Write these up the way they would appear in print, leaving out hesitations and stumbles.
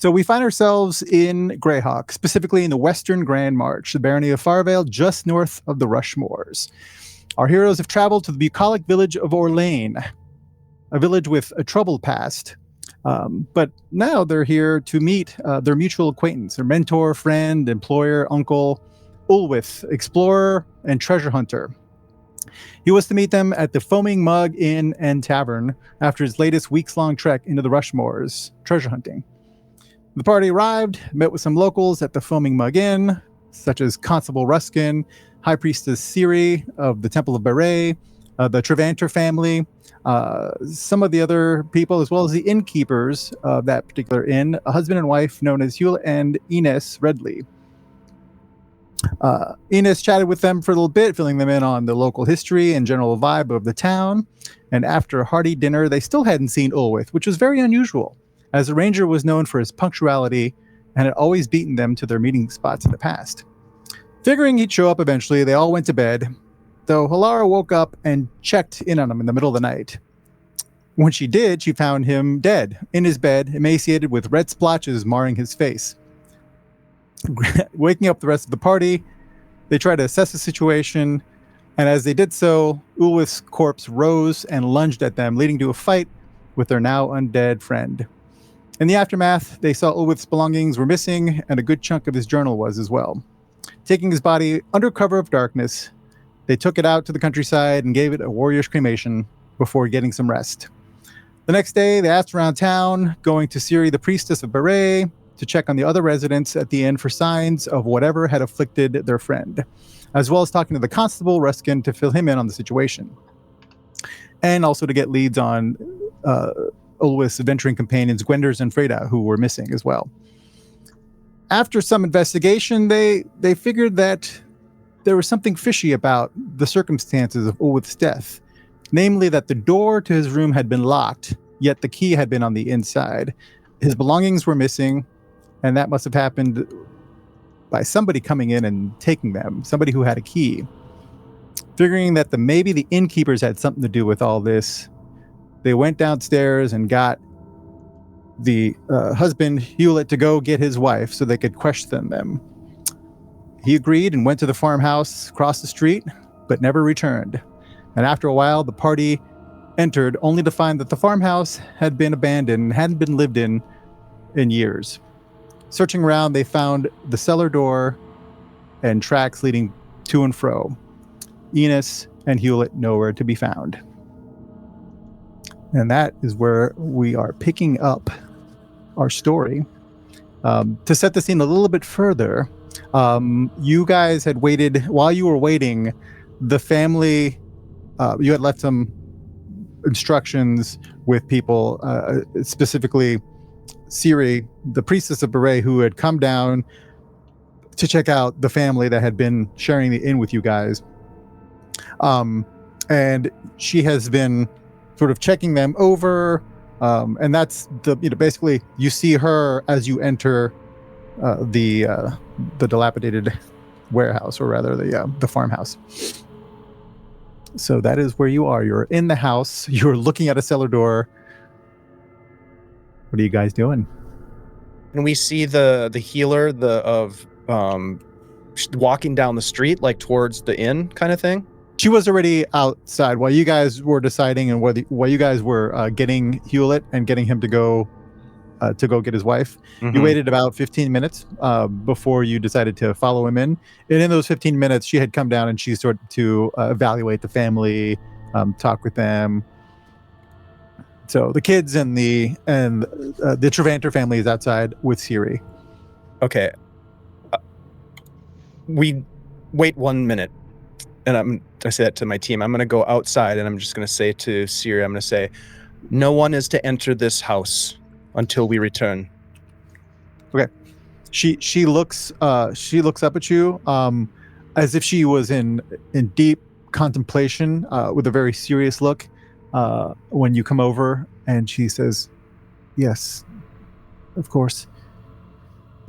So we find ourselves in Greyhawk, specifically in the western Gran March, the barony of Farvale, just north of the Rushmores. Our heroes have traveled to the bucolic village of Orlane, a village with a troubled past. But now they're here to meet their mutual acquaintance, their mentor, friend, employer, uncle, Ulwith, explorer, and treasure hunter. He was to meet them at the Foaming Mug Inn and Tavern after his latest weeks-long trek into the Rushmores, treasure hunting. The party arrived, met with some locals at the Foaming Mug Inn, such as Constable Ruskin, High Priestess Siri of the Temple of Beret, the Trevanter family, some of the other people, as well as the innkeepers of that particular inn, a husband and wife known as Hewlett and Ines Redley. Ines chatted with them for a little bit, filling them in on the local history and general vibe of the town. And after a hearty dinner, they still hadn't seen Ulwith, which was very unusual, as the ranger was known for his punctuality and had always beaten them to their meeting spots in the past. Figuring he'd show up eventually, they all went to bed, though Halara woke up and checked in on him in the middle of the night. When she did, she found him dead, in his bed, emaciated with red splotches marring his face. Waking up the rest of the party, they tried to assess the situation, and as they did so, Ulwith's corpse rose and lunged at them, leading to a fight with their now undead friend. In the aftermath, they saw Ulwith's belongings were missing, and a good chunk of his journal was as well. Taking his body under cover of darkness, they took it out to the countryside and gave it a warrior's cremation before getting some rest. The next day, they asked around town, going to Siri, the priestess of Beret, to check on the other residents at the inn for signs of whatever had afflicted their friend, as well as talking to the constable, Ruskin, to fill him in on the situation. And also to get leads on Ulwith's adventuring companions, Gwenders and Freda, who were missing as well. After some investigation, they figured that there was something fishy about the circumstances of Ulwith's death, namely that the door to his room had been locked, yet the key had been on the inside. His belongings were missing, and that must have happened by somebody coming in and taking them, somebody who had a key. Figuring that maybe the innkeepers had something to do with all this, they went downstairs and got the husband, Hewlett, to go get his wife so they could question them. He agreed and went to the farmhouse across the street, but never returned. And after a while, the party entered, only to find that the farmhouse had been abandoned and hadn't been lived in years. Searching around, they found the cellar door and tracks leading to and fro. Enos and Hewlett nowhere to be found. And that is where we are picking up our story. To set the scene a little bit further, you guys had waited. While you were waiting, the family, you had left some instructions with people, specifically Siri, the priestess of Beret, who had come down to check out the family that had been sharing the inn with you guys. And she has been sort of checking them over. And that's basically you see her as you enter the dilapidated warehouse, or rather the farmhouse. So that is where you are. You're in the house. You're looking at a cellar door. What are you guys doing? And we see the healer walking down the street, like towards the inn kind of thing. She was already outside while you guys were deciding, and while you guys were getting Hewlett and getting him to go get his wife. Mm-hmm. You waited about 15 minutes before you decided to follow him in. And in those 15 minutes, she had come down and she started to evaluate the family, talk with them. So the kids and the Trevanter family is outside with Siri. Okay. We wait 1 minute, and I say that to my team. I'm going to go outside, and I'm just going to say to Siri, I'm going to say, no one is to enter this house until we return. Okay. She looks up at you as if she was in deep contemplation with a very serious look when you come over, and she says, yes, of course.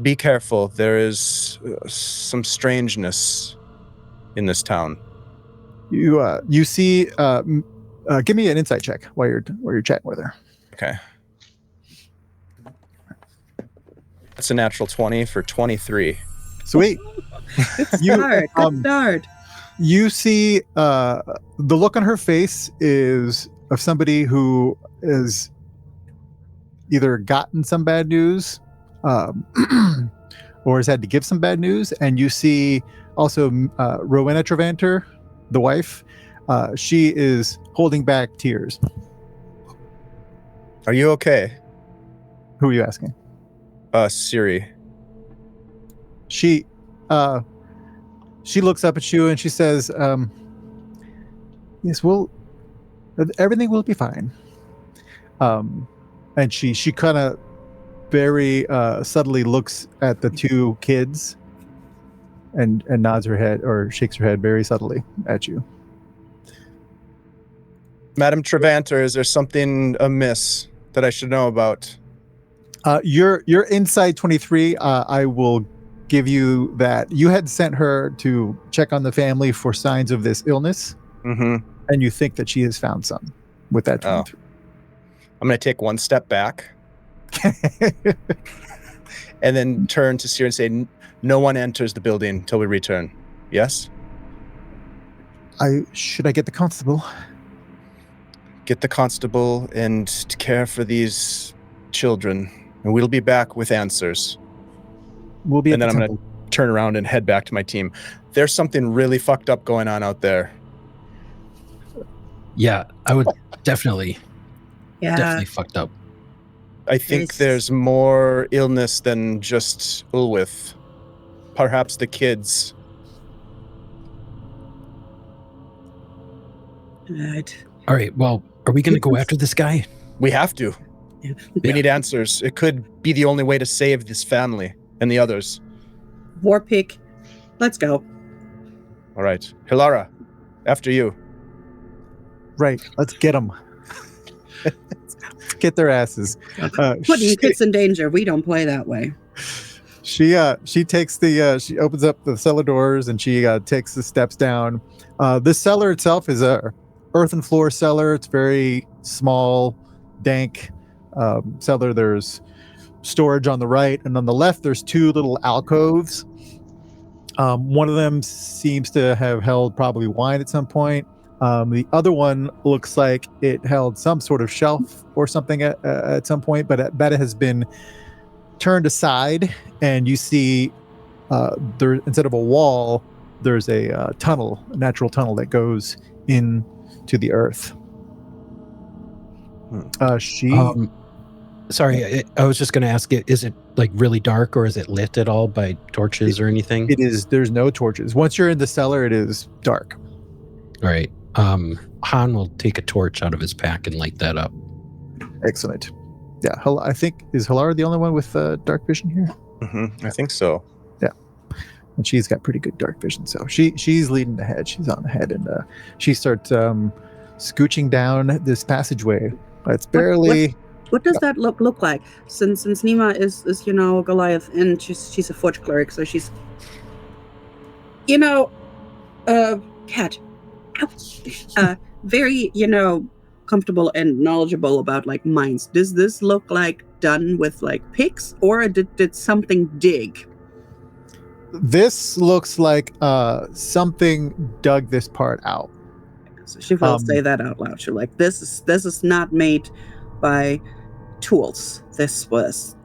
Be careful. There is some strangeness in this town. You see, give me an insight check while you're chatting with her. Okay. That's a natural 20 for 23. Sweet. Good start. Good start. You see the look on her face is of somebody who is either gotten some bad news or has had to give some bad news. And you see also Rowena Travanter, the wife. She is holding back tears. Are you okay? Who are you asking? Siri. She looks up at you and she says, yes, everything will be fine. And she kind of very subtly looks at the two kids and nods her head or shakes her head very subtly at you. Madam Travanter, is there something amiss that I should know about? You're inside 23. I will give you that you had sent her to check on the family for signs of this illness, and you think that she has found some with that 23. I'm going to take one step back and then turn to Siri and say, no one enters the building until we return. Yes? Should I get the constable? Get the constable and care for these children, and we'll be back with answers. We'll be. And then I'm going to turn around and head back to my team. There's something really fucked up going on out there. Yeah, I would definitely fucked up. I think there's more illness than just Ulwith. Perhaps the kids. All right, well, are we going to go after this guy? We have to. Yeah. We need answers. It could be the only way to save this family and the others. War pick. Let's go. All right. Hilara, after you. Right. Let's get them. Let's get their asses. Putting kids in danger. We don't play that way. She takes she opens up the cellar doors and she takes the steps down. This cellar itself is a earthen floor cellar. It's very small, dank cellar. There's storage on the right, and on the left there's two little alcoves. One of them seems to have held probably wine at some point. The other one looks like it held some sort of shelf or something at some point, but that has been turned aside, and you see there, instead of a wall, there's a tunnel, a natural tunnel that goes into the earth. Sorry, I was just going to ask it, is it like really dark, or is it lit at all by torches or anything? It is. There's no torches. Once you're in the cellar, it is dark. All right. Han will take a torch out of his pack and light that up. Excellent. Yeah, I think, is Hilara the only one with dark vision here? I think so. Yeah, and she's got pretty good dark vision, so she's leading ahead. She's on ahead, and she starts scooching down this passageway. It's barely. What does that look like? Since Nima is Goliath, and she's a forge cleric, so she's cat, very comfortable and knowledgeable about like mines. Does this look like done with like picks, or did something dig? This looks like something dug this part out. So she will say that out loud. She's like, this is not made by tools. This was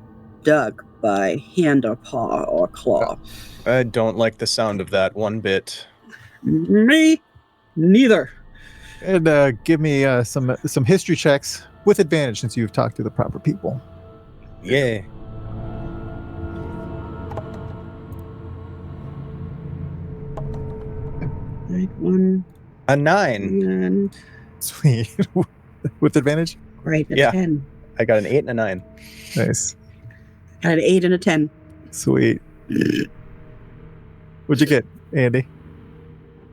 dug by hand or paw or claw. I don't like the sound of that one bit. Me neither. And give me some history checks with advantage, since you've talked to the proper people. Yeah. Right, 1. A 9. And Sweet. With advantage? great, a Yeah. 10. I got an 8 and a 9. Nice. Got an 8 and a 10. Sweet. What'd you get, Andy?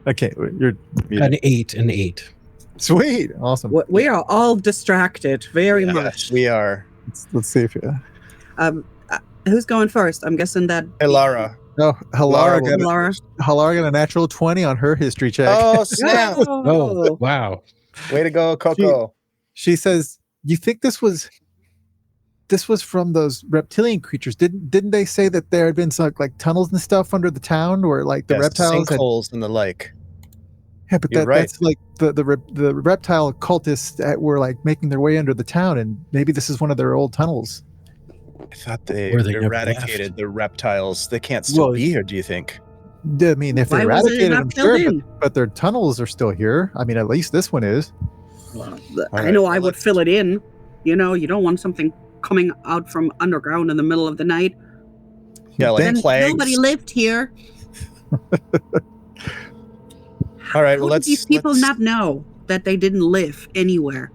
Okay, you're muted. An 8 and 8. Sweet. Awesome. We are all distracted very much. We are. Let's see if Who's going first? I'm guessing that Hilara. no, Hilara got, Laura. Hilara got a natural 20 on her history check. Oh, snap. Oh, wow. Way to go, Coco. She says, you think this was this was from those reptilian creatures. Didn't they say that there had been some like tunnels and stuff under the town where like the reptiles had sinkholes and the like? Yeah, but You're right. that's like the reptile cultists that were like making their way under the town, and maybe this is one of their old tunnels. I thought they Or they never eradicated left. the reptiles. They can't still Well, be here, do you think? I mean, if they Why was it eradicated not them, filled sure, in? but their tunnels are still here. I mean, at least this one is. Well, All I right, know well, I would let's- fill it in. You know, you don't want something coming out from underground in the middle of the night. Yeah, like Then plagues. nobody lived here. All right, How well, did these people not know that they didn't live anywhere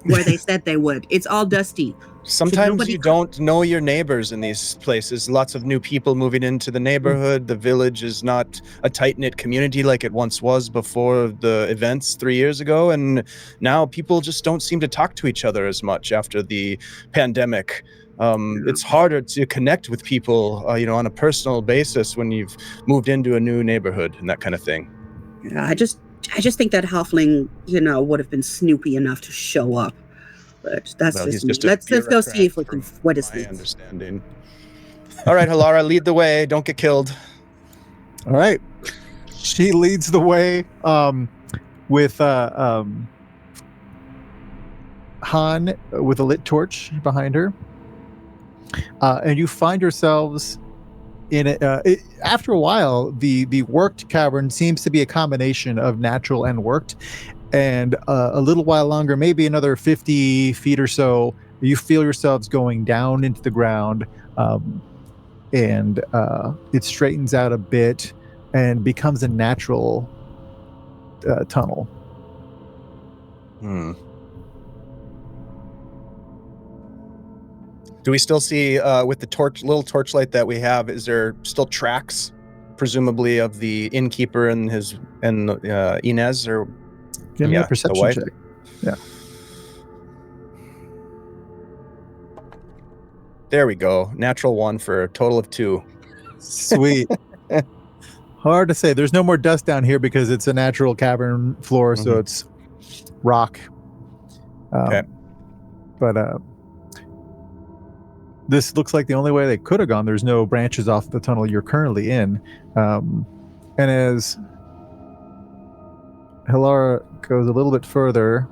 where they said they would? It's all dusty. Sometimes nobody you co- don't know your neighbors in these places. Lots of new people moving into the neighborhood. The village is not a tight-knit community like it once was before the events 3 years ago. And now people just don't seem to talk to each other as much after the pandemic. It's harder to connect with people, on a personal basis when you've moved into a new neighborhood and that kind of thing. Yeah, I just think that halfling, would have been snoopy enough to show up. But that's Well, just he's me. just a Let's go see if we bureaucrat can. from What is my this? understanding. All right, Halara, lead the way. Don't get killed. All right, she leads the way with Han with a lit torch behind her, and you find yourselves in after a while. The worked cavern seems to be a combination of natural and worked. And a little while longer, maybe another 50 feet or so, you feel yourselves going down into the ground, and it straightens out a bit and becomes a natural tunnel. Do we still see, with the little torchlight that we have, is there still tracks, presumably of the innkeeper and Inez, or? Give me a the perception wife? check. Yeah. There we go. Natural 1 for a total of 2. Sweet. Hard to say. There's no more dust down here because it's a natural cavern floor, so it's rock. Okay. But this looks like the only way they could have gone. There's no branches off the tunnel you're currently in. And as Halara goes a little bit further,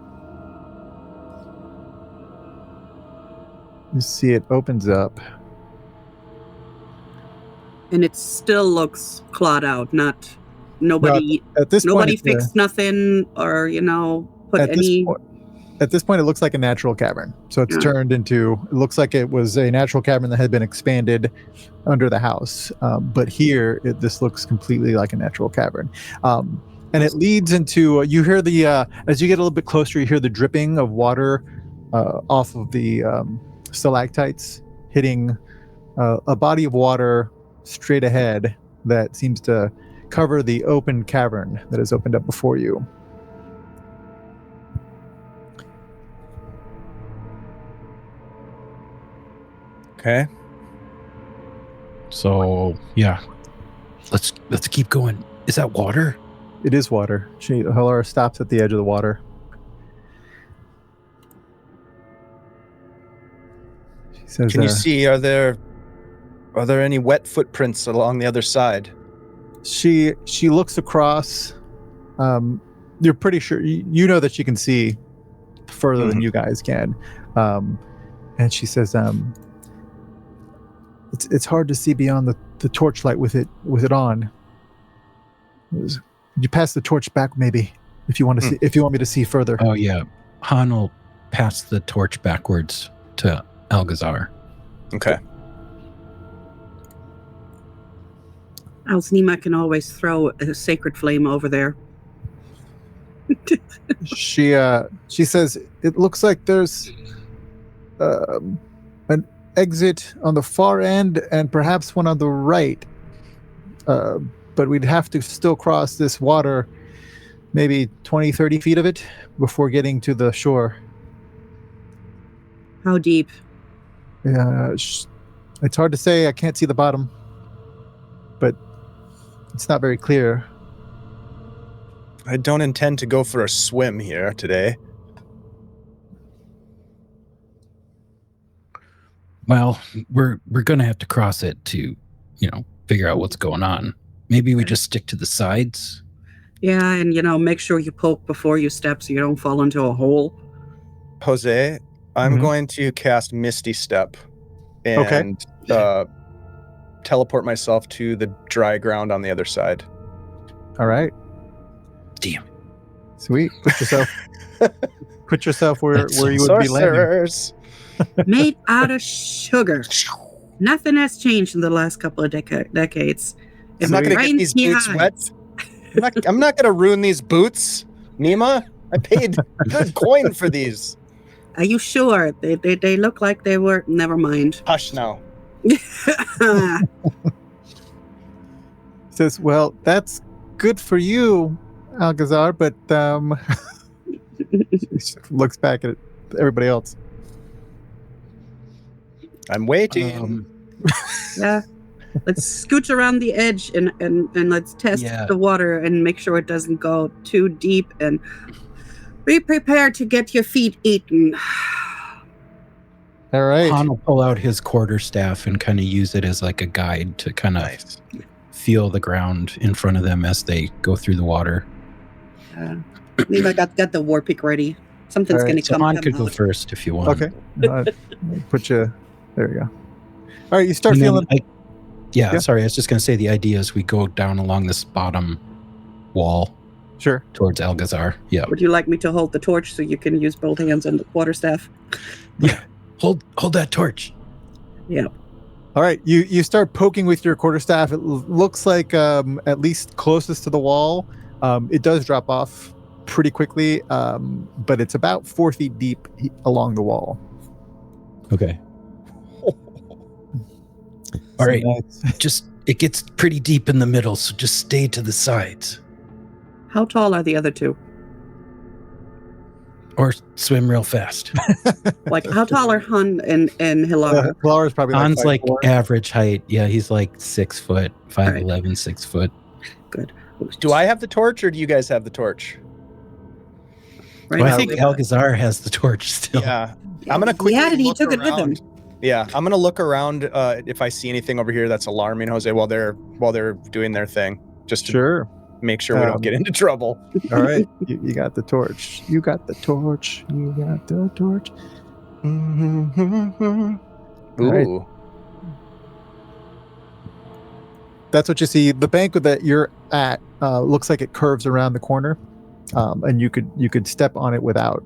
you see it opens up. And it still looks clawed out. Nobody At this nobody point, fixed nothing, or put at any. At this point, it looks like a natural cavern. So it's turned into, it looks like it was a natural cavern that had been expanded under the house. But here, this looks completely like a natural cavern. And it leads into, you hear as you get a little bit closer, you hear the dripping of water off of the stalactites hitting a body of water straight ahead that seems to cover the open cavern that has opened up before you. Okay. So yeah, let's keep going. Is that water? It is water. Halara stops at the edge of the water. She says, Can you see, are there any wet footprints along the other side? She looks across. You're pretty sure you know that she can see further than you guys can. And she says, it's hard to see beyond the torchlight with it on. Could you pass the torch back, maybe, if you want to see, if you want me to see further? Oh yeah, Han will pass the torch backwards to Algazar. Okay. Alznima can always throw a sacred flame over there. She says it looks like there's an exit on the far end and perhaps one on the right. But we'd have to still cross this water, maybe 20, 30 feet of it, before getting to the shore. How deep? It's hard to say. I can't see the bottom, but it's not very clear. I don't intend to go for a swim here today. Well, we're gonna have to cross it to, figure out what's going on. Maybe we just stick to the sides. Yeah, and make sure you poke before you step so you don't fall into a hole. Jose, I'm Mhm. going to cast Misty Step and teleport myself to the dry ground on the other side. All right. Damn. Sweet. Put yourself where That's so you would be landing. Sorcerers. Made out of sugar. Nothing has changed in the last couple of decades. I'm not going to get rains, these he boots hides. wet. I'm not going to ruin these boots, Nima. I paid good coin for these. Are you sure? They look like they were. Never mind. Hush now. Says, well, that's good for you, Algazar, but looks back at everybody else. I'm waiting. Yeah. Let's scooch around the edge and let's test the water and make sure it doesn't go too deep, and be prepared to get your feet eaten. All right. Han will pull out his quarterstaff and kind of use it as like a guide to kind of feel the ground in front of them as they go through the water. Levi got the war pick ready. Something's going to So come. Han could go first if you want. Okay. Put you. There you go. All right. You start And feeling. Sorry. I was just going to say the idea is we go down along this bottom wall. Sure. Towards Algazar. Yeah. Would you like me to hold the torch so you can use both hands on the quarterstaff? Yeah. Hold that torch. Yeah. All right. You start poking with your quarterstaff. It looks like at least closest to the wall. It does drop off pretty quickly, but it's about 4 feet deep along the wall. Okay. All right. Just it gets pretty deep in the middle, so just stay to the sides. How tall are the other two? Or swim real fast. Like, how tall are Han and Hilara? Hilara's probably Han's like 5'4". average height. Yeah, he's like 6 foot, 5'11", Right. 6 foot. Good. Do I have the torch or do you guys have the torch? Right Well, I now, think Levi. Algazar has the torch still. Yeah. I'm going to quickly He had it. He look took it with him. around. Yeah, I'm going to look around if I see anything over here that's alarming, Jose, while they're doing their thing. Just to Sure. make sure we don't get into trouble. All right. You got the torch. You got the torch. You got the torch. Ooh. Right. That's what you see. The bank that you're at looks like it curves around the corner, and you could step on it without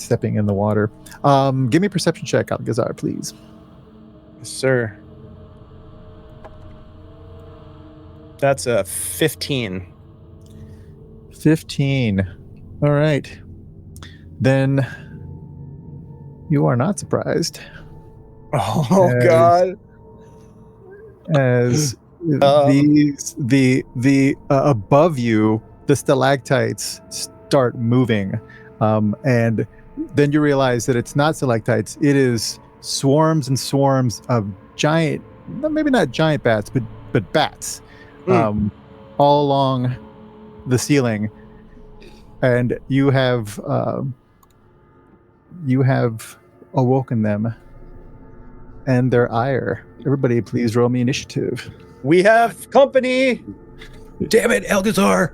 stepping in the water. Give me a perception check, Algazar, please. Yes, sir. That's a 15. 15. All right. Then you are not surprised Oh As- God. as the above you, the stalactites start moving, and then you realize that it's not stalactites. It is swarms and swarms of giant, maybe not giant bats, but bats, all along the ceiling, and you have awoken them and their ire. Everybody, please roll me initiative. We have company. Damn it, Algazar!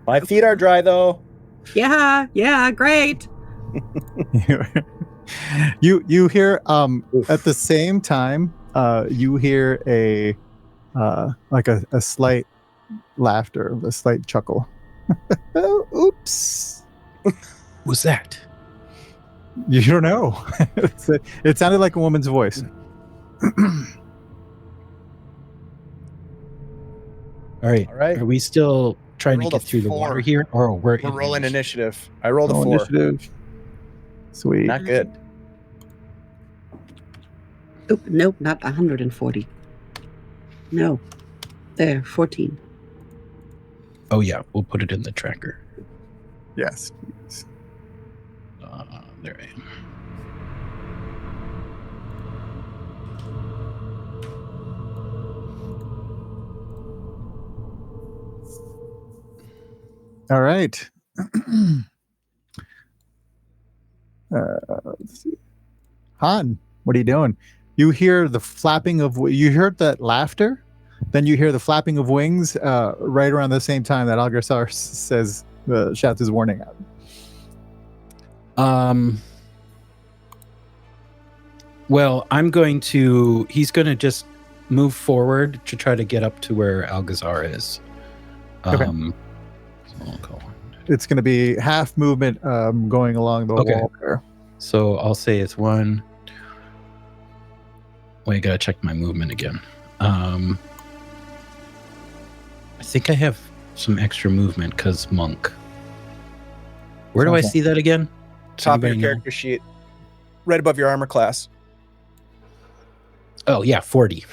My feet are dry though. Yeah, great. you hear at the same time you hear a like a slight laughter, a slight chuckle. Oops. What's that? You don't know. It sounded like a woman's voice. All right. All right. Are we still trying to rolled get a through the 4. water here? Or we're rolling in initiative. I rolled a Roll 4. initiative. Sweet. Not good. Oop, nope, not 140. No. There, 14. Oh, yeah. We'll put it in the tracker. Yes. There I am. All right. Let's see. Han, what are you doing? You hear the flapping of. You heard that laughter, then you hear the flapping of wings. Right around the same time that Algazar says, shouts his warning out. Well, he's going to just move forward to try to get up to where Algazar is. Okay. So I'll go. It's going to be half movement going along the wall there. So I'll say it's 1. Wait, I got to check my movement again. I think I have some extra movement because monk. Where do I see that again? Top of your character sheet. Right above your armor class. Oh, yeah, 40.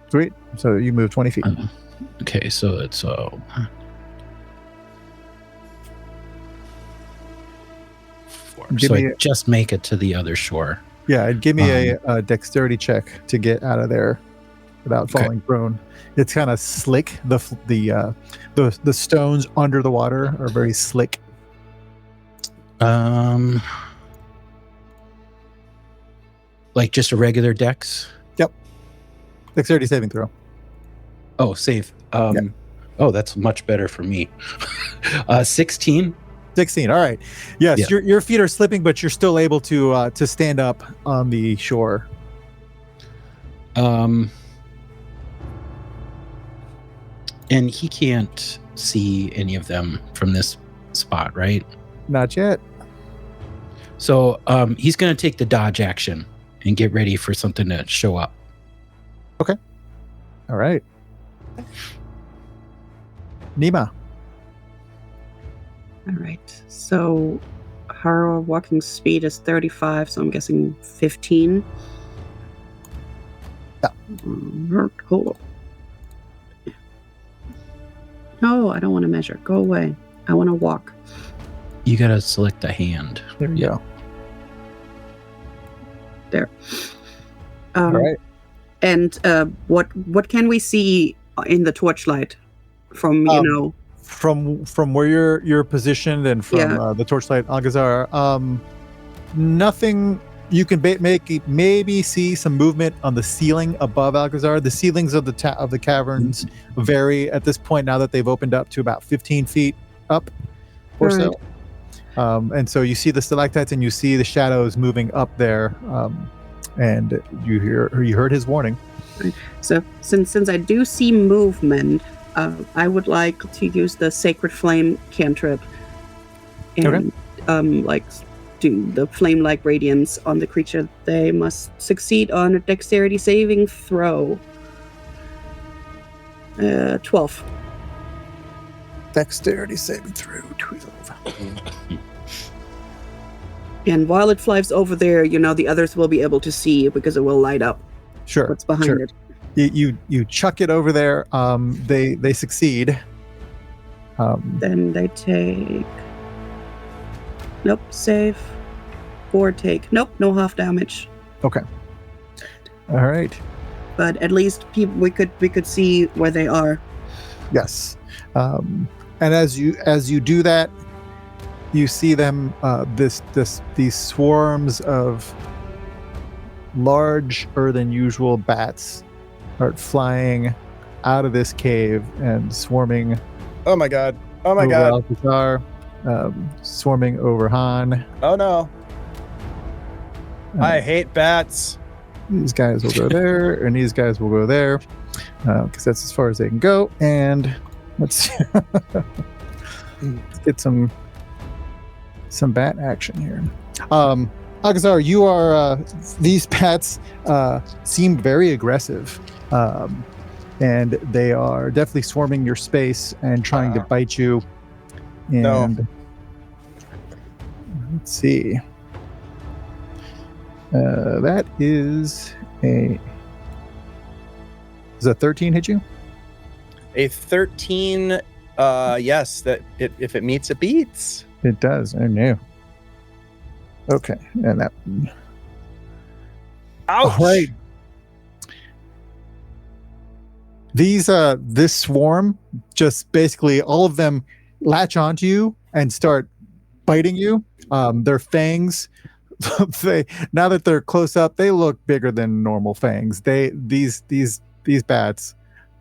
Sweet. So you move 20 feet. Okay, so it's... So I just make it to the other shore. Yeah, give me a dexterity check to get out of there without falling prone. It's kind of slick. The stones under the water are very slick. Like just a regular dex? Yep. Dexterity saving throw. Oh, save. Oh, that's much better for me. 16. 16. All right. Yes, yeah. Your feet are slipping, but you're still able to stand up on the shore. And he can't see any of them from this spot, right? Not yet. So he's going to take the dodge action and get ready for something to show up. Okay. All right. Nima. All right. So her walking speed is 35, so I'm guessing 15. Yeah. Hold on. No, I don't want to measure. Go away. I want to walk. You got to select a hand. There you go. There. All right. And what can we see in the torchlight from, From where you're positioned and from the torchlight, Algazar, nothing. You can maybe see some movement on the ceiling above Algazar. The ceilings of the caverns vary at this point now that they've opened up to about 15 feet up or so. And so you see the stalactites and you see the shadows moving up there, and you heard his warning. So since I do see movement, I would like to use the Sacred Flame cantrip and do the flame-like radiance on the creature. They must succeed on a dexterity saving throw. 12. Dexterity saving throw 12. And while it flies over there, the others will be able to see because it will light up. Sure. What's behind it? You chuck it over there. They succeed. Then they take. Nope. Save. Or take. Nope. No half damage. Okay. All right. But at least we could see where they are. Yes. And as you do that, you see them. These swarms of larger than usual bats start flying out of this cave and swarming. Oh my god! Oh my god! Alcazar, swarming over Han. Oh no! I hate bats. These guys will go there, and these guys will go there, because that's as far as they can go. And let's get some bat action here. Alcazar, you are. These bats seem very aggressive, and they are definitely swarming your space and trying to bite you. And no. Let's see. That is a. Does a 13 hit you? A 13. Yes. If it meets, it beats. It does. Oh no. Okay, and that. Ouch! All right. This swarm, just basically all of them latch onto you and start biting you. Their fangs now that they're close up, they look bigger than normal fangs. These bats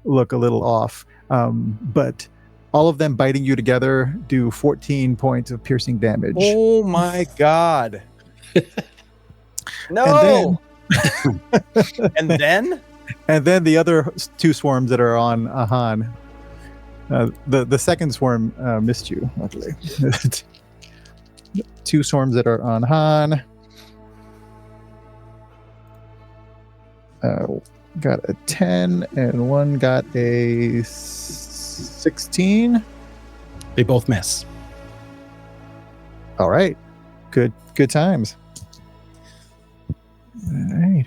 look a little off, but all of them biting you together do 14 points of piercing damage. Oh my god! No. And then and then the other two swarms that are on Han. The second swarm missed you, luckily. Two swarms that are on Han. Got a 10 and one got a 16. They both miss. All right. Good times. All right.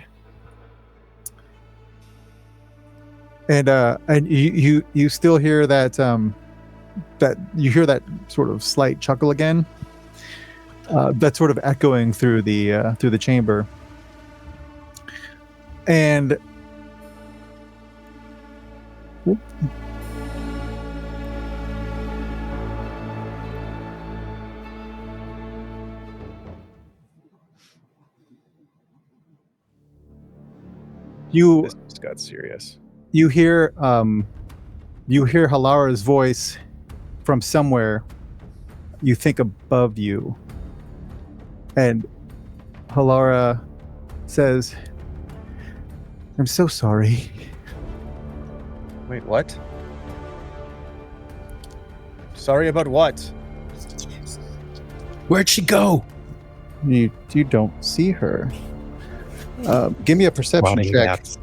And you still hear that you hear that sort of slight chuckle again. That's sort of echoing through the chamber. And whoop. this just got serious. You hear Halara's voice from somewhere, you think above you. And Halara says, "I'm so sorry." Wait, what? Sorry about what? Where'd she go? You don't see her. Give me a perception Rotting check. bats.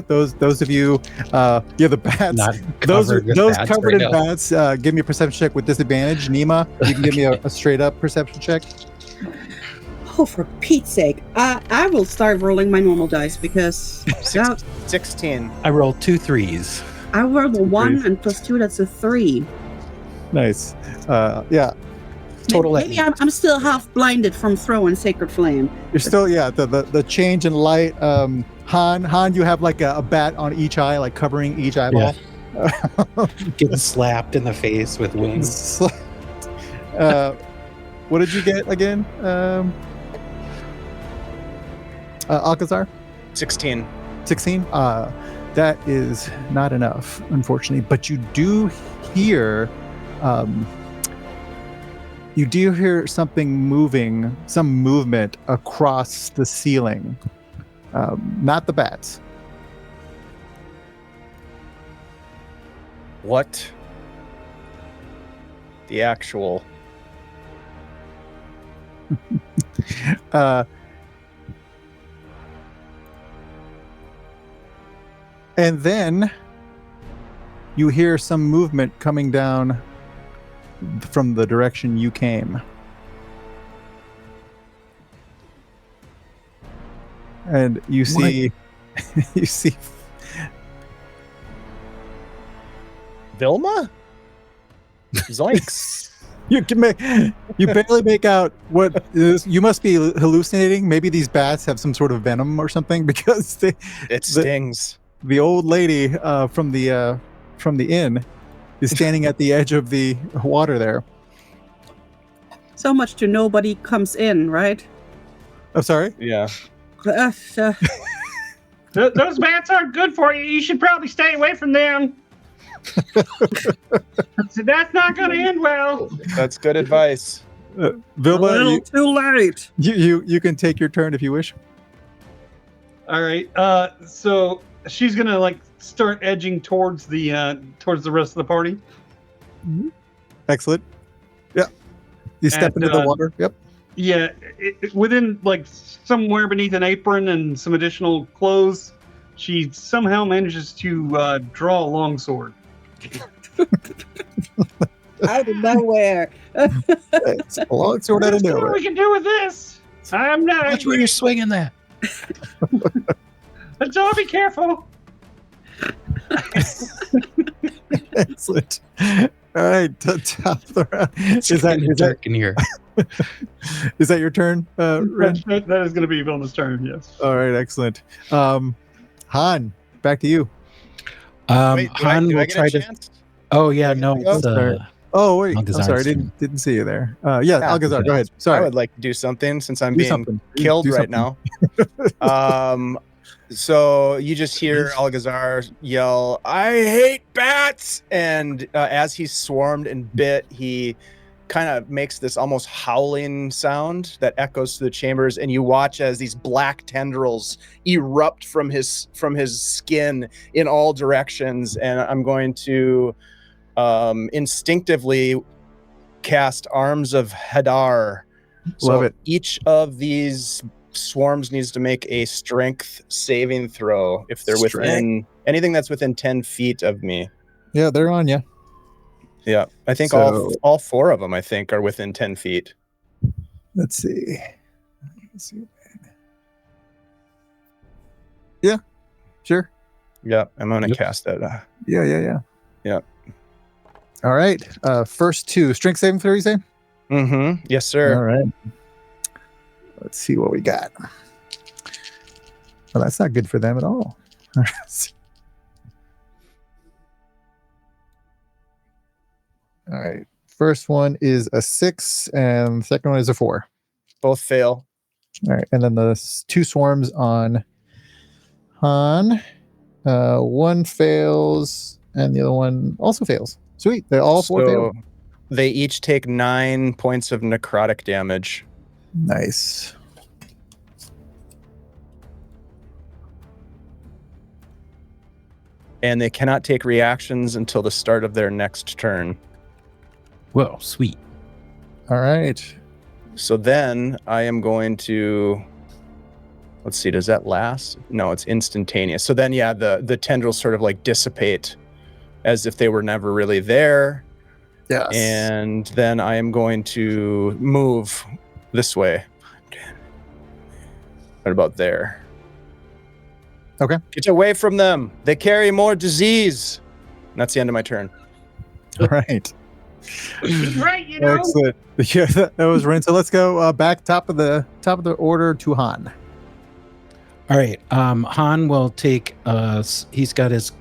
Those of you, the bats. Not Those covered with those bats covered right in now. bats. Give me a perception check with disadvantage. Nima, you can give me a straight up perception check. Oh, for Pete's sake. I will start rolling my normal dice because 16. I rolled 2 3s. I rolled a 2 1 threes. and plus 2, that's a 3. Nice. Yeah. Total Maybe I'm still half blinded from throwing Sacred Flame. You're still, the change in light. Han, you have like a bat on each eye, like covering each eyeball. Getting slapped in the face with wings. What did you get again? Alcazar? 16. 16? That is not enough, unfortunately. But you do hear something moving, some movement across the ceiling. Not the bats. What? The actual. And then you hear some movement coming down from the direction you came. And you see you see Vilma? Zoinks. you barely make out what is. You must be hallucinating. Maybe these bats have some sort of venom or something, because It stings. the old lady from the inn is standing at the edge of the water there. So much to nobody comes in, right? I'm sorry? Yeah. Those bats aren't good for you. You should probably stay away from them. That's not going to end well. That's good advice. A Vilma, little too late. you can take your turn if you wish. All right. So she's going to start edging towards the rest of the party. Excellent. Yeah. You step And, into the water. Yep. Yeah, within somewhere beneath an apron and some additional clothes, she somehow manages to draw a longsword. Out of nowhere. It's a long sword out of Let's see what nowhere. we can do with this. I'm not. Watch where you're swinging that. Let's all be careful. Excellent. All right, top of the round. It's dark in here. Is that your turn, Ren? That is going to be Vilna's turn, yes. All right, excellent. Han, back to you. Wait, Han do I will get try a to. chance? Oh yeah, no. Oh, It's, Oh wait, I'm Algazar's sorry, turn. didn't see you there. Yeah, Yeah, Algazar, go ahead. I Sorry, would like to do something since I'm Do being something. killed Do right something. now. So you just hear Algazar yell, "I hate bats!" And as he's swarmed and bit, he kind of makes this almost howling sound that echoes through the chambers, and you watch as these black tendrils erupt from his skin in all directions. And I'm going to instinctively cast Arms of Hadar. Love it. Each of these swarms needs to make a strength saving throw if they're within anything that's within 10 feet of me. Yeah, they're on you. Yeah, I think So- all 4 of them I think are within 10 feet. Let's see. Yeah, sure. Yeah, I'm gonna Yep. cast that. Yeah. Yeah. All right. First 2 strength saving throw, you say? Mm-hmm. Yes, sir. All right. Let's see what we got. Well, that's not good for them at all. All right. First one is a 6, and the second one is a 4. Both fail. All right. And then the 2 swarms on Han. One fails, and the other one also fails. Sweet. They all 4 fail. They each take 9 points of necrotic damage. Nice. And they cannot take reactions until the start of their next turn. Whoa, sweet. All right. So then I am going to, let's see, does that last? No, it's instantaneous. So then, yeah, the tendrils sort of like dissipate as if they were never really there. Yes. And then I am going to move this way. Right about there. Okay. Get away from them. They carry more disease. And that's the end of my turn. All right. He's right, you know. Excellent. Yeah, that was Rin. So let's go back top of the order to Han. All right. Han will take. He's got his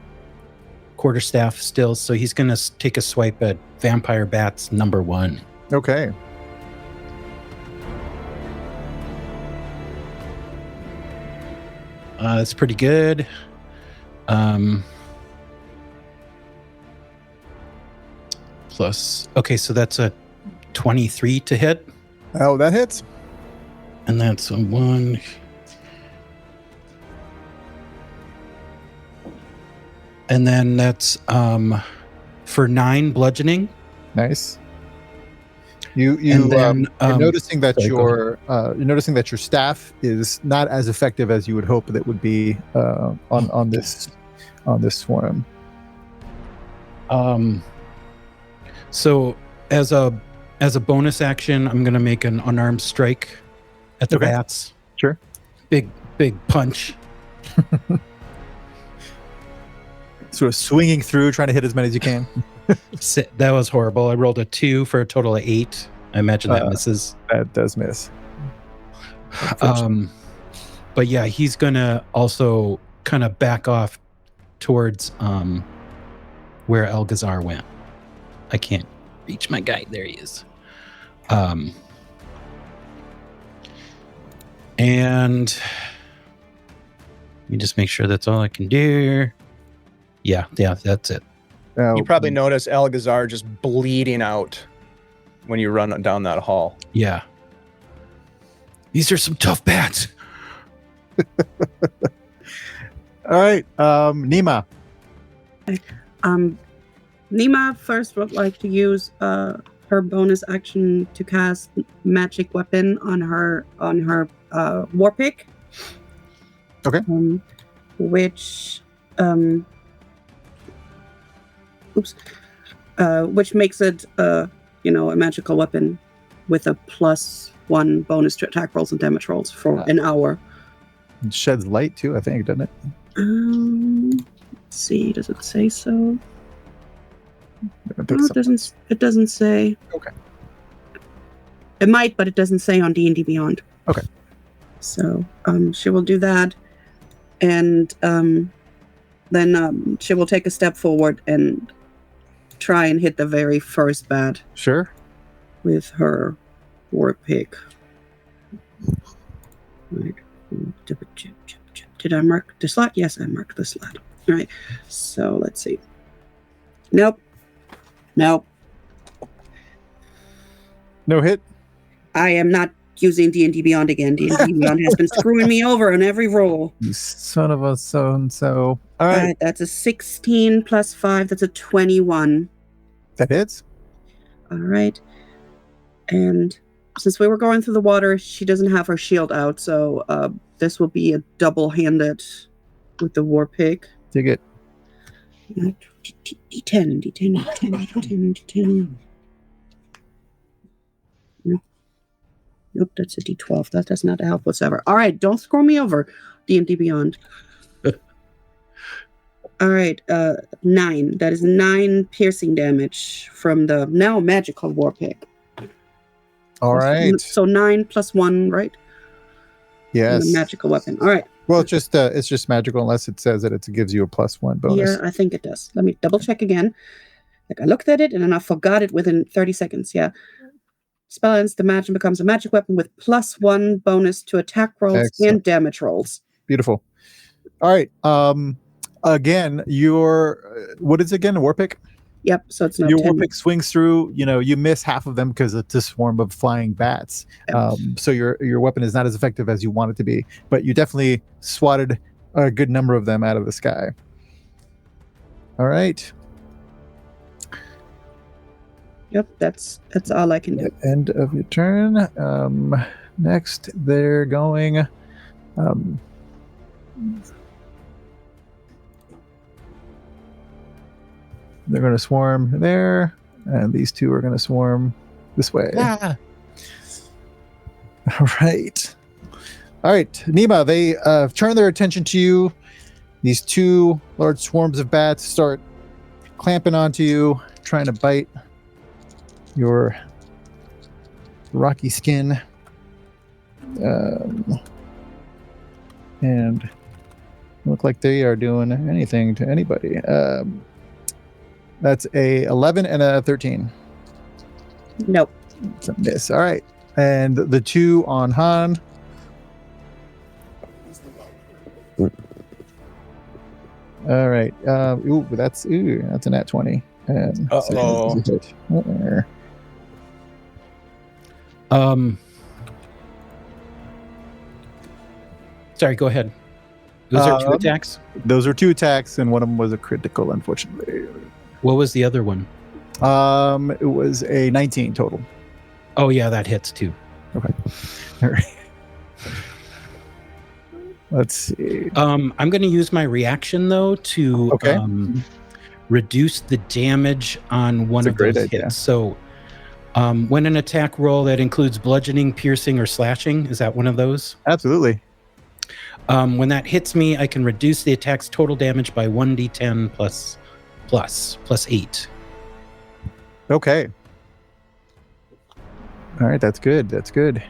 quarterstaff still, so he's gonna take a swipe at vampire bats number 1. Okay. That's pretty good. Plus, okay, so that's a 23 to hit, Oh, that hits. and that's a 1. And then that's for 9 bludgeoning. Nice. You And then, you're noticing that sorry, go you're noticing that your staff is not as effective as you would hope that would be on this swarm. So as a bonus action, I'm gonna make an unarmed strike at the Okay. bats. Sure. Big punch. Sort of swinging through, trying to hit as many as you can. That was horrible. I rolled a 2 for a total of 8. I imagine that misses. That does miss. But yeah, he's gonna also kind of back off towards where Algazar went. I can't reach my guy. There he is. And let me just make sure that's all I can do. Yeah, that's it. You probably notice Algazar just bleeding out when you run down that hall. Yeah. These are some tough bats. All right, Nima. Nima first would like to use her bonus action to cast magic weapon on her war pick. Okay. Which which makes it a magical weapon with a +1 bonus to attack rolls and damage rolls for an hour. It sheds light too, I think, doesn't it? Let's see, does it say so? I think No, so. it doesn't say. Okay. It might, but it doesn't say on D&D Beyond. Okay. So she will do that, and then she will take a step forward and try and hit the very first bat Sure. with her war pick. Right. Did I mark the slot? Yes, I marked the slot. All right. So let's see. Nope. No hit. I am not using D&D Beyond again. D&D Beyond has been screwing me over on every roll. You son of a so-and-so. All All right. right, that's a 16 plus 5. That's a 21. That hits. All right. And since we were going through the water, she doesn't have her shield out, so this will be a double-handed with the war pig. Dig it. D10. Nope, that's a D12. That does not help whatsoever. All right, don't screw me over, D&D Beyond. All right, 9. That is 9 piercing damage from the now magical war pig. All right. So 9 plus 1, right? Yes. And a magical weapon. All right. Well, it's just magical unless it says that it gives you a +1 bonus. Yeah, I think it does. Let me double check again. Like I looked at it and then I forgot it within 30 seconds. Yeah. Spell ends, the magic becomes a magic weapon with +1 bonus to attack rolls Excellent. and damage rolls. Beautiful. All right. Again, what is it again? A war pick? Yep. So it's not Your 10. war pick swings through. You miss half of them because it's a swarm of flying bats. So your weapon is not as effective as you want it to be, but you definitely swatted a good number of them out of the sky. All right. Yep. That's all I can do. End of your turn. Next, they're going. They're going to swarm there, and these two are going to swarm this way. Ah. All right. Nima, they turn their attention to you. These two large swarms of bats start clamping onto you, trying to bite your rocky skin. And look like they are doing anything to anybody. That's a 11 and a 13. Nope. It's a miss. All right. And the two on Han. All right. That's a nat 20. And Uh-oh. Sorry, go ahead. Those are 2 attacks? Those are 2 attacks, and one of them was a critical, unfortunately. What was the other one? It was a 19 total. Oh, yeah, that hits too. Okay. All right. Let's see. I'm going to use my reaction, though, to Okay. reduce the damage on one That's of a great those idea. hits. So when an attack roll that includes bludgeoning, piercing, or slashing, is that one of those? Absolutely. When that hits me, I can reduce the attack's total damage by 1d10 plus 8. Okay. All right. That's good.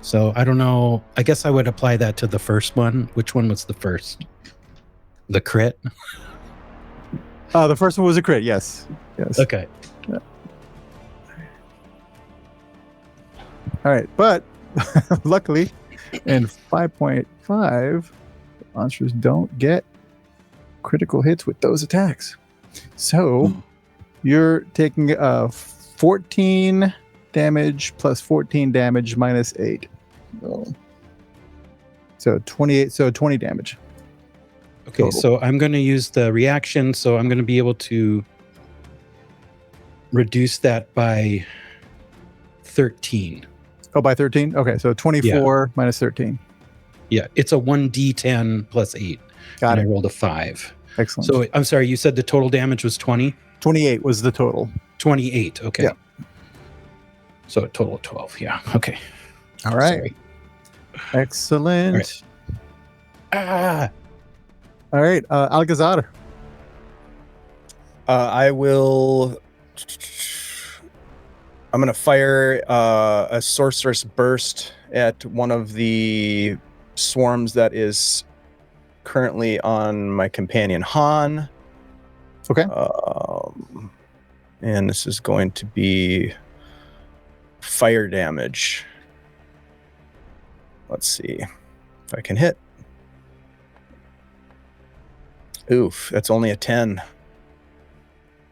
So I don't know. I guess I would apply that to the first one. Which one was the first? The crit? The first one was a crit. Yes. Okay. Yeah. All right. But luckily, in 5.5, monsters don't get critical hits with those attacks. So you're taking 14 damage plus 14 damage minus 8. So 28. So 20 damage. Okay, total. so I'm going to use the reaction. So I'm going to be able to reduce that by 13. Oh, by 13? Okay, so 24 minus 13. Yeah, it's a 1d10 plus 8. Got and it. I rolled a 5. Excellent. So I'm sorry, you said the total damage was 20? 28 was the total. 28, okay. Yeah. So a total of 12, yeah. Okay. All right. Sorry. Excellent. Ah! All right, Algazar. I will. I'm going to fire a sorceress burst at one of the swarms that is currently on my companion Han. Okay. And this is going to be fire damage. Let's see if I can hit. Oof, that's only a 10.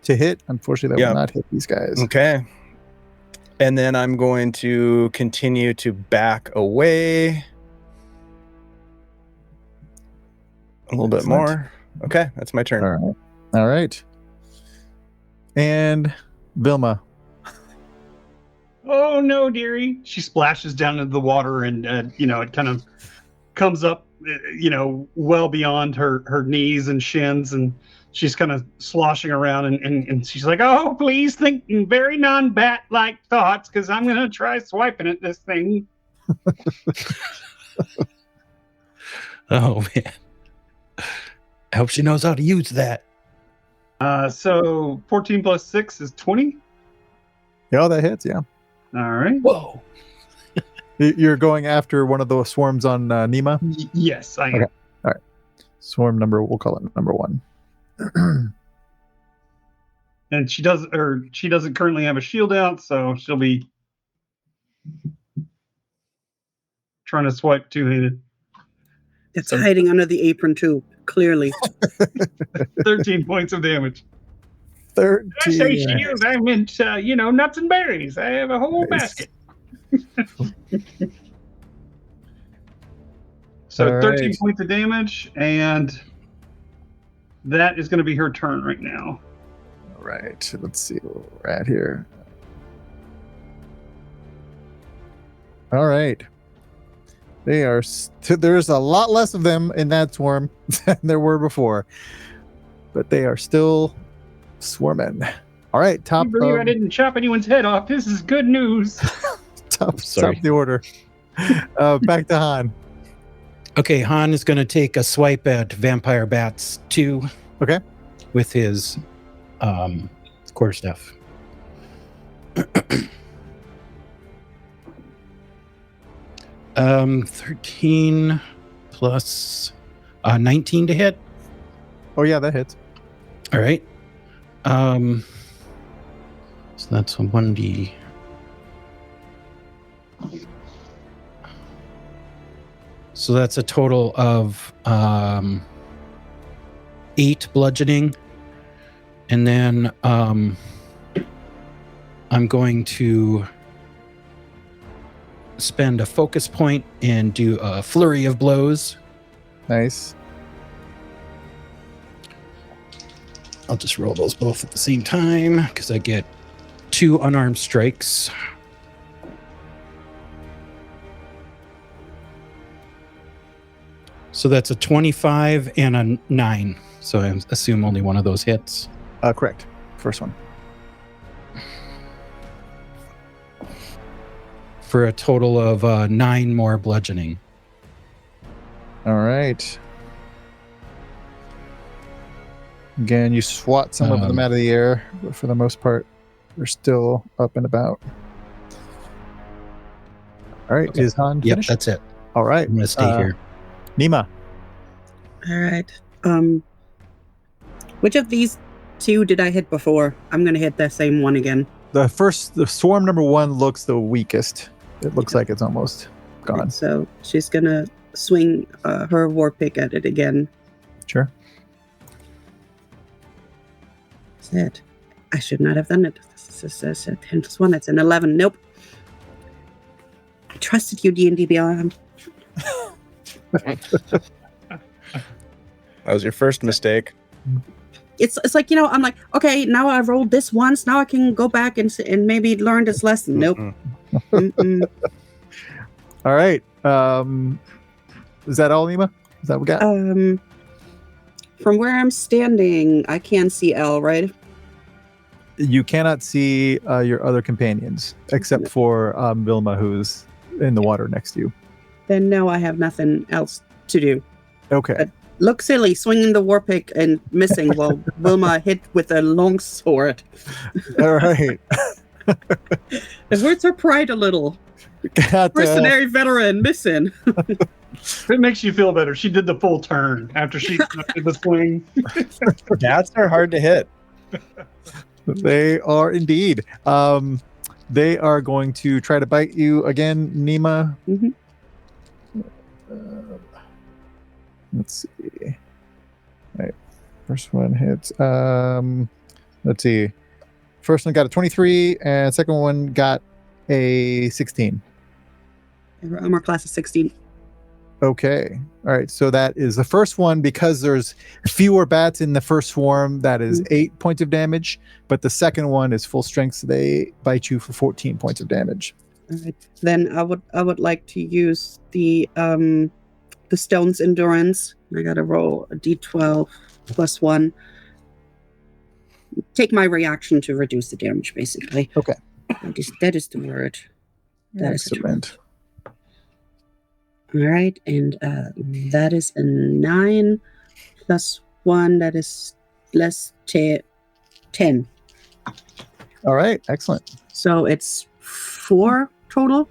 To hit, unfortunately, that Yep. will not hit these guys. Okay. And then I'm going to continue to back away a little bit Excellent. more. Okay, that's my turn. All right. All right. And Vilma. Oh no, dearie! She splashes down into the water, and it kind of comes up, well beyond her knees and shins, and she's kind of sloshing around, and she's like, "Oh, please think very non-bat-like thoughts, because I'm gonna try swiping at this thing." Oh man. I hope she knows how to use that. So 14 plus 6 is 20. Yeah, that hits. Yeah. All right. Whoa. You're going after one of the swarms on Nima. Yes, I am. Okay. All right. Swarm number. We'll call it number 1. And she doesn't currently have a shield out, so she'll be trying to swipe two-handed. It's hiding under the apron too, clearly. 13 points of damage. 13. I say shields, I meant nuts and berries. I have a whole Nice. basket. So All 13 right. points of damage, and that is going to be her turn right now. All right. Let's see where we're at here. All right. They are. There's a lot less of them in that swarm than there were before, but they are still swarming. All right. Top. I believe I didn't chop anyone's head off. This is good news. Top Sorry. the order. Back to Han. Okay, Han is going to take a swipe at Vampire Bats 2. Okay. With his quarterstaff. 13 plus 19 to hit. Oh yeah, that hits. All right. So that's a 1d. So that's a total of 8 bludgeoning. And then I'm going to spend a focus point and do a flurry of blows. Nice. I'll just roll those both at the same time because I get 2 unarmed strikes. So that's a 25 and a 9. So I assume only one of those hits. Correct. First one. For a total of 9 more bludgeoning. All right. Again, you swat some of them out of the air, but for the most part, they're still up and about. All right. Okay. Is Han Yep, finished? that's it. All right. I'm going to stay here. Nima. All right. Which of these 2 did I hit before? I'm gonna hit that same one again. The swarm number 1 looks the weakest. It looks like it's almost gone. Right, so she's gonna swing her war pick at it again. Sure. That's it. I should not have done it. This is a 10 plus 1. That's an 11. Nope. I trusted you, D&D Beyond. That was your first mistake. It's like, I'm like, okay, now I rolled this once. Now I can go back and maybe learn this lesson. Nope. Mm-mm. All right. Is that all, Nima? Is that what we got? From where I'm standing, I can see L, right? You cannot see your other companions except for Vilma, who's in the water next to you. Then no, I have nothing else to do. Okay. Look silly, swinging the war pick and missing while Wilma hit with a long sword. All right. It hurts her pride a little. Got, Mercenary veteran missing. If it makes you feel better, she did the full turn after she did the swing. Bats are hard to hit. They are indeed. They are going to try to bite you again, Nima. Mhm. Let's see. All right. First one hits. Let's see. First one got a 23, and second one got a 16. Armor class is 16. Okay. All right. So that is the first one. Because there's fewer bats in the first swarm, that is 8 points of damage. But the second one is full strength, so they bite you for 14 points of damage. All right. Then I would like to use the stone's endurance. I gotta roll a d12 plus 1. Take my reaction to reduce the damage, basically. Okay. That is the word. That is the word. Excellent. All right, and that is a 9 plus 1. That is less 10. All right. Excellent. So it's 4 total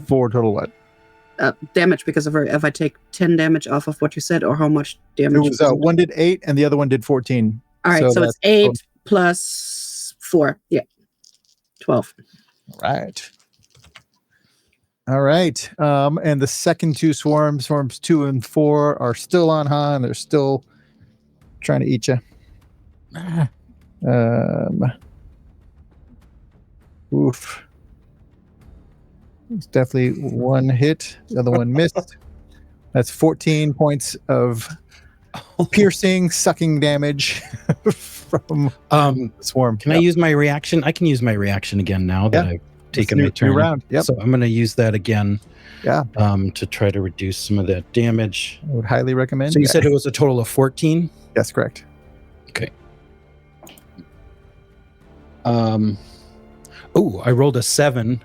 4 total what? damage, because if I take 10 damage off of what you said, or how much damage? It was one did 8 and the other one did 14. All right, so it's 8 total. plus 4. Yeah, 12. All right. And the second two swarms 2 and 4, are still on Han. They're still trying to eat you. Oof. It's definitely one hit. The other one missed. That's 14 points of piercing, sucking damage from swarm. Can I use my reaction? I can use my reaction again now that I've taken my turn. New round. Yep. So I'm going to use that again. Yeah. To try to reduce some of that damage. I would highly recommend. So you said it was a total of 14? Yes, correct. Okay. I rolled a 7.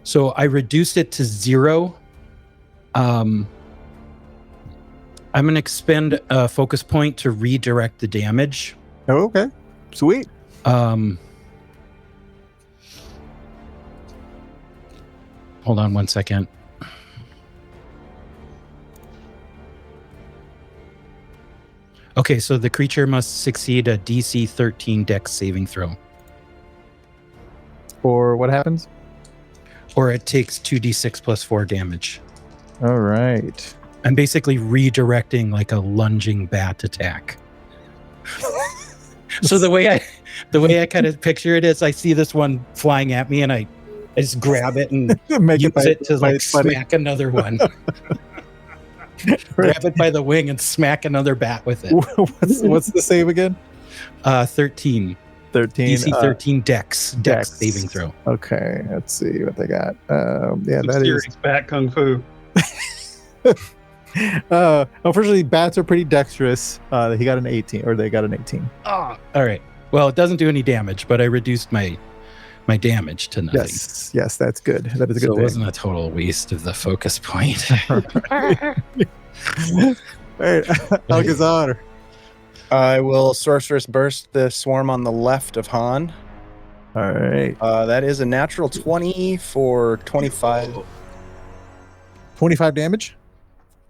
So I reduced it to 0. I'm going to expend a focus point to redirect the damage. Oh, okay. Sweet. Hold on one second. Okay, so the creature must succeed a DC 13 Dex saving throw. Or what happens? Or it takes 2d6 plus 4 damage. All right. I'm basically redirecting like a lunging bat attack. So the way I kind of picture it is, I see this one flying at me, and I just grab it and use it to like smack another one. Grab it by the wing and smack another bat with it. What's the save again? 13. 13. DC 13 Dex saving throw. Okay, let's see what they got. Yeah, that serious is bat kung fu. Unfortunately, bats are pretty dexterous. He got an 18, or they got an 18. All right. Well, it doesn't do any damage, but I reduced my damage to nothing. Yes, that's good. That is a good so thing. It wasn't a total waste of the focus point. All right, Alcazar. I will sorceress burst the swarm on the left of Han. All right. That is a natural 20 for 25. 25 damage?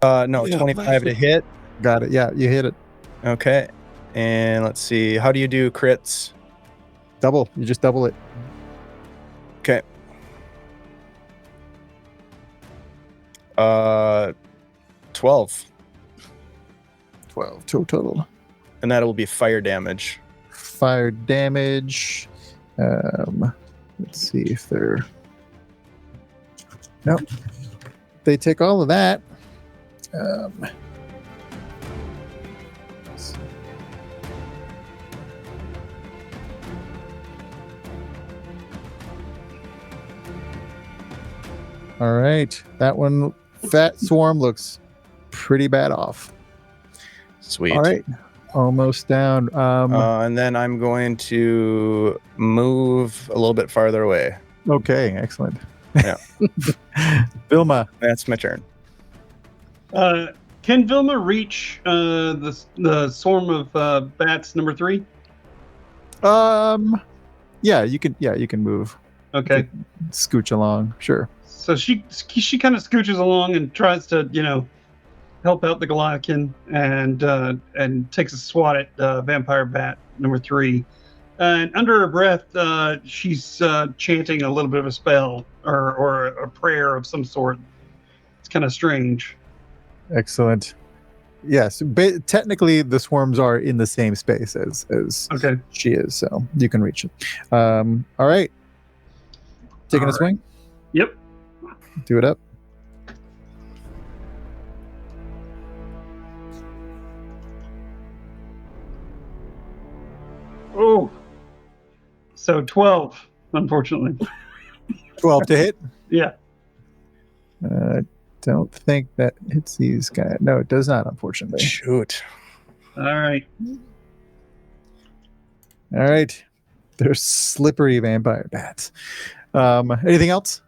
No, 25 to hit. Got it. Yeah, you hit it. Okay. And let's see. How do you do crits? Double. You just double it. Okay. 12. 12 total. And that'll be fire damage. Fire damage. Let's see if they're... Nope. They take all of that. All right. That swarm looks pretty bad off. Sweet. All right. Almost down. And then I'm going to move a little bit farther away. Okay, excellent. Yeah. Vilma. That's my turn. Can Vilma reach the swarm of bats number 3? Yeah, you can move. Okay. Scooch along, sure. So she kind of scooches along and tries to, help out the Goliathkin and takes a swat at Vampire Bat number 3. And under her breath, she's chanting a little bit of a spell or a prayer of some sort. It's kind of strange. Excellent. Yes, but technically the swarms are in the same space as Okay. she is, so you can reach it. All right. Taking a swing? Yep. Do it up. Oh. So 12, unfortunately. 12 to hit. Yeah. Don't think that hits these guys. No, it does not, unfortunately. Shoot. All right. All right. They're slippery vampire bats. Anything else?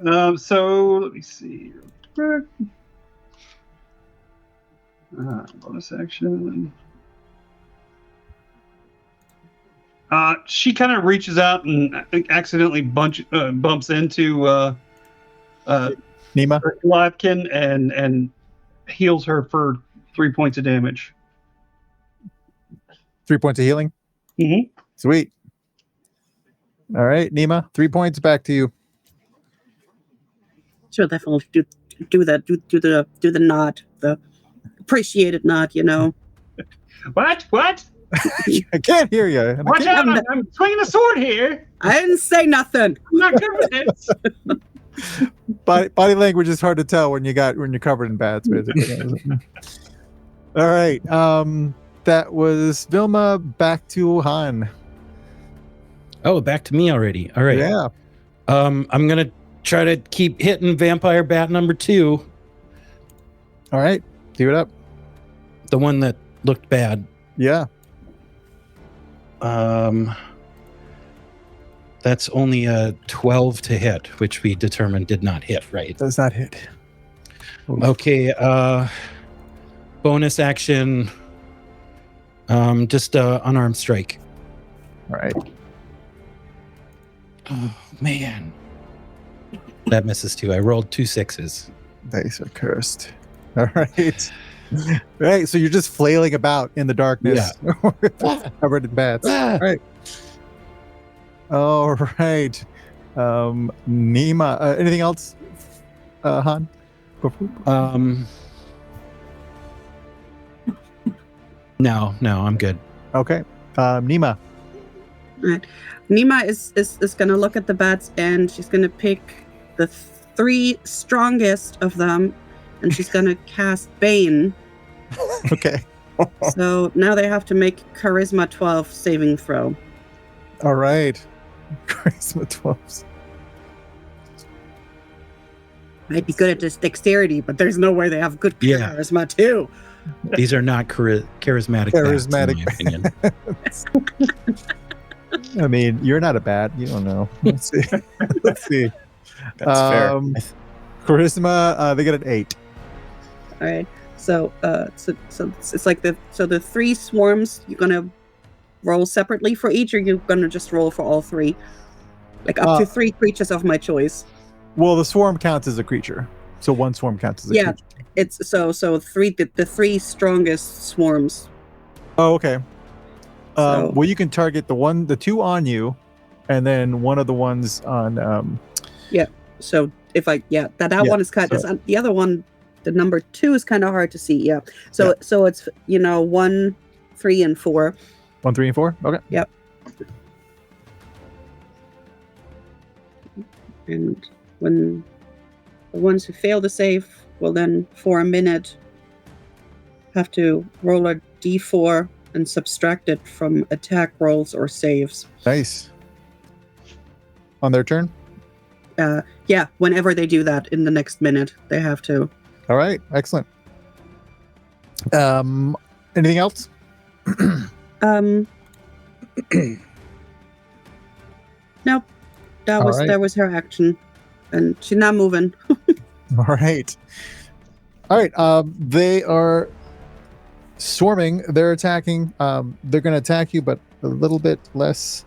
So let me see. Bonus action. She kind of reaches out and accidentally bumps into Nima? Goliathkin and heals her for 3 points of damage. 3 points of healing? Mm-hmm. Sweet. All right, Nima, 3 points back to you. Sure, definitely do that. Do the nod, the appreciated nod. You know. What? I can't hear you. Watch out! I'm swinging a sword here. I didn't say nothing. I'm not good with this. Body language is hard to tell when you're covered in bats, basically. All right. That was Vilma. Back to Han. Oh, back to me already. All right. Yeah. I'm gonna try to keep hitting Vampire Bat number 2, All right. Do it up. the one that looked bad. Yeah. That's only a 12 to hit, which we determined did not hit, right? Does not hit. Okay, bonus action, just unarmed strike. All right. Oh, man. That misses too. I rolled 2 6s. Dice are cursed. All right. Right. So you're just flailing about in the darkness, covered in bats. All right. All right. Nima. Anything else, Han? No, I'm good. Okay. Nima. Right. Nima is gonna look at the bats and she's gonna pick the 3 strongest of them, and she's gonna cast Bane. Okay. So now they have to make Charisma 12 saving throw. All right. Charisma 12s. I'd be good at this dexterity, but there's no way they have good Yeah. charisma too. These are not charismatic bats, in my opinion. I mean, you're not a bat. You don't know. Let's see. Let's see. That's fair. Charisma, they get an 8. All right. So it's like the 3 swarms. You're gonna roll separately for each, or you're gonna just roll for all 3, like up to 3 creatures of my choice. Well, the swarm counts as a creature, so one swarm counts as a creature. It's so 3 the 3 strongest swarms. Oh, okay. So- Well, you can target the 2 on you, and then one of the ones on. So if that one is kind of the other one. The number 2 is kind of hard to see. Yeah. So it's 1, 3, and 4. 1, 3, and 4. Okay. Yep. And when the ones who fail to save will then, for a minute, have to roll a d4 and subtract it from attack rolls or saves. Nice. On their turn. Yeah. Whenever they do that in the next minute, they have to. All right. Excellent. Anything else? Nope. That was her action, and she's not moving. All right. All right. They are swarming. They're attacking. They're going to attack you, but a little bit less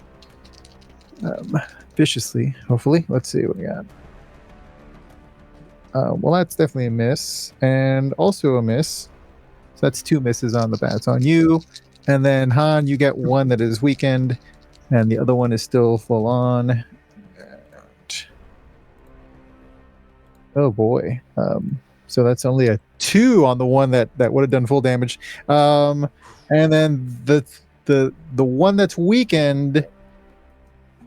viciously, hopefully. Let's see what we got. Well, that's definitely a miss, and also a miss. So that's 2 misses on the bats on you. And then Han, you get one that is weakened, and the other one is still full on. And... oh boy. So that's only a 2 on the one that would have done full damage. And then the one that's weakened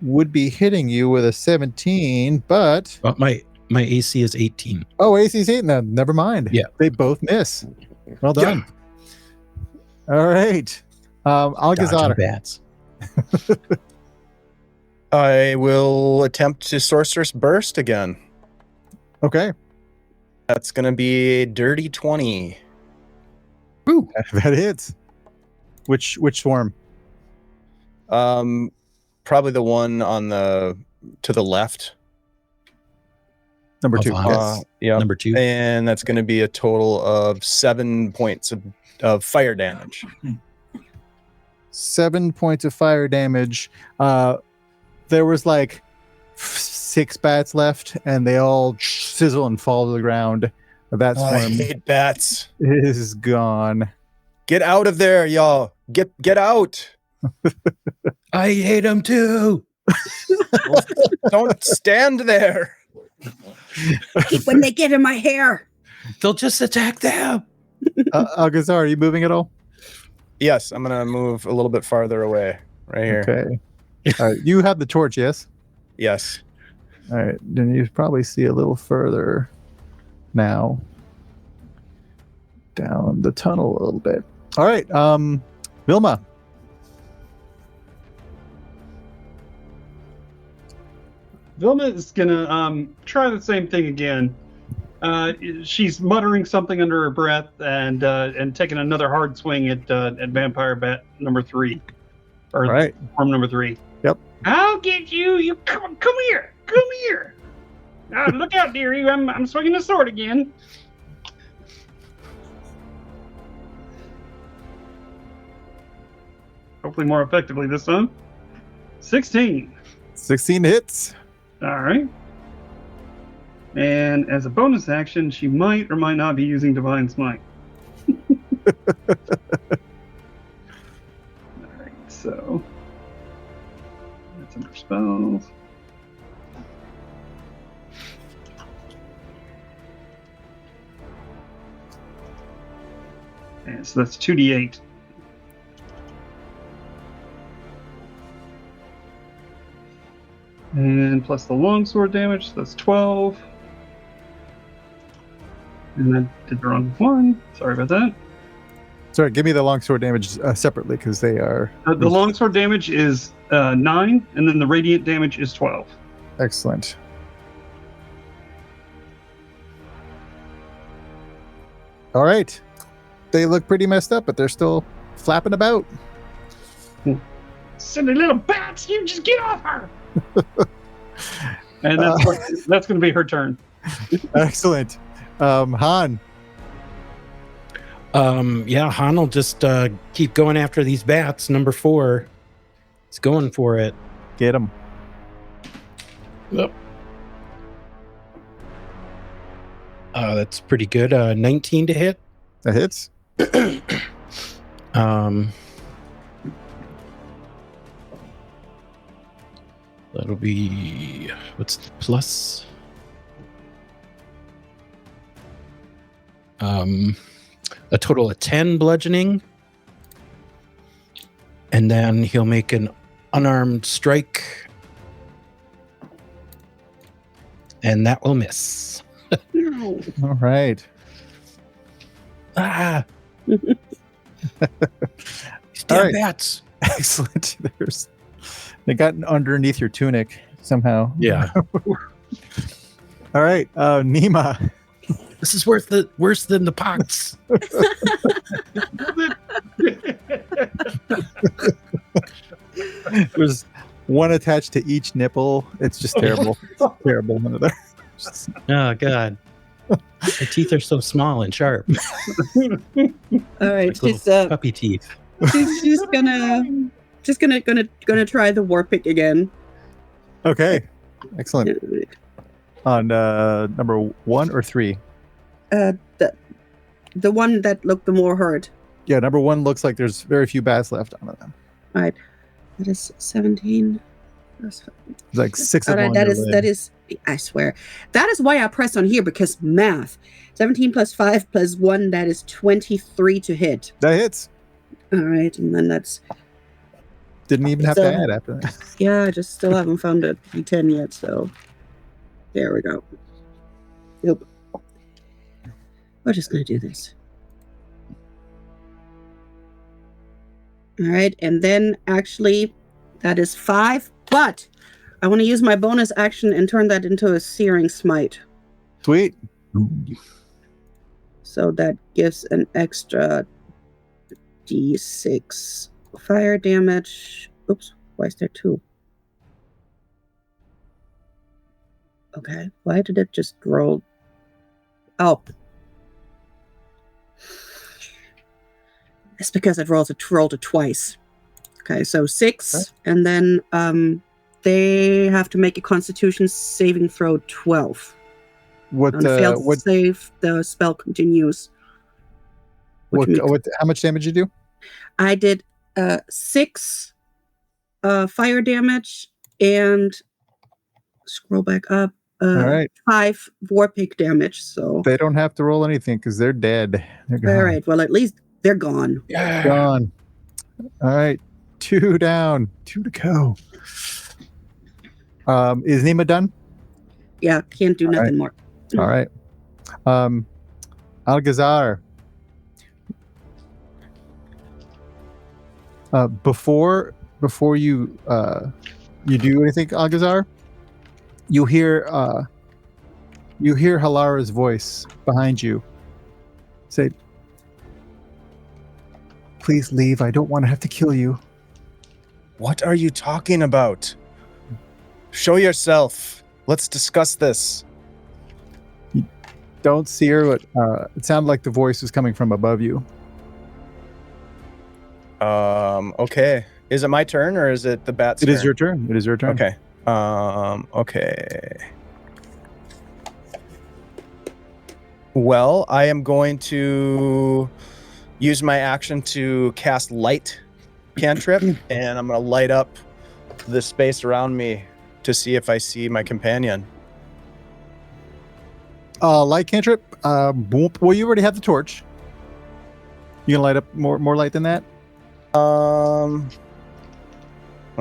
would be hitting you with a 17, but my AC is 18. oh, AC's 8. No, never mind. Yeah. They both miss. Well done. All right. Dodging Algazar. bats. I will attempt to Sorceress Burst again. Okay. That's going to be a dirty 20. Ooh, that hits. Which swarm? Probably the one on to the left. Number Of 2. Han? Yes. Yeah. Number 2. And that's going to be a total of 7 points of fire damage. 7 points of fire damage. There was like 6 bats left, and they all sizzle and fall to the ground. That Oh, I swarm hate bats. is gone. Get out of there, y'all. Get out. I hate them too. Don't stand there. When they get in my hair. They'll just attack them. Algazar, are you moving at all? Yes, I'm going to move a little bit farther away. Right here. Okay. All right. You have the torch, yes? Yes. All right. Then you probably see a little further now. Down the tunnel a little bit. All right. Vilma. Vilma is gonna try the same thing again. She's muttering something under her breath and taking another hard swing at Vampire Bat number 3, or All right. form number 3. Yep. I'll get you. You come here. Come here. Look out, dearie. I'm swinging the sword again. Hopefully more effectively this time. 16. 16 hits. All right. And as a bonus action, she might or might not be using Divine Smite. All right, so that's under spells. And so that's 2d8. And plus the longsword damage, so that's 12. And I did the wrong one. Sorry about that. Sorry, give me the longsword damage separately because they are The longsword damage is 9, and then the radiant damage is 12. excellent. All right. They look pretty messed up, but they're still flapping about. Silly little bats, you just get off her! And that's going to be her turn. Excellent. Han. Yeah, Han will just keep going after these bats. Number 4. He's going for it. Get him. Yep. That's pretty good. 19 to hit. That hits. That'll be, what's the plus? A total of 10 bludgeoning. And then he'll make an unarmed strike. And that will miss. No. All right. Ah! These All damn right. bats. Excellent. They got underneath your tunic somehow. Yeah. All right. Nima. This is worse than the pox. There's one attached to each nipple. It's just terrible. It's terrible. None of that. Oh, God. The teeth are so small and sharp. All right, Like little puppy teeth. she's gonna try the warp pick again. Okay. Excellent. On number 1 or 3? The one that looked the more hurt. Yeah, number 1 looks like there's very few bats left on them. All right. That is 17. There's like 6 of them. All right, that is. I swear, that is why I press on here, because math. 17 plus 5 plus 1, that is 23 to hit. That hits. All right, and then that's. Didn't even have to add after that. Yeah, I just still haven't found a D10 yet, so there we go. Nope. We're just gonna do this. All right, and then actually, that is 5, but I want to use my bonus action and turn that into a searing smite. Sweet. So that gives an extra D6 fire damage. Oops, why is there 2? Okay, why did it just roll? Oh. It's because it rolled it twice. Okay, so 6, okay. And then they have to make a Constitution saving throw 12. What save, the spell continues. How much damage did you do? I did 6 fire damage and scroll back up. All right. 5 Warpig damage. So they don't have to roll anything because they're dead. They're all right. Well, at least they're gone. Yeah. Gone. All right. 2 down. 2 to go. Is Nima done? Yeah, can't do nothing more. All right. Algazar. Before you do anything, Algazar, you hear Halara's voice behind you say, "Please leave. I don't want to have to kill you." What are you talking about? Show yourself. Let's discuss this. You don't see her, but it sounded like the voice was coming from above you. Okay. Is it my turn or is it the bat's turn? It is your turn. It is your turn. Okay. Okay. Well, I am going to use my action to cast light cantrip, and I'm going to light up the space around me to see if I see my companion. Light cantrip. Well, you already have the torch. You can light up more light than that. Let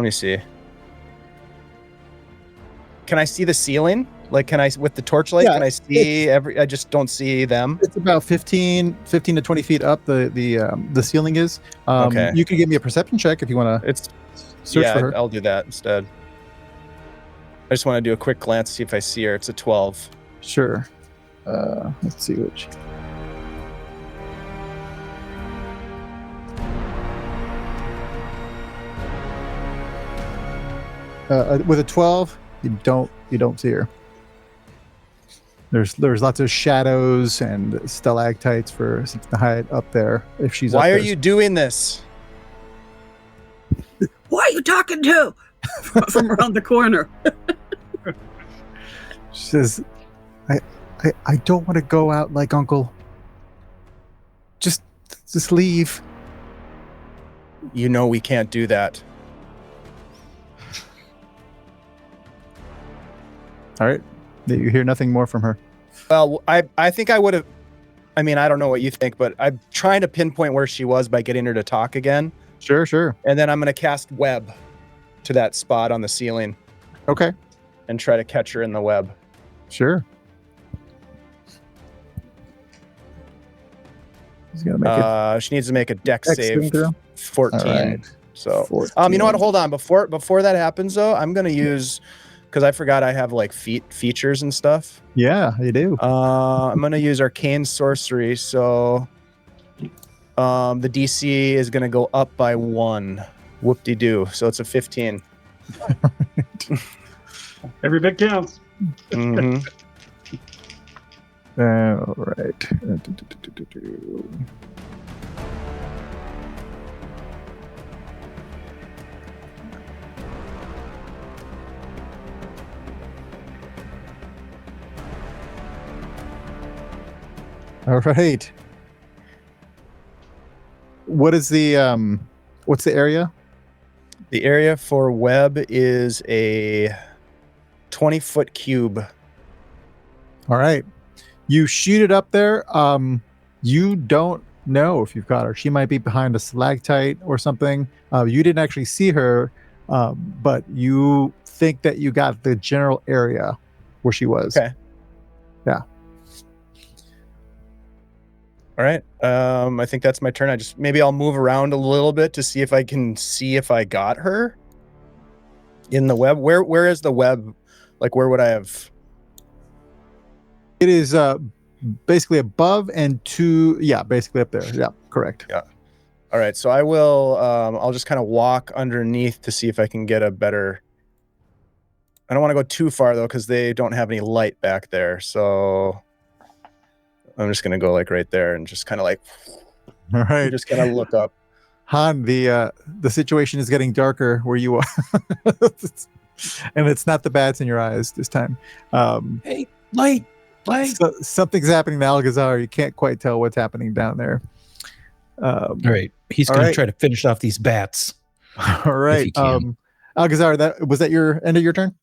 me see. Can I see the ceiling? Like, can I, with the torchlight, can I see I just don't see them. It's about 15 to 20 feet up. The ceiling is. Okay. You can give me a perception check if you want to. It's search for her. I'll do that instead. I just want to do a quick glance, see if I see her. It's a 12. Sure. Let's see which. With a 12, you don't see her. There's lots of shadows and stalactites for something to hide up there. If she's why up are there. you doing this? Why are you talking to? From around the corner. She says, I don't want to go out like Uncle. Just leave. You know we can't do that. All right. You hear nothing more from her. Well, I think I would have. I mean, I don't know what you think, but I'm trying to pinpoint where she was by getting her to talk again. Sure. And then I'm going to cast web to that spot on the ceiling. Okay. And try to catch her in the web. Sure. She's gonna make she needs to make a dex save. 14. Right. So 14. You know what? Hold on. Before that happens though, I'm gonna use, because I forgot I have like features and stuff. Yeah, you do. I'm gonna use arcane sorcery, so the DC is gonna go up by 1. Whoop-de-doo. So it's a 15. Every bit counts. Mm-hmm. All right. All right. What is the what's the area? The area for web is a 20-foot cube. All right. You shoot it up there. You don't know if you've got her. She might be behind a stalactite or something. You didn't actually see her, but you think that you got the general area where she was. Okay. Yeah. All right. I think that's my turn. Maybe I'll move around a little bit to see if I can see if I got her in the web. Where is the web? Like, where would I have? It is basically above and basically up there. Yeah, correct. Yeah. All right. So I will. I'll just kind of walk underneath to see if I can get a better. I don't want to go too far though, because they don't have any light back there. So I'm just gonna go like right there and just kind of like. All right. Just kind of look up. Han, the situation is getting darker where you are, and it's not the bats in your eyes this time. Hey, light. So, something's happening to Algazar. You can't quite tell what's happening down there. All right. He's going to try to finish off these bats. All right. Algazar, that your end of your turn?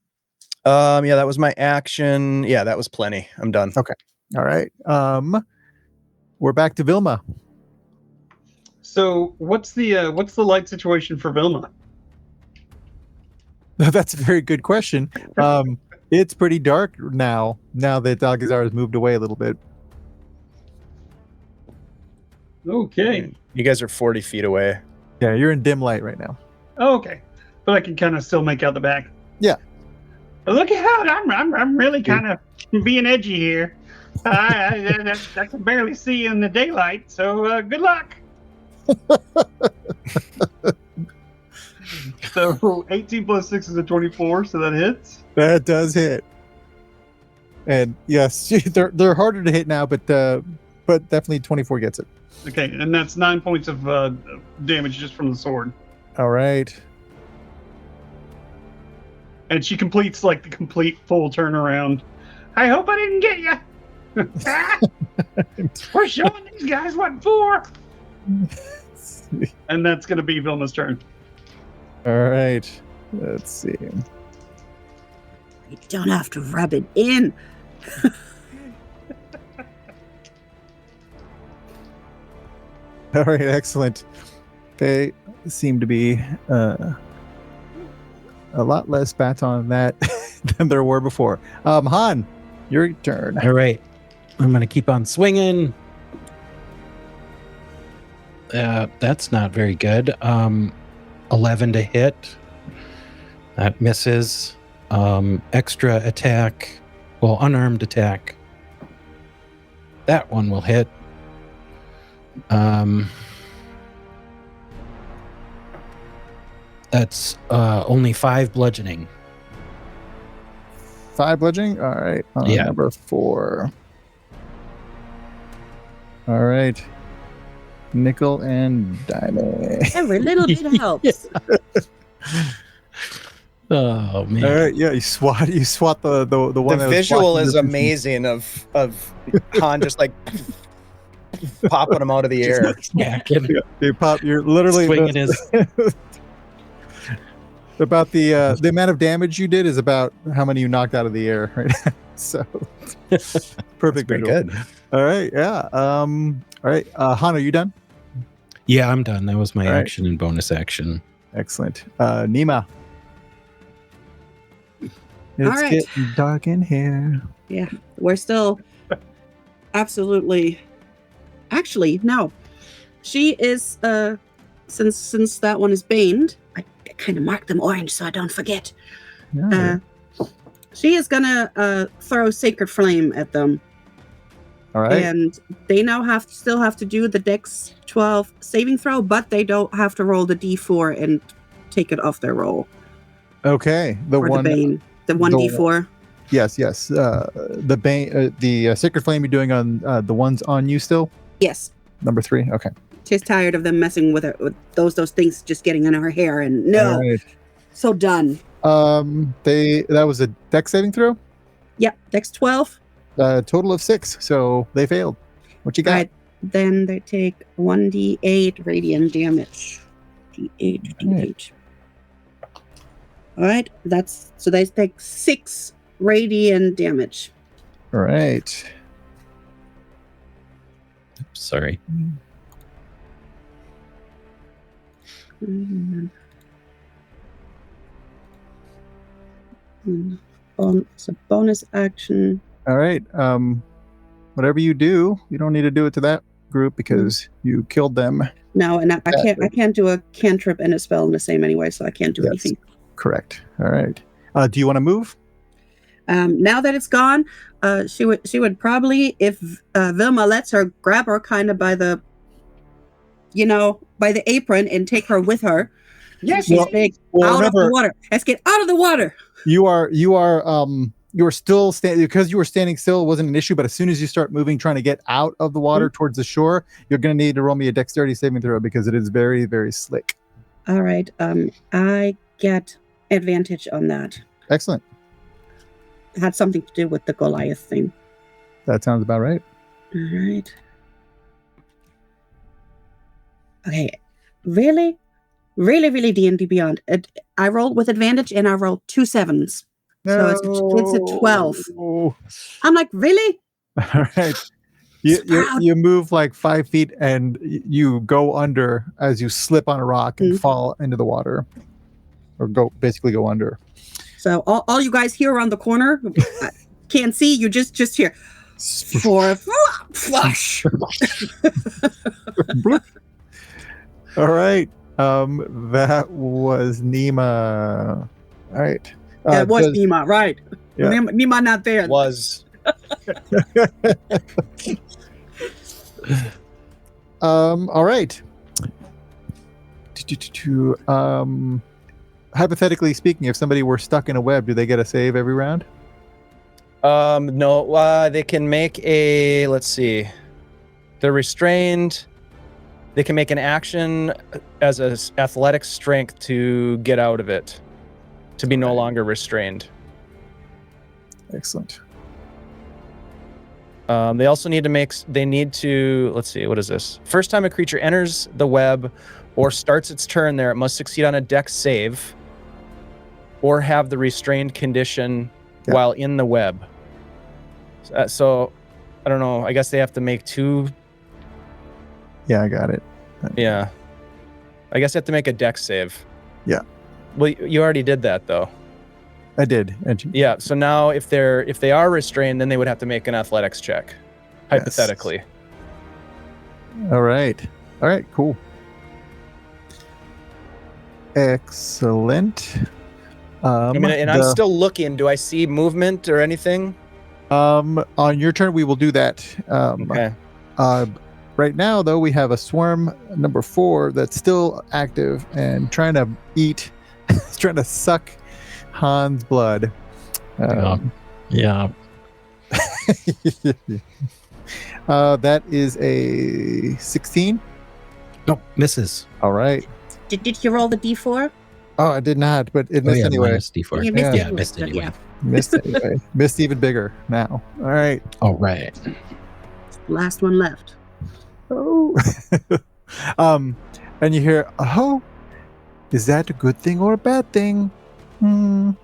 Yeah, that was my action. Yeah, that was plenty. I'm done. Okay. All right. We're back to Vilma. So what's the light situation for Vilma? That's a very good question. It's pretty dark now that Algazar has moved away a little bit. Okay. You guys are 40 feet away. Yeah, you're in dim light right now. Oh, okay. But I can kind of still make out the back. Yeah. Look out! I'm really kind of being edgy here. I can barely see in the daylight. So good luck. So 18 plus 6 is a 24, so that hits. That does hit. And yes, they're harder to hit now, but definitely 24 gets it. Okay, and that's 9 points of damage just from the sword. All right. And she completes like the complete full turnaround. I hope I didn't get you. We're showing these guys what for. And that's going to be Vilma's turn. All right. Let's see. You don't have to rub it in. All right, excellent. They seem to be a lot less bats on that than there were before. Han, your turn. All right. I'm going to keep on swinging. That's not very good. 11 to hit. That misses. Extra attack. Well, unarmed attack. That one will hit. That's only 5 bludgeoning. 5 bludgeoning? All right. Yeah. Number 4. All right. Nickel and diamond. Every little bit helps. Oh man! All right, yeah, you swat the one. The visual is amazing of Han just like popping him out of the air. Yeah, you pop. You're literally swinging his. About the amount of damage you did is about how many you knocked out of the air, right? So perfect. Pretty good. All right, yeah. All right, Han, are you done? Yeah, I'm done. That was my All right. action and bonus action. Excellent. Nima. It's All right. getting dark in here. Yeah, we're still absolutely. Actually, no. She is. Since that one is baned, I kind of marked them orange so I don't forget. Yeah. She is gonna throw Sacred Flame at them. All right. And they now still have to do the Dex 12 saving throw, but they don't have to roll the D4 and take it off their roll. Okay. The Or one. the Bane. The 1D4. Yes. The bane. The Sacred Flame you're doing on the ones on you still. Yes. Number 3. Okay. She's tired of them messing with her, with those things just getting in her hair, and no. All right. So done. That was a Dex saving throw. Yep. Dex 12. Total of 6, so they failed. What you got? Right. Then they take 1d8 radiant damage. D8. All right. So they take 6 radiant damage. All right. Sorry. It's a bonus action. All right. Whatever you do, you don't need to do it to that group because you killed them. No, and I can't do a cantrip and a spell in the same anyway, so I can't do anything. Correct. All right. Do you want to move? Now that it's gone, she would probably, if Vilma lets her, grab her kind of by the apron and take her with her. Yes, She's big. Out of the water. Let's get out of the water. You are still standing because you were standing still. It wasn't an issue, but as soon as you start moving, trying to get out of the water towards the shore, you're going to need to roll me a dexterity saving throw because it is very, very slick. All right. I get advantage on that. Excellent. It had something to do with the Goliath thing. That sounds about right. All right. Okay. Really, really D&D Beyond. I rolled with advantage and I rolled 2 7s. So it's a 12. I'm like, really? All right. You move like 5 feet and you go under as you slip on a rock and fall into the water, or basically go under. So all you guys here around the corner can't see. You just hear for flush. All right. That was Nima. All right. That was Nima, right? Yeah. Nima not there. Was. All right. Hypothetically speaking, if somebody were stuck in a web, do they get a save every round? No. They can make a. Let's see. They're restrained. They can make an action as an athletic strength to get out of it, to be no longer restrained. Excellent. They also need to let's see, what is this? First time a creature enters the web or starts its turn there, it must succeed on a dex save or have the restrained condition while in the web. So, I don't know. I guess they have to make 2. Yeah, I got it. Yeah. I guess you have to make a dex save. Yeah. Well, you already did that, though. I did. Yeah, so now if they are restrained, then they would have to make an athletics check, hypothetically. Yes. All right, cool. Excellent. I'm still looking. Do I see movement or anything? On your turn, we will do that. Okay. Right now, though, we have a swarm number 4 that's still active and trying to eat, trying to suck Han's blood. Yeah. That is a 16. No, misses. All right. Did you roll the D4? Oh, I did not, but it missed anyway. D4. You missed Missed anyway. Yeah. Missed anyway. Missed even bigger now. All right. All right. Last one left. Oh. And you hear, oh, is that a good thing or a bad thing? You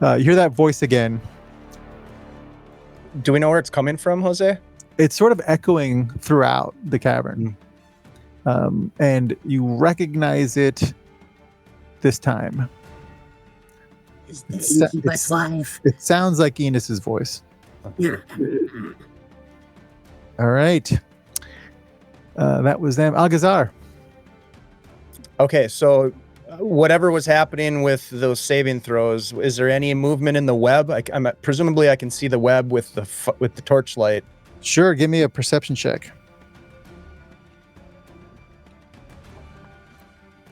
hear that voice again. Do we know where it's coming from, Jose? It's sort of echoing throughout the cavern. And you recognize it this time. Is this Enos's life? It sounds like Enos's voice. Yeah. All right. That was them. Algazar. Okay, so whatever was happening with those saving throws, is there any movement in the web? Presumably I can see the web with the torchlight. Sure, give me a perception check.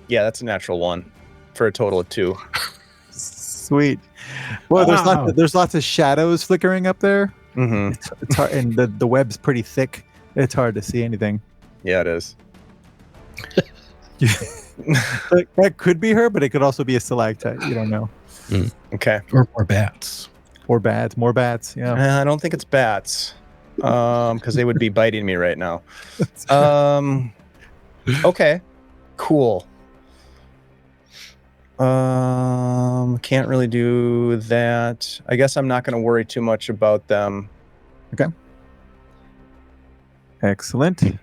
Yeah, that's a natural 1 for a total of 2. Sweet. Well, there's lots of shadows flickering up there. Mm-hmm. It's hard, and the web's pretty thick. It's hard to see anything. Yeah, it is. That could be her, but it could also be a stalactite. You don't know. Okay. Or bats. Or bats. More bats. Yeah. I don't think it's bats. because they would be biting me right now. Okay, cool. Can't really do that. I guess I'm not going to worry too much about them. Okay. Excellent.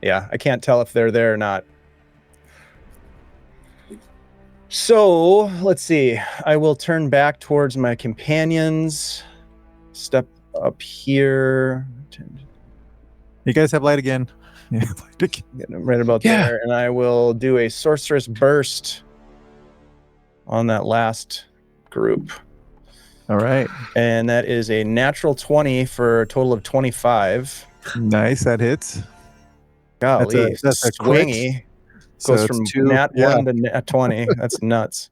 Yeah, I can't tell if they're there or not. So let's see. I will turn back towards my companions. Step up here. You guys have light again. Yeah, Right about there. And I will do a sorceress burst on that last group. All right. And that is a natural 20 for a total of 25. Nice. That hits. Golly, that's a crit. swingy. So Goes it's from two- nat yeah. 1 to nat 20. That's nuts.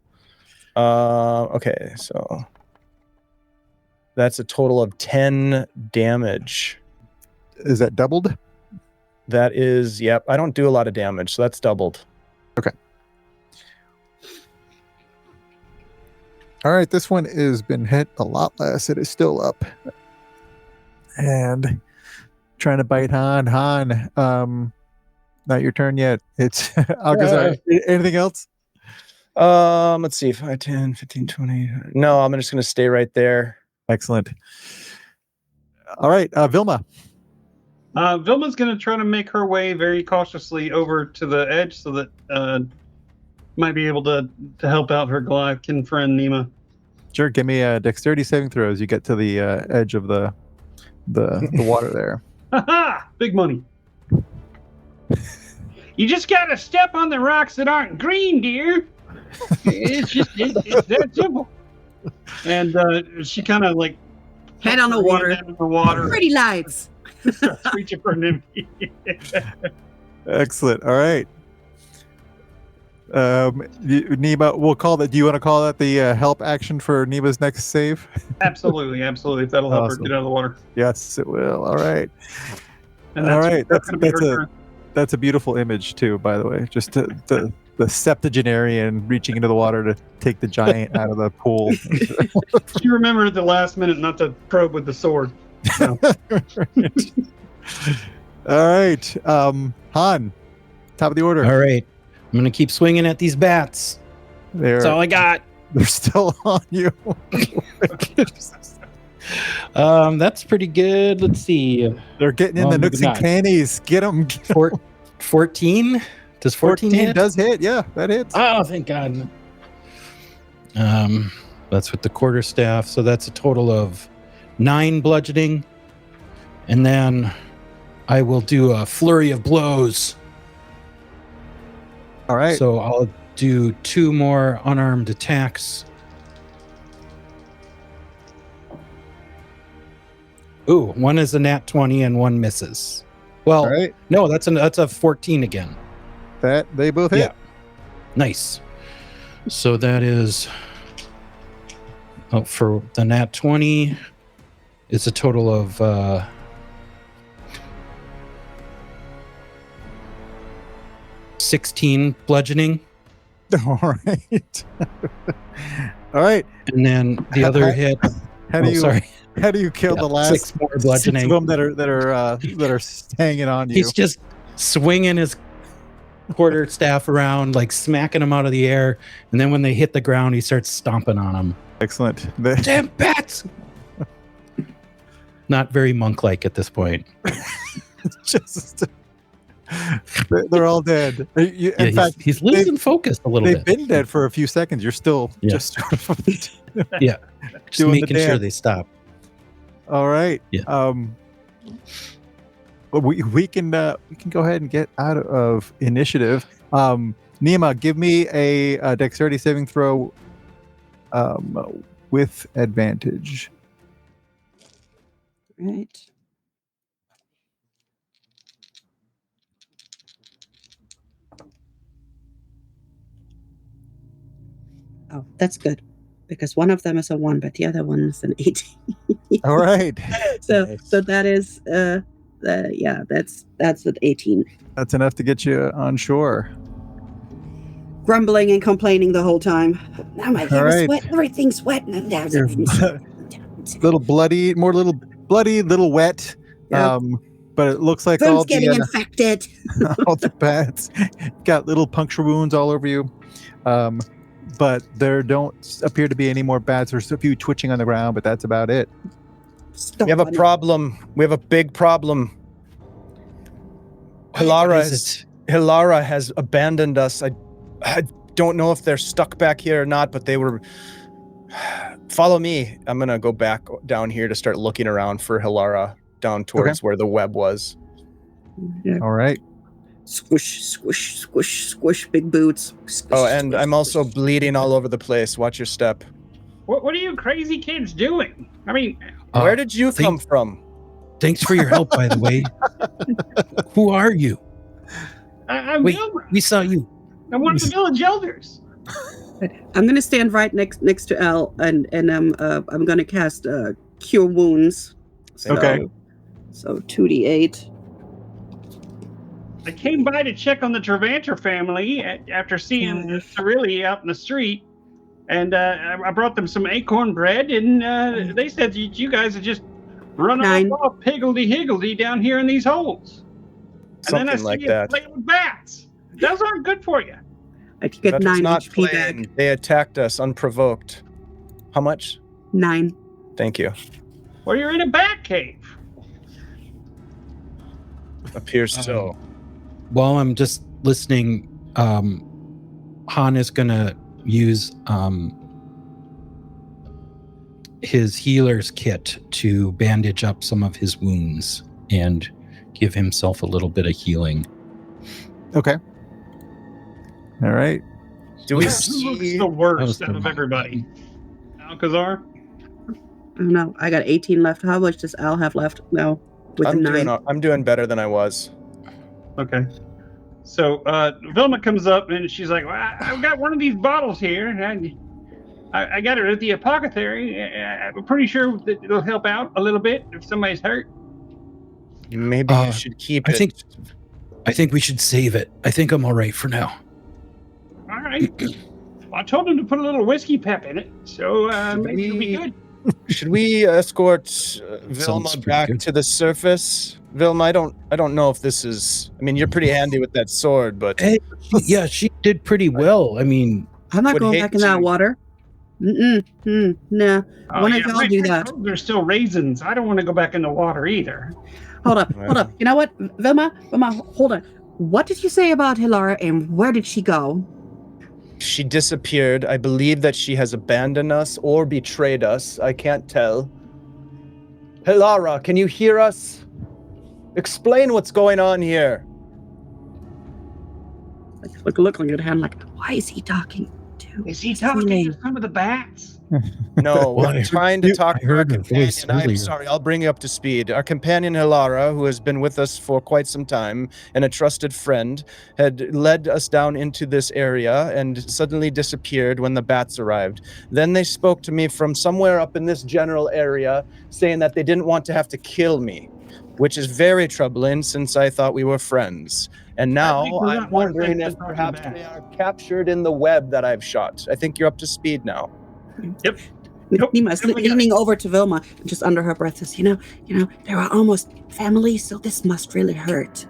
Okay, so that's a total of 10 damage. Is that doubled? That is, yep. I don't do a lot of damage, so that's doubled. Okay. All right, this one has been hit a lot less. It is still up. And trying to bite Han. Han, not your turn yet. It's Alcazar. Anything else? Let's see, 5, 10, 15, 20. No, I'm just going to stay right there. Excellent. All right, Vilma. Vilma's going to try to make her way very cautiously over to the edge so that might be able to help out her Goliathkin friend Nima. Sure, give me a dexterity saving throw as you get to the edge of the water there. Ha! Big money. You just got to step on the rocks that aren't green, dear. It's that simple. And she kind of like Head on the water. Pretty lights. Starts reaching for Nima. Excellent. All right. Nima, we'll call that. Do you want to call that the help action for Nima's next save? Absolutely. If that'll help Awesome. her get out of the water. Yes, it will. All right. And All right. gonna be her turn. That's a beautiful image too, by the way. Just the septuagenarian reaching into the water to take the giant out of the pool. She remembered at the last minute not to probe with the sword. So. All right. Han, top of the order. All right. I'm going to keep swinging at these bats. That's all I got. They're still on you. That's pretty good. Let's see. They're getting in the nooks and crannies. Get them. 14? Does 14 hit? Does hit. Yeah, that hits. Oh, thank God. That's with the quarterstaff. So that's a total of 9 bludgeoning. And then I will do a flurry of blows. All right. So I'll do 2 more unarmed attacks. Ooh, one is a nat 20 and one misses. Well, all right. No, that's a 14 again. That they both hit. Yeah. Nice. So that is for the nat 20, it's a total of 16 bludgeoning. All right. All right. And then the other hit. How do you kill the last 6 more bludgeoning? 6 of them that are hanging on you? He's just swinging his quarter staff around, like smacking them out of the air, and then when they hit the ground, he starts stomping on them. Excellent. Damn bats! Not very monk-like at this point. Just they're all dead. In fact, he's losing focus a little they've bit. been dead for a few seconds. You're still just sort of yeah, just doing making sure they stop. All right. Yeah. We can go ahead and get out of initiative. Nima, give me a dexterity saving throw with advantage. Right. Oh, that's good. Because one of them is a 1, but the other one is an 18. All right. So that is that's at 18. That's enough to get you on shore. Grumbling and complaining the whole time. Now my hair is right. wet. Everything's wet. little bloody, little wet. Yep. But it looks like Boom's getting infected. all the bats got little puncture wounds all over you. But there don't appear to be any more bats. There's a few twitching on the ground, but that's about it. We have a problem. We have a big problem. Hilara has abandoned us. I don't know if they're stuck back here or not, but they were... Follow me. I'm going to go back down here to start looking around for Hilara down towards where the web was. Yeah. All right. Squish, squish, squish, squish, big boots. Squish, Oh, and squish, I'm also squish. bleeding all over the place. Watch your step. What are you crazy kids doing? I mean, Where did you come from? Thanks for your help, by the way. Who are you? I'm Wait, Wilbur. we saw you. I'm one of the village elders. I'm gonna stand right next to Al, and I'm gonna cast Cure Wounds. So, Okay. So 2d8. I came by to check on the Travanter family after seeing Cirilli out in the street, and I brought them some acorn bread, and they said you guys had just run 9. off higgledy-higgledy down here in these holes. And then I Something see like you that. playing with bats. Those aren't good for you. I could get That 9 was not HP playing. back. They attacked us unprovoked. How much? 9. Thank you. Well, you're in a bat cave. Appears so. While I'm just listening, Han is gonna use his healer's kit to bandage up some of his wounds and give himself a little bit of healing. Okay. All right. Do we Who looks see? the worst was out of the- everybody? Alcazar? I don't know. I got 18 left. How much does Al have left? No, with a 9. I'm doing better than I was. Okay. So Vilma comes up and she's like, well, I've got one of these bottles here, and I got it at the apothecary. I'm pretty sure that it'll help out a little bit if somebody's hurt. Maybe you should keep it. I think we should save it. I think I'm all right for now. All right. I told him to put a little whiskey pep in it, so maybe it'll be good. Should we escort Vilma pretty back good. to the surface? Vilma, I don't know if this is. I mean, you're pretty handy with that sword, but Hey, she did pretty well. I mean, I'm not would going hate back in that to- water. Nah. One of y'all do that. There's still raisins. I don't want to go back in the water either. Hold up. You know what? Vilma, hold on. What did you say about Hilara, and where did she go? she disappeared. I believe that she has abandoned us or betrayed us. I can't tell. Hilara, can you hear us? Explain what's going on here. Looking at him like, why is he talking to? Is he talking to some of the bats? No, Well, we're trying to talk I to our heard her companion. voice I'm earlier. sorry, I'll bring you up to speed. Our companion Hilara, who has been with us for quite some time and a trusted friend, had led us down into this area and suddenly disappeared when the bats arrived. Then they spoke to me from somewhere up in this general area, saying that they didn't want to have to kill me, which is very troubling since I thought we were friends. And now think we're I'm not more wondering friends if than perhaps talking they bats. are captured in the web that I've shot. I think you're up to speed now. Yep. Nope. Nima's Nope, we got leaning over to Vilma, just under her breath says, you know, they were almost family, so this must really hurt.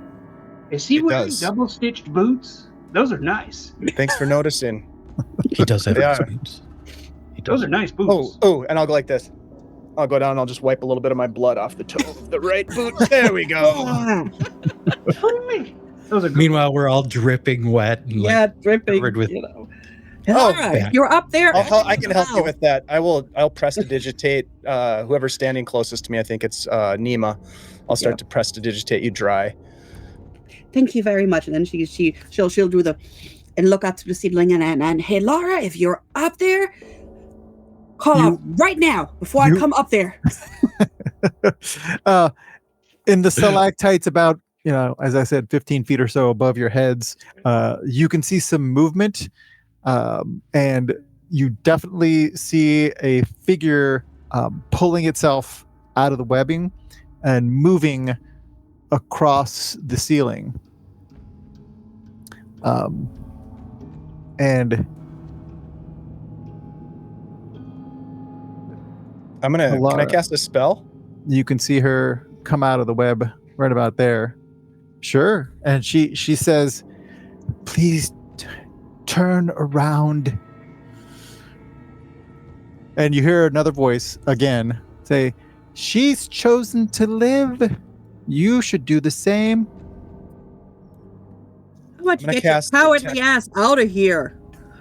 Is he It wearing does. double-stitched boots? Those are nice. Thanks for noticing. He does have They nice are. boots. He Those does. are nice boots. Oh, and I'll go like this. I'll go down and I'll just wipe a little bit of my blood off the toe of the right boot. There we go. Ah, Those are good. Meanwhile, we're all dripping wet. And yeah, dripping. covered with- you know. Oh, Hilara, you're up there. I can help you Wow. with that. I'll prestidigitate whoever's standing closest to me. I think it's Nima. I'll start Yeah. to prestidigitate you dry. Thank you very much. And then she'll do the and look up to the ceiling and hey Laura, if you're up there, call out right now before I come up there. In the stalactites about, as I said, 15 feet or so above your heads, you can see some movement, and you definitely see a figure pulling itself out of the webbing and moving across the ceiling. And Can I Hilara. cast a spell? You can see her come out of the web right about there. Sure. And she says, please turn around. And you hear another voice again say, she's chosen to live. You should do the same. How about you gonna get your cast cowardly ass out of here?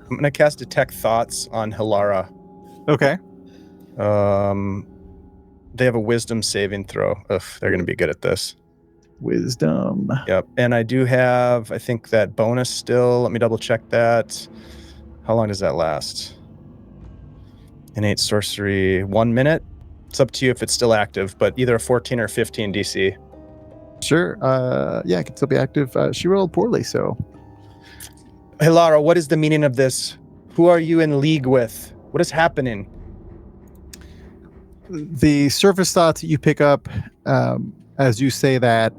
I'm gonna cast Detect Thoughts on Hilara. Okay. They have a Wisdom saving throw. Ugh, they're gonna be good at this. Wisdom. Yep. And I do have, I think, that bonus still. Let me double check that. How long does that last? Innate sorcery, 1 minute. It's up to you if it's still active, but either a 14 or 15 DC. Sure. Yeah, it can still be active. She rolled poorly, so. Hilara, what is the meaning of this? Who are you in league with? What is happening? The surface thoughts that you pick up as you say that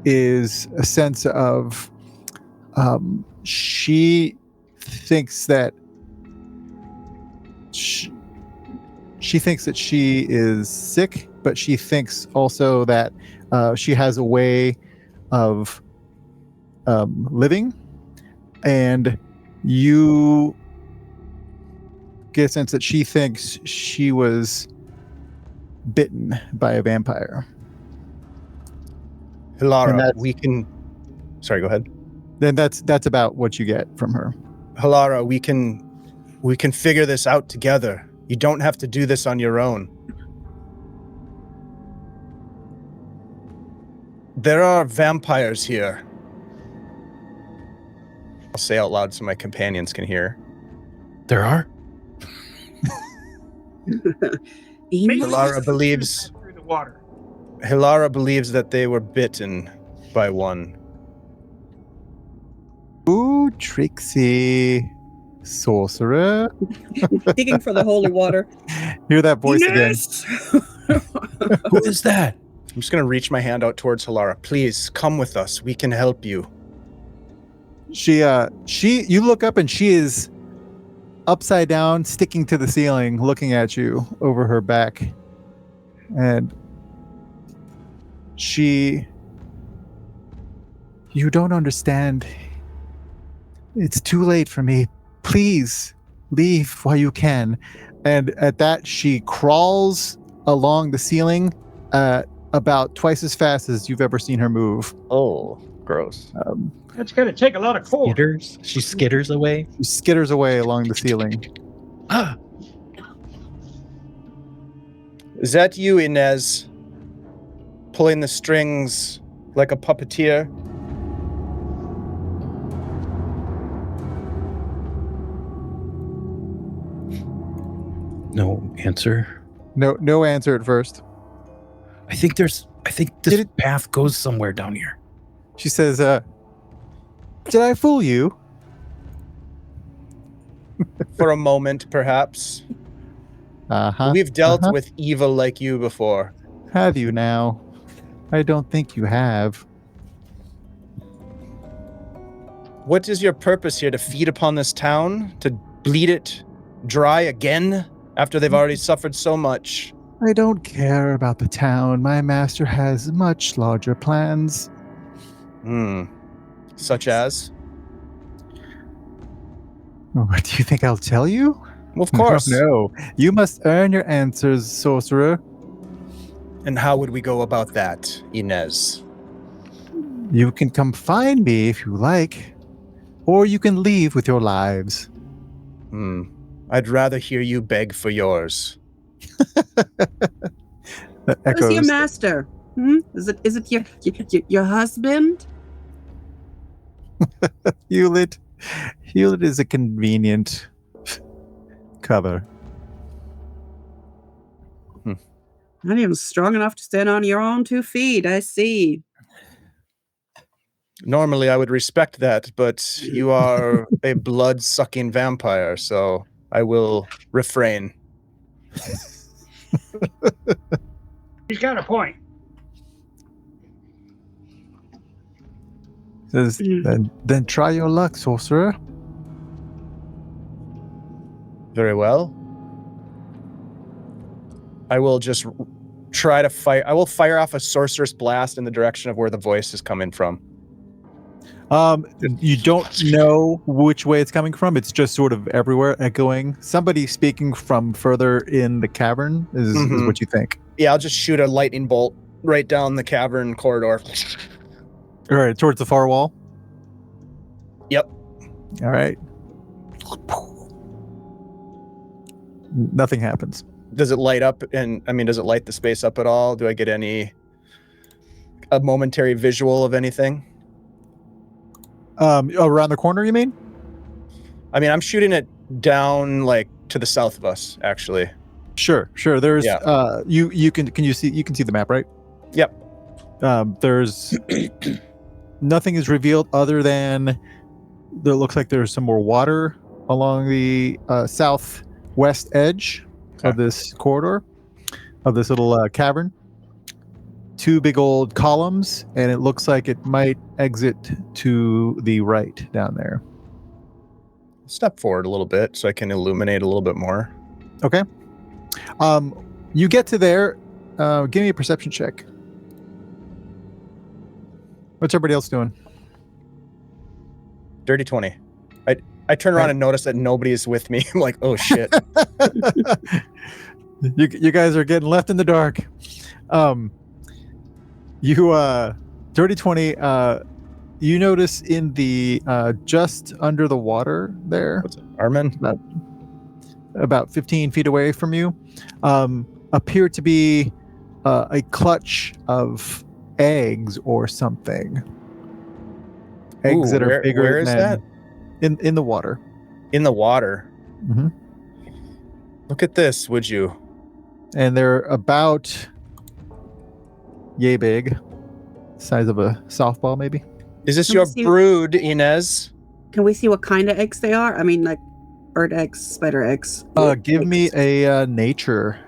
is a sense of she thinks that she thinks that she is sick, but she thinks also that she has a way of living, and you get a sense that she thinks she was bitten by a vampire. Hilara, we can... Sorry, go ahead. Then that's about what you get from her. Hilara, we can figure this out together. You don't have to do this on your own. There are vampires here. I'll say out loud so my companions can hear. There are? Hilara believes... Through the water. Hilara believes that they were bitten by one. Ooh, tricksy sorcerer. Digging for the holy water. Hear that voice Yes! Who is that? I'm just going to reach my hand out towards Hilara. Please, come with us. We can help you. again. You look up and she is upside down, sticking to the ceiling, looking at you over her back. And you don't understand. It's too late for me. Please leave while you can. And at that, she crawls along the ceiling about twice as fast as you've ever seen her move. Oh, gross. That's going to take a lot of core. She skitters away. She skitters away along the ceiling. Ah, Is that you, Inez? Pulling the strings like a puppeteer? no answer. No answer at first. I think this path goes somewhere down here. She says, did I fool you? For a moment, perhaps. Uh-huh. We've dealt with evil like you before. Have you now? I don't think you have. What is your purpose here? To feed upon this town? To bleed it dry again? After they've already suffered so much? I don't care about the town. My master has much larger plans. Such as? What do you think I'll tell you? Well, of course. No. You must earn your answers, sorcerer. And how would we go about that, Inez? You can come find me if you like, or you can leave with your lives. I'd rather hear you beg for yours. That Who's your echoes. master? Is it your husband? Hewlett is a convenient cover. Not even strong enough to stand on your own 2 feet. I see. Normally, I would respect that, but you are a blood-sucking vampire, so I will refrain. He's got a point. Says, then try your luck, sorcerer. Very well. I will just try to fire. I will fire off a sorceress blast in the direction of where the voice is coming from. You don't know which way it's coming from. It's just sort of everywhere, echoing. Somebody speaking from further in the cavern is what you think. Yeah, I'll just shoot a lightning bolt right down the cavern corridor. All right, towards the far wall. Yep. All right. Nothing happens. Does it light up? Does it light the space up at all? Do I get a momentary visual of anything? Around the corner, you mean? I'm shooting it down to the south of us, actually. Sure. There's you can see the map, right? Yep. There's nothing is revealed other than there looks like there's some more water along the southwest edge of this corridor, of this little cavern. 2 big old columns, and it looks like it might exit to the right down there. Step forward a little bit so I can illuminate a little bit more. Okay. You get to there. Give me a perception check. What's everybody else doing? Dirty 20. I turn around and notice that nobody is with me. I'm like, oh shit. You guys are getting left in the dark. Dirty 20, you notice in the just under the water there. What's it? Armin? About 15 feet away from you, appear to be a clutch of eggs or something. Eggs that are bigger where is than that? In the water. In the water. Mm-hmm. Look at this, would you? And they're about yay big, size of a softball, maybe. Is this your brood, Inez? Can we see what kind of eggs they are? Bird eggs, spider eggs. Give me a nature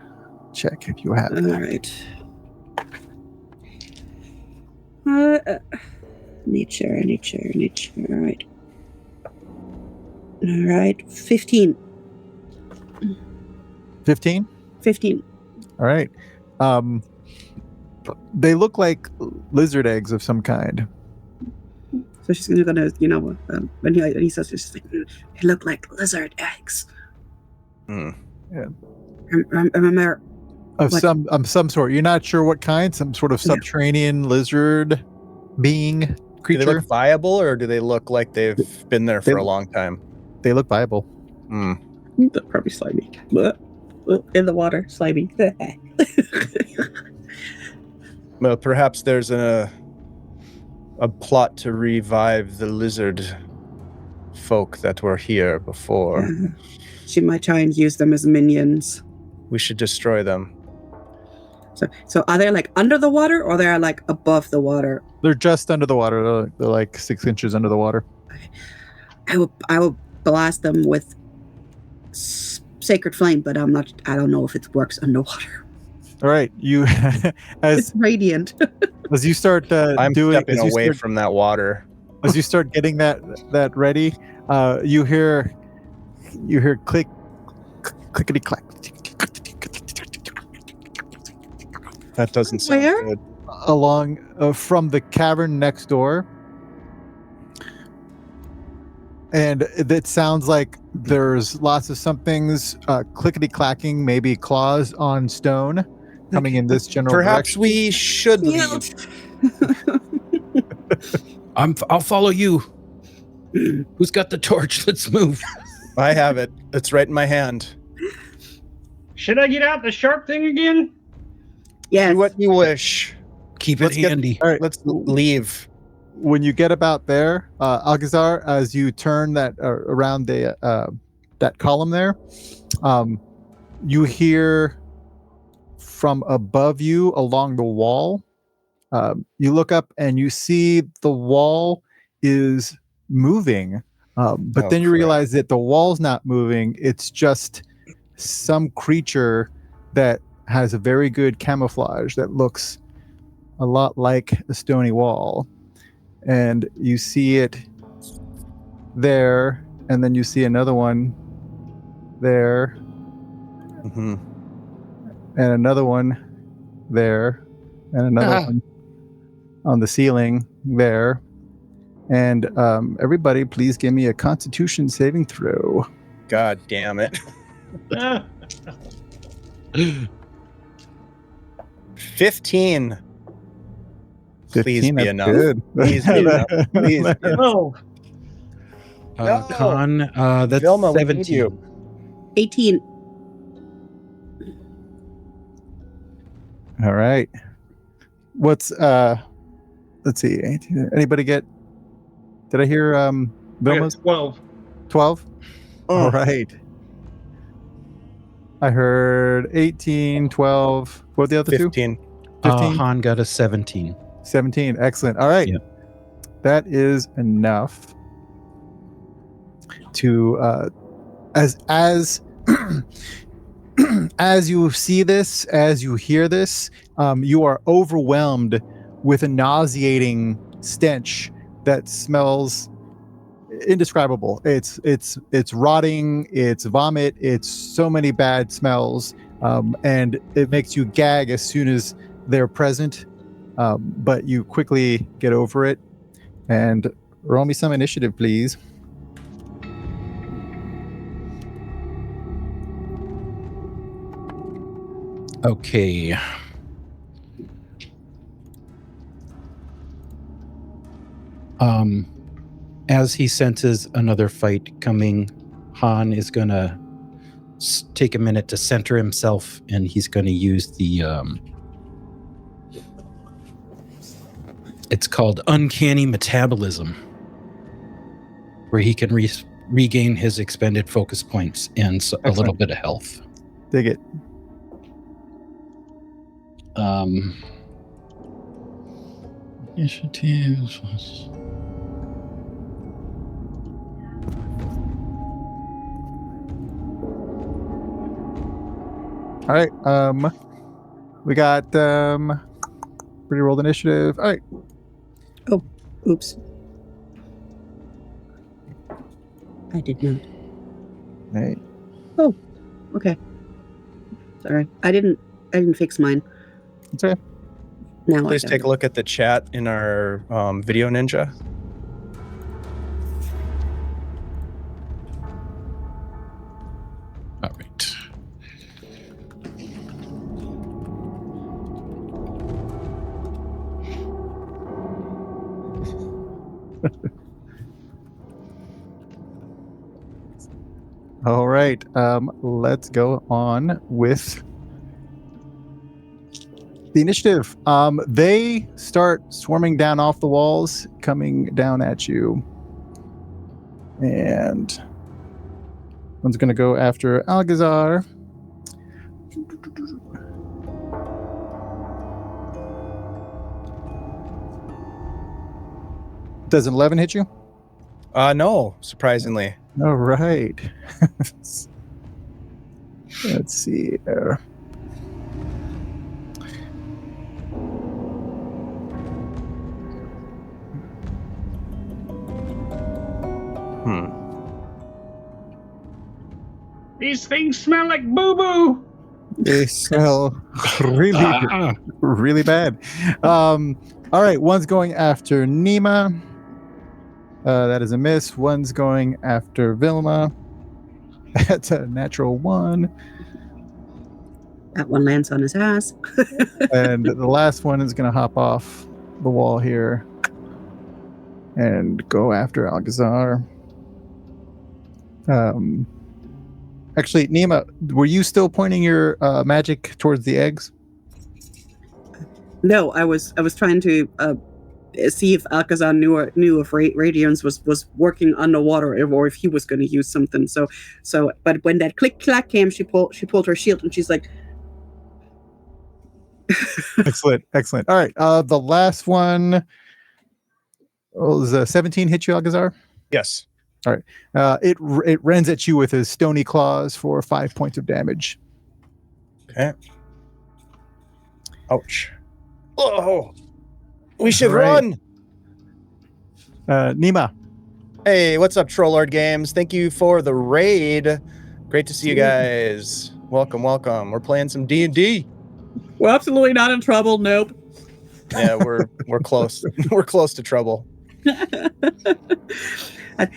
check if you have. All right. Nature. All right. 15. 15? 15. All right. They look like lizard eggs of some kind. So she's gonna, when he says, she's like, they look like lizard eggs. Yeah. Remember, of some sort. You're not sure what kind. Some sort of subterranean lizard being creature. Do they look viable, or do they look like they've been there for a long time? They look viable. They're probably slimy. In the water, slimy. Well, perhaps there's a plot to revive the lizard folk that were here before. She might try and use them as minions. We should destroy them. So are they under the water, or they're above the water? They're just under the water. They're like 6 inches under the water. I will blast them with sacred flame, but I don't know if it works underwater. All right, you it's radiant. As you start I'm stepping away from that water. As you start getting that ready, you hear click, clickety clack. That doesn't sound good. Along from the cavern next door, and it sounds like there's lots of somethings clickety clacking, maybe claws on stone, coming in this general Perhaps direction. we should leave. I'll follow you. Who's got the torch? Let's move. I have it. It's right in my hand. Should I get out the sharp thing again? Yes. Do what you wish. Keep it handy. All right, Let's leave. When you get about there, Algazar, as you turn that around that column there, you hear from above you along the wall. You look up and you see the wall is moving, but then you realize that the wall's not moving. It's just some creature that has a very good camouflage that looks a lot like a stony wall. And you see it there, and then you see another one there. Mm-hmm. and another one there, and another one on the ceiling there. And everybody, please give me a Constitution saving throw. God damn it. 15. Please 15, be that's enough. good. Please be enough. Please be enough. Oh, No. Con, that's Vilma, we need 17. you. 18. All right. What's let's see. Anybody get? Did I hear I got Vilma's 12. 12? All Oh, right. I heard 18, 12. What were the other 15. two? 15, Han got a 17. 17. Excellent. All right. Yep. That is enough to as as you see this, as you hear this, you are overwhelmed with a nauseating stench that smells indescribable. It's rotting, it's vomit, it's so many bad smells, and it makes you gag as soon as they're present. But you quickly get over it. And roll me some initiative, please. Okay. As he senses another fight coming, Han is gonna take a minute to center himself, and he's gonna use the it's called uncanny metabolism, where he can regain his expended focus points and a little bit of health. Dig it. Initiatives. All right. We got pretty rolled initiative. All right. Oops. I did not. All right. Okay. Sorry. I didn't fix mine. It's okay. Now Please I take a look at the chat in our Video Ninja. All right. All right. Let's go on with the initiative. They start swarming down off the walls, coming down at you. And one's going to go after Algazar. Does an 11 hit you? No, surprisingly. All right. Let's see here. These things smell like boo-boo. They smell really bad. All right, one's going after Nima. That is a miss. One's going after Vilma. That's a natural 1. That one lands on his ass. And the last one is going to hop off the wall here and go after Algazar. Actually, Nima, were you still pointing your magic towards the eggs? No, I was trying to see if Alcazar knew if Radiance was working underwater or if he was going to use something. So, but when that click clack came, she pulled her shield and she's like, Excellent. All right, the last one was 17 hit you, Algazar? Yes. All right. It rends at you with his stony claws for 5 points of damage. Okay. Ouch. Oh, we should Right. run. Nima. Hey, what's up, Troll Lord Games? Thank you for the raid. Great to see you guys. Welcome. We're playing some D&D. We're absolutely not in trouble. Nope. Yeah, we're close. We're close to trouble.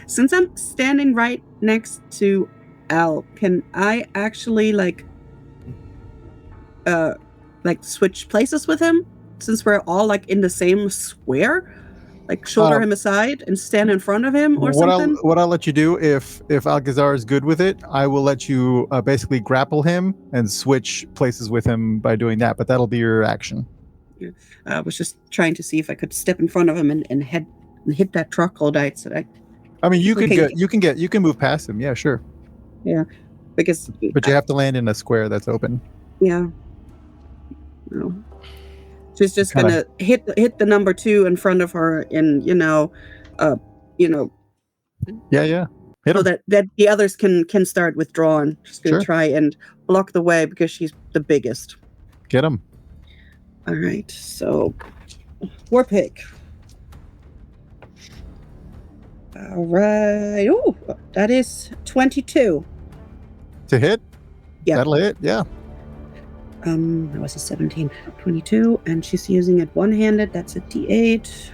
Since I'm standing right next to Al, can I actually like switch places with him? Since we're all like in the same square, like shoulder him aside and stand in front of him or something. What I'll let you do, if Alcazar is good with it, I will let you basically grapple him and switch places with him by doing that. But that'll be your action. Yeah. I was just trying to see if I could step in front of him and hit that troglodyte. So I mean, you can move past him. Yeah, sure. Yeah, because but you have to land in a square that's open. Yeah. No. She's just gonna hit the number 2 in front of her, and Yeah. Hit so him. that the others can start withdrawing. She's gonna try and block the way because she's the biggest. Get him. All right, so war pick. All right. Oh, that is 22 to hit. Yeah, that'll hit. Yeah. That was a 17, 22, and she's using it one-handed. That's a D8.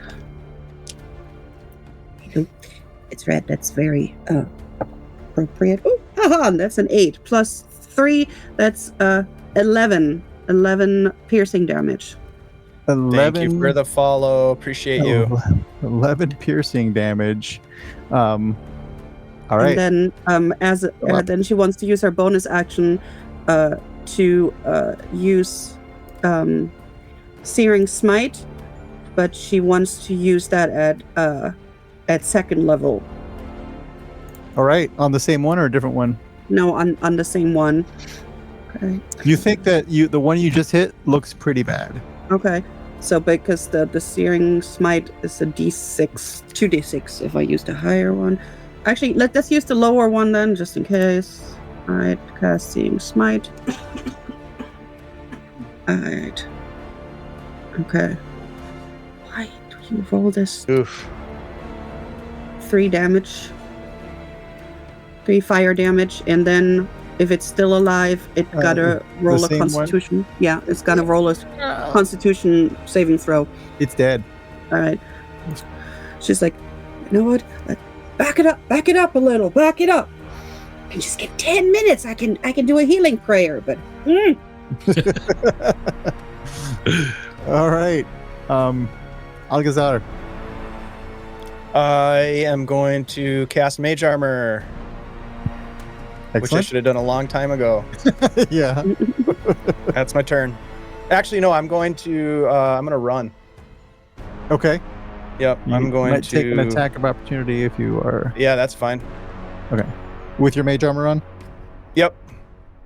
It's red. That's very appropriate. Oh, haha, that's an 8 plus 3. That's 11 piercing damage. 11. Thank you for the follow. Appreciate you. 11 piercing damage. All right. And then then she wants to use her bonus action to use Searing Smite, but she wants to use that at second level. All right, on the same one or a different one? No, on the same one. Okay. You think that the one you just hit looks pretty bad? Okay, so because the Searing Smite is a D6, 2d6 if I use the higher one. Actually, let's use the lower one then, just in case. Alright, casting Smite. Alright. Okay. Why do you roll this? Oof. 3 damage. 3 fire damage, and then if it's still alive, it gotta roll a Constitution. One? Yeah, it's gotta roll a Constitution saving throw. It's dead. Alright. She's like, you know what? Back it up a little, back it up. I can just get 10 minutes. I can do a healing prayer, but All right. Alcazar. I am going to cast Mage Armor. Excellent. Which I should have done a long time ago. Yeah. That's my turn. Actually, no, I'm going to run. Okay. Yep, I'm going might to take an attack of opportunity if you are. Yeah, that's fine. Okay. With your mage armor on? Yep.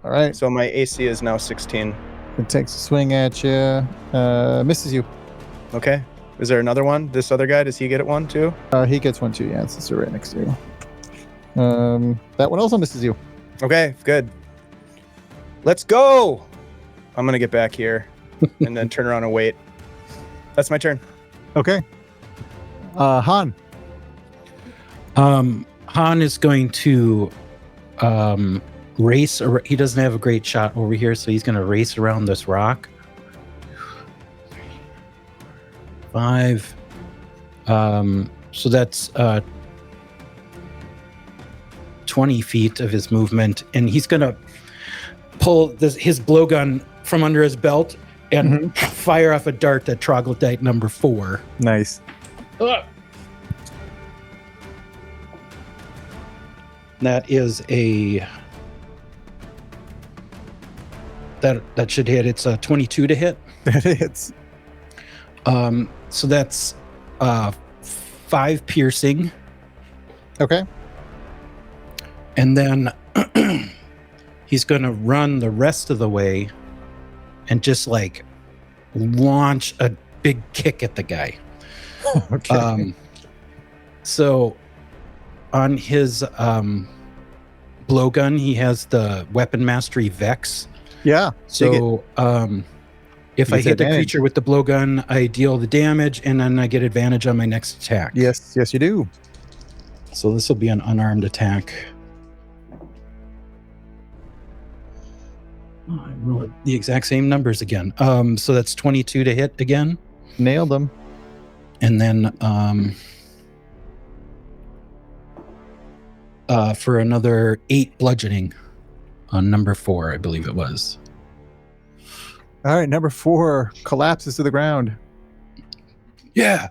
All right. So my AC is now 16. It takes a swing at you. Misses you. Okay. Is there another one? This other guy, does he get it one too? He gets one too, yeah, since they're right next to you. That one also misses you. Okay, good. Let's go! I'm gonna get back here and then turn around and wait. That's my turn. Okay. Han. Han is going to race. He doesn't have a great shot over here, so he's going to race around this rock. 5. So that's 20 feet of his movement, and he's going to pull his blowgun from under his belt and fire off a dart at troglodyte number 4. Nice. That is that should hit. It's a 22 to hit. That hits. So that's 5 piercing. Okay. And then he's going to run the rest of the way and just like launch a big kick at the guy. Okay. So on his blowgun, he has the weapon mastery Vex. Yeah. So if I hit the creature with the blowgun, I deal the damage, and then I get advantage on my next attack. Yes, you do. So this will be an unarmed attack. I rolled the exact same numbers again. So that's 22 to hit again. Nailed him. And then for another 8 bludgeoning on number 4, I believe it was. All right, number 4 collapses to the ground. Yeah.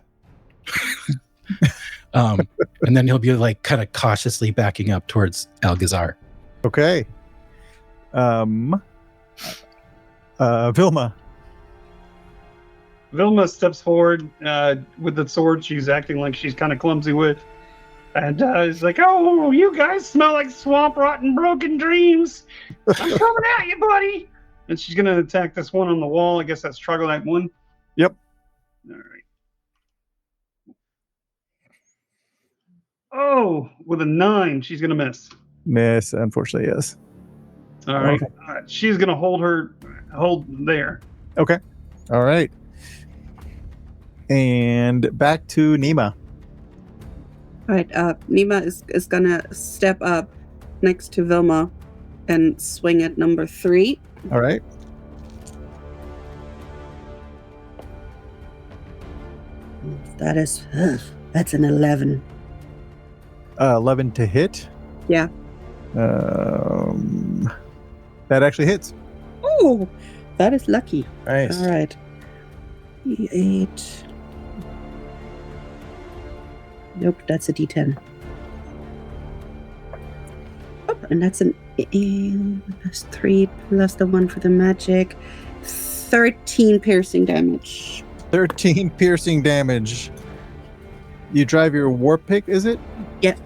And then he'll be like kind of cautiously backing up towards Algazar. Okay. Vilma. Vilma steps forward with the sword she's acting like she's kind of clumsy with. And is like, oh, you guys smell like swamp rot and broken dreams. I'm coming at you, buddy. And she's going to attack this one on the wall. I guess that's Troglodyte 1. Yep. All right. Oh, with a 9, she's going to miss. Miss, unfortunately, yes. All right. Okay. She's going to hold there. Okay. All right. And back to Nima. All right, Nima is gonna step up next to Vilma and swing at number 3. All right. That's an 11. 11 to hit. Yeah. That actually hits. Oh, that is lucky. Nice. All right. 8. Nope, that's a D10. Oh, and that's an plus 3 plus the 1 for the magic. 13 piercing damage. 13 piercing damage. You drive your warp pick, is it? Yep.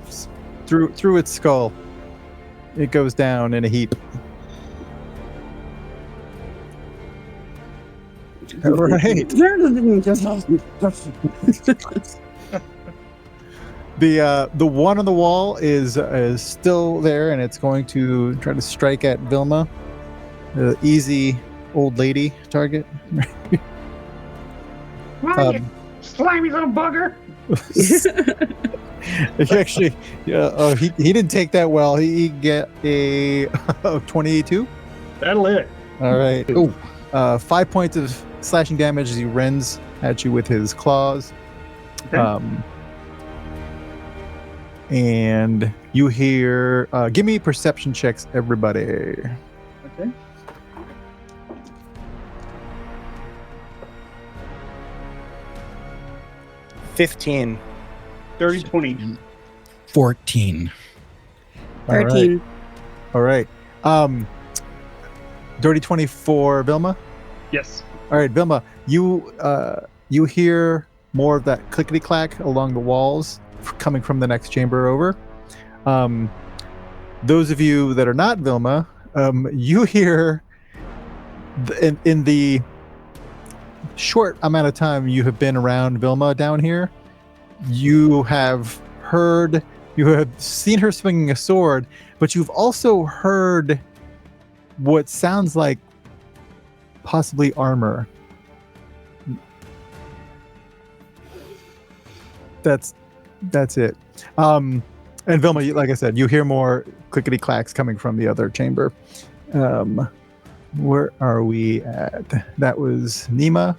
Through its skull. It goes down in a heap. All right. The one on the wall is still there, and it's going to try to strike at Vilma. The easy old lady target. You slimy little bugger. Actually, he didn't take that well. He get a 22. That'll hit. All right. Oh, 5 points of slashing damage as he rends at you with his claws. Okay. And you hear, give me perception checks, everybody. Okay. $15. 30, 20. 14. 13. All right. Dirty 24, Vilma. Yes. All right, Vilma, you hear more of that clickety clack along the walls coming from the next chamber over. Those of you that are not Vilma, you hear in the short amount of time you have been around Vilma down here, you have seen her swinging a sword, but you've also heard what sounds like possibly armor. That's it. And Vilma, like I said, you hear more clickety clacks coming from the other chamber. Where are we at? That was Nima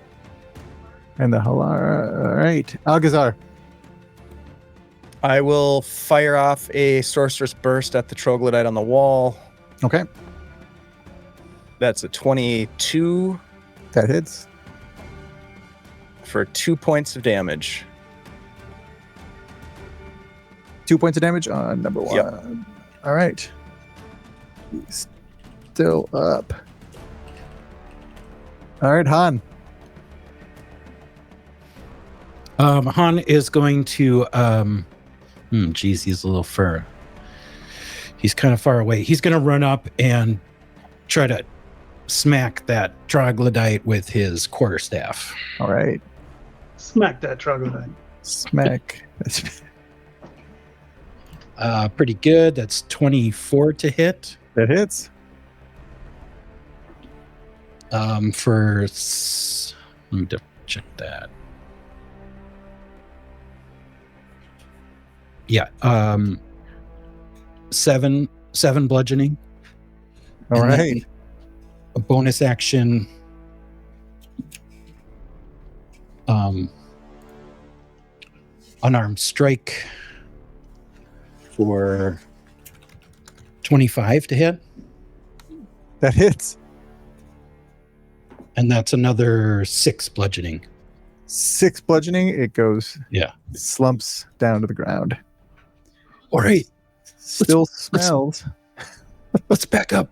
and the Halara. All right, Algazar. I will fire off a sorceress burst at the troglodyte on the wall. Okay, That's a 22 that hits. for 2 points of damage. 2 points of damage on number 1. Yep. All right. He's still up. All right, Han. Han is going to geez, he's a little fur. He's kind of far away. He's gonna run up and try to smack that troglodyte with his quarterstaff. All right. Smack that troglodyte. Smack. Pretty good. That's 24 to hit. That hits. Let me check that. Yeah. 7 bludgeoning. All And then right. a bonus action. Unarmed strike for 25 to hit. That hits. And that's another 6 bludgeoning. 6 bludgeoning. It goes. Yeah. Slumps down to the ground. All right. Still smells. Let's back up.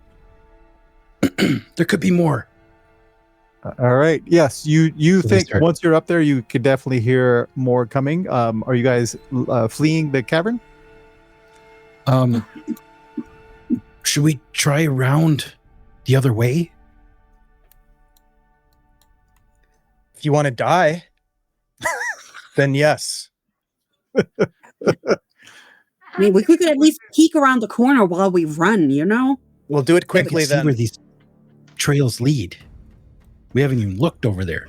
There could be more. All right. Yes, you So they think start- once you're up there, you could definitely hear more coming. Are you guys fleeing the cavern? Should we try around the other way? If you want to die, then yes. I mean, we could at least peek around the corner while we run, you know? We'll do it quickly See then. where these trails lead. We haven't even looked over there.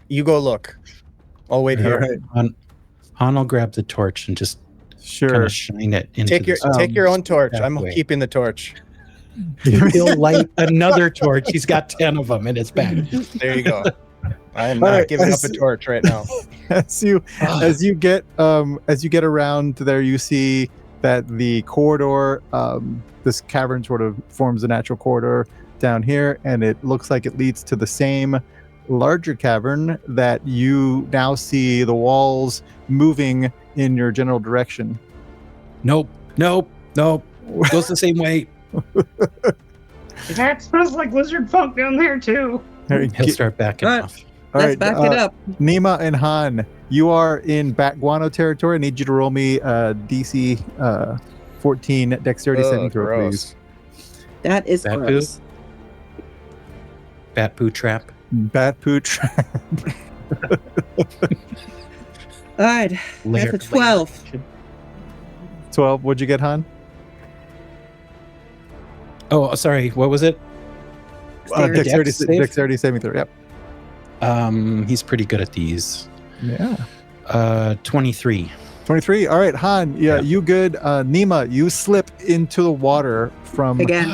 You go look. I'll wait All here. right. Han will grab the torch and just kind Sure. of shine it into Take your this. take your own torch. I'm pathway. keeping the torch. He'll light another torch. He's got 10 of them in his bag. There you go. I am All not right, giving I up a see. torch right now. as you get around there, you see that the corridor, this cavern sort of forms a natural corridor down here, and it looks like it leads to the same larger cavern that you now see the walls moving in your general direction. Nope. Goes the same way. That smells like lizard funk down there too. All right, He'll start backing Right. off. Let's back it up. Nima and Han, you are in Bat Guano territory. I need you to roll me DC 14 dexterity saving throw, gross. please. That is Bat gross. Bat poo trap. Bat pooch. All right. Layer- That's a 12. 12. What'd you get, Han? Oh, sorry. What was it? Dexterity, Dex save? dexterity saving throw. Yep. He's pretty good at these. Yeah. 23. 23. All right, Han. Yeah, Yeah. you good. Nima, you slip into the water from Again.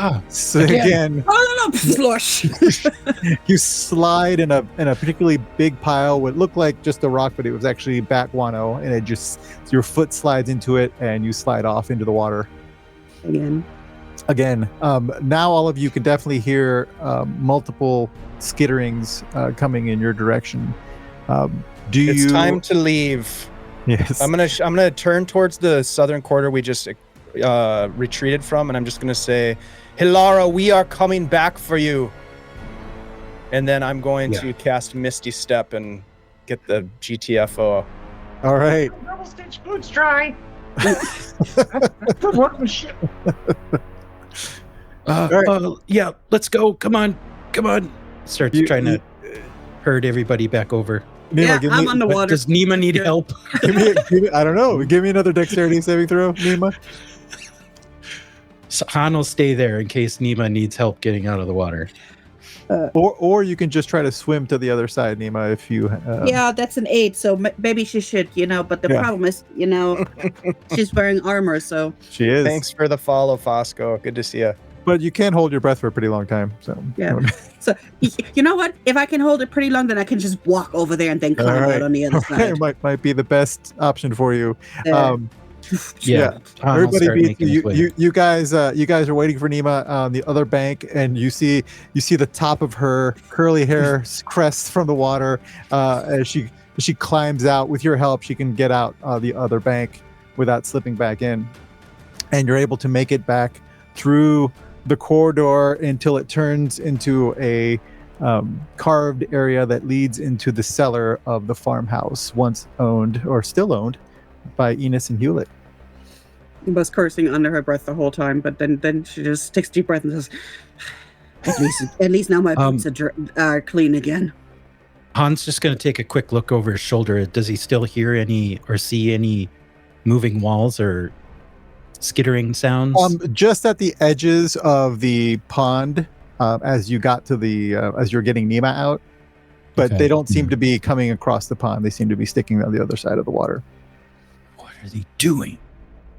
again. Oh, no, flush. You slide in a particularly big pile. What looked like just a rock, but it was actually bat guano, and it just your foot slides into it, and you slide off into the water Again. Now all of you can definitely hear multiple skitterings coming in your direction. It's time to leave. Yes. I'm gonna turn towards the southern quarter we just retreated from, and I'm just gonna say, Hilara, we are coming back for you. And then I'm going to cast Misty Step and get the GTFO. All right. Double stitch boots dry. Good workmanship. Yeah, let's go. Come on. Starts trying to herd everybody back over. Nima, Yeah, give I'm me, on the But water. does Nima need help? give me, I don't know. Give me another dexterity saving throw, Nima. So Han will stay there in case Nima needs help getting out of the water. Or you can just try to swim to the other side, Nima, if you. Yeah, that's an 8, so maybe she should, but the problem is, she's wearing armor, so. She is. Thanks for the follow, Fosco. Good to see you. But you can hold your breath for a pretty long time. So. Yeah. So, you know what? If I can hold it pretty long, then I can just walk over there and then climb out on the other side. might be the best option for you. Han Han will Everybody start beats making his way. you guys are waiting for Nima on the other bank, and you see the top of her curly hair crest from the water as she climbs out. With your help, she can get out the other bank without slipping back in, and you're able to make it back through the corridor until it turns into a carved area that leads into the cellar of the farmhouse, once owned or still owned by Enos and Hewlett. was cursing under her breath the whole time, but then she just takes a deep breath and says, at least now my boots are clean again. Han's just going to take a quick look over his shoulder. Does he still hear any or see any moving walls or skittering sounds? Just at the edges of the pond, as you got to the as you're getting Nima out, but Okay. they don't seem to be coming across the pond. They seem to be sticking on the other side of the water. What are they doing?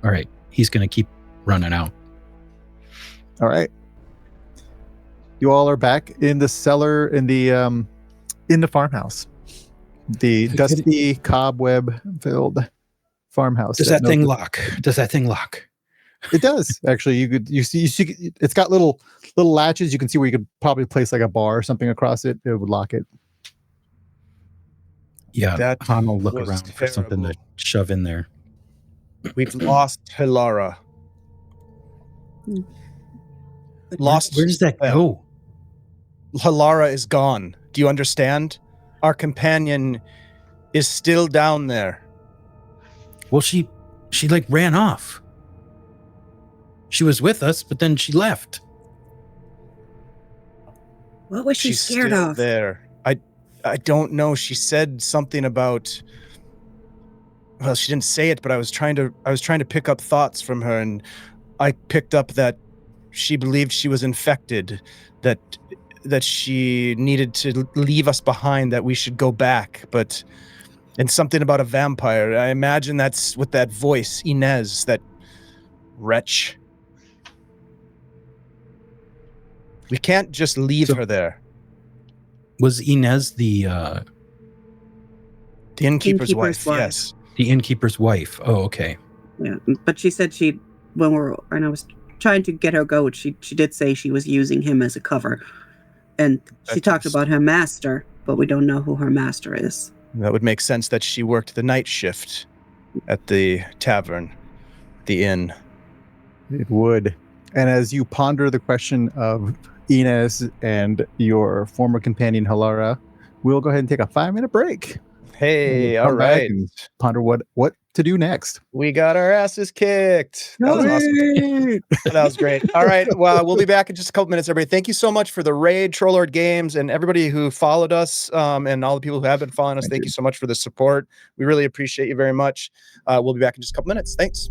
All right, he's going to keep running out. All right. you all are back in the cellar in the farmhouse, the dusty cobweb-filled farmhouse. Does that thing lock? Does that thing lock? It does actually. You see it's got little latches. You can see where you could probably place like a bar or something across it. It would lock it. Yeah, That Han will look was around for something to terrible. shove in there. We've lost Hilara. Lost. Where does that go? Hilara is gone. Do you understand? Our companion is still down there. Well, she like ran off. She was with us, but then she left. What was she She's scared still of? there. I don't know. She said something about. Well, she didn't say it, but I was trying to pick up thoughts from her, and I picked up that she believed she was infected, that she needed to leave us behind, that we should go back, and something about a vampire. I imagine that's with that voice, Inez, that wretch. We can't just leave her there. Was Inez the innkeeper's wife, wife. yes. the innkeeper's wife? Oh, okay. Yeah, but she said when I was trying to get her goat, she did say she was using him as a cover, and she talked about her master, but we don't know who her master is. That would make sense that she worked the night shift at the tavern, the inn. It would. And as you ponder the question of Inez and your former companion Hilara, we'll go ahead and take a 5-minute break. Hey, We'll all come back right. and ponder what to do next. We got our asses kicked. That was awesome. That was great. All right. Well, we'll be back in just a couple minutes, everybody. Thank you so much for the raid, Trollord Games, and everybody who followed us, and all the people who have been following us. Thank you so much for the support. We really appreciate you very much. We'll be back in just a couple minutes. Thanks.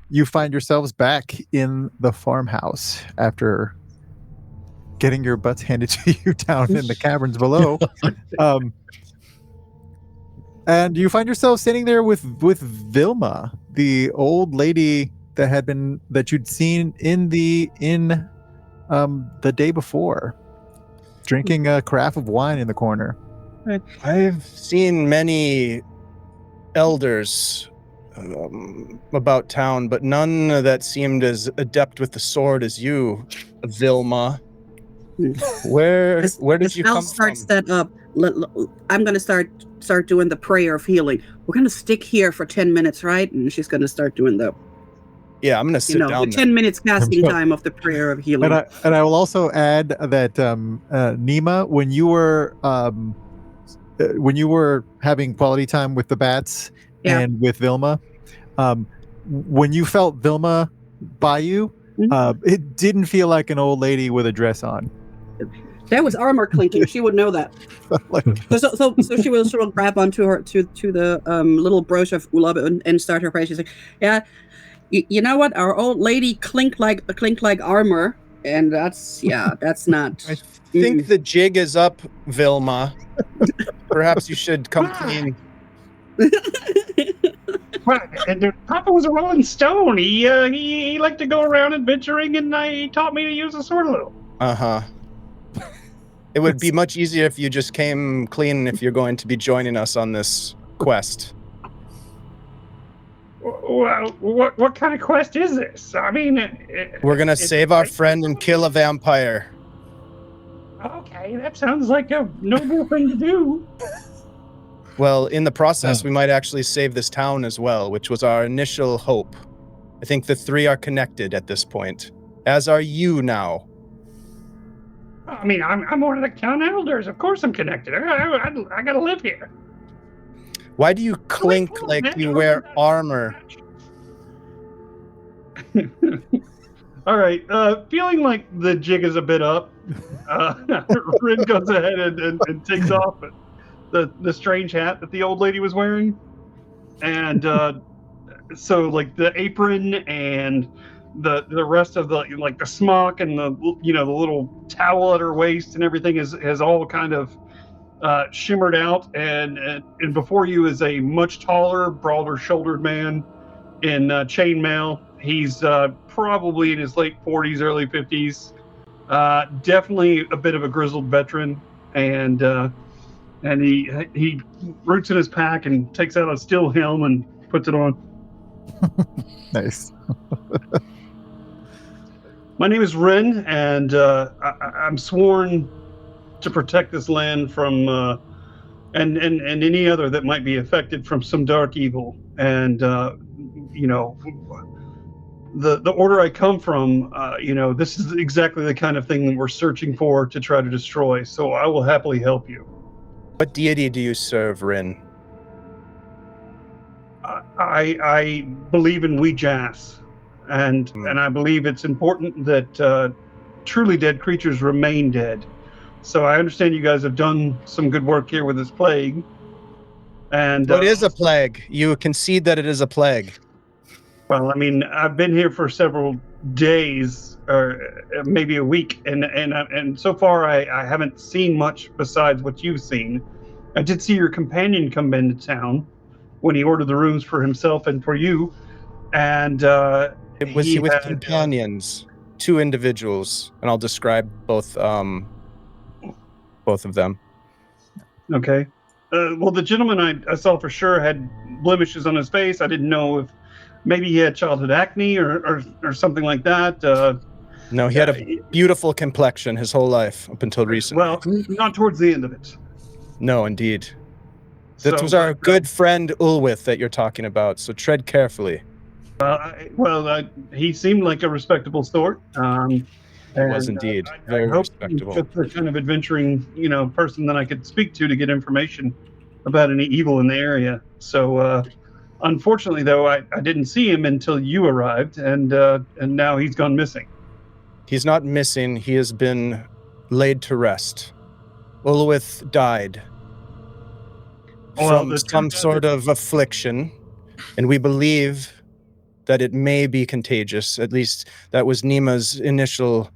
You find yourselves back in the farmhouse after getting your butts handed to you down in the caverns below. And you find yourself standing there with Vilma, the old lady that you'd seen in the inn the day before, drinking a carafe of wine in the corner. I've seen many elders about town, but none that seemed as adept with the sword as you, Vilma. Where did you come from? Starts that up. I'm going to start doing the prayer of healing. We're going to stick here for 10 minutes, right? And she's going to start doing the Yeah, I'm going to sit down the 10 minutes casting time of the prayer of healing. And I will also add that Nima, when you were having quality time with the bats and with Vilma, when you felt Vilma by you, it didn't feel like an old lady with a dress on. That was armor clinking. She would know that. So she will grab onto her to the little brooch of Ulab and start her prayer. She's like, yeah, you know what? Our old lady clink like armor, and that's not. I think the jig is up, Vilma. Perhaps you should come clean. Well, and Papa was a Rolling Stone. He liked to go around adventuring, and he taught me to use a sword a little. It would be much easier if you just came clean if you're going to be joining us on this quest. Well, what kind of quest is this? I mean, we're gonna save our friend and kill a vampire. Okay, that sounds like a noble thing to do. Well, in the process, we might actually save this town as well, which was our initial hope. I think the three are connected at this point, as are you now. I mean, I'm one of the town elders. Of course, I'm connected. I gotta live here. Why do you clink like you wear armor? All right. Feeling like the jig is a bit up, Rin goes ahead and takes off the strange hat that the old lady was wearing, and so like the apron and the rest of the like the smock and the the little towel at her waist and everything has all kind of shimmered out, and before you is a much taller, broader shouldered man in chainmail. He's probably in his late 40s, early 50s. Definitely a bit of a grizzled veteran, and he roots in his pack and takes out a steel helm and puts it on. Nice. My name is Ren, and I'm sworn to protect this land from and any other that might be affected from some dark evil. And the order I come from, this is exactly the kind of thing that we're searching for to try to destroy. So I will happily help you. What deity do you serve, Rin? I believe in Ouijas, and I believe it's important that truly dead creatures remain dead. So I understand you guys have done some good work here with this plague. And it is a plague. You concede that it is a plague. Well, I mean, I've been here for several days, or maybe a week, and so far I haven't seen much besides what you've seen. I did see your companion come into town when he ordered the rooms for himself and for you, and it was he with companions, two individuals, and I'll describe both of them. Okay. Well, the gentleman I saw for sure had blemishes on his face. I didn't know if maybe he had childhood acne or something like that. No, he had a beautiful complexion his whole life up until recently. Well, not towards the end of it. No, indeed. That was our good friend Ulwith that you're talking about, so tread carefully. He seemed like a respectable sort. He was indeed very respectable. Just the kind of adventuring, person that I could speak to get information about any evil in the area. So, unfortunately, though, I didn't see him until you arrived, and now he's gone missing. He's not missing. He has been laid to rest. Ulwith died from some sort of affliction, and we believe that it may be contagious. At least that was Nima's initial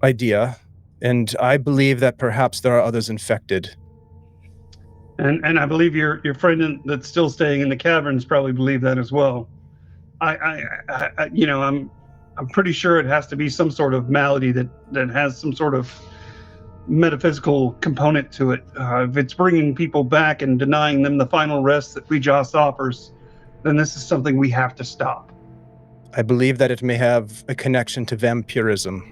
idea, and I believe that perhaps there are others infected. And I believe your friend that's still staying in the caverns probably believe that as well. I'm pretty sure it has to be some sort of malady that has some sort of metaphysical component to it. If it's bringing people back and denying them the final rest that Ouijas offers, then this is something we have to stop. I believe that it may have a connection to vampirism.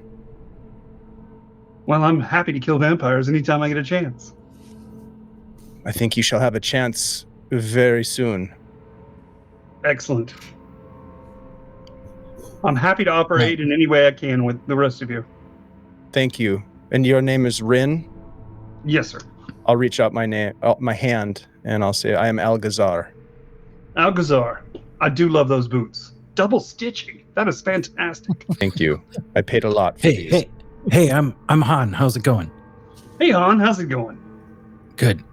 Well, I'm happy to kill vampires anytime I get a chance. I think you shall have a chance very soon. Excellent. I'm happy to operate in any way I can with the rest of you. Thank you. And your name is Rin? Yes, sir. I'll reach out my hand, and I'll say, I am Algazar. Algazar. I do love those boots. Double stitching. That is fantastic. Thank you. I paid a lot for these. Hey, I'm Han. How's it going? Hey, Han. How's it going? Good.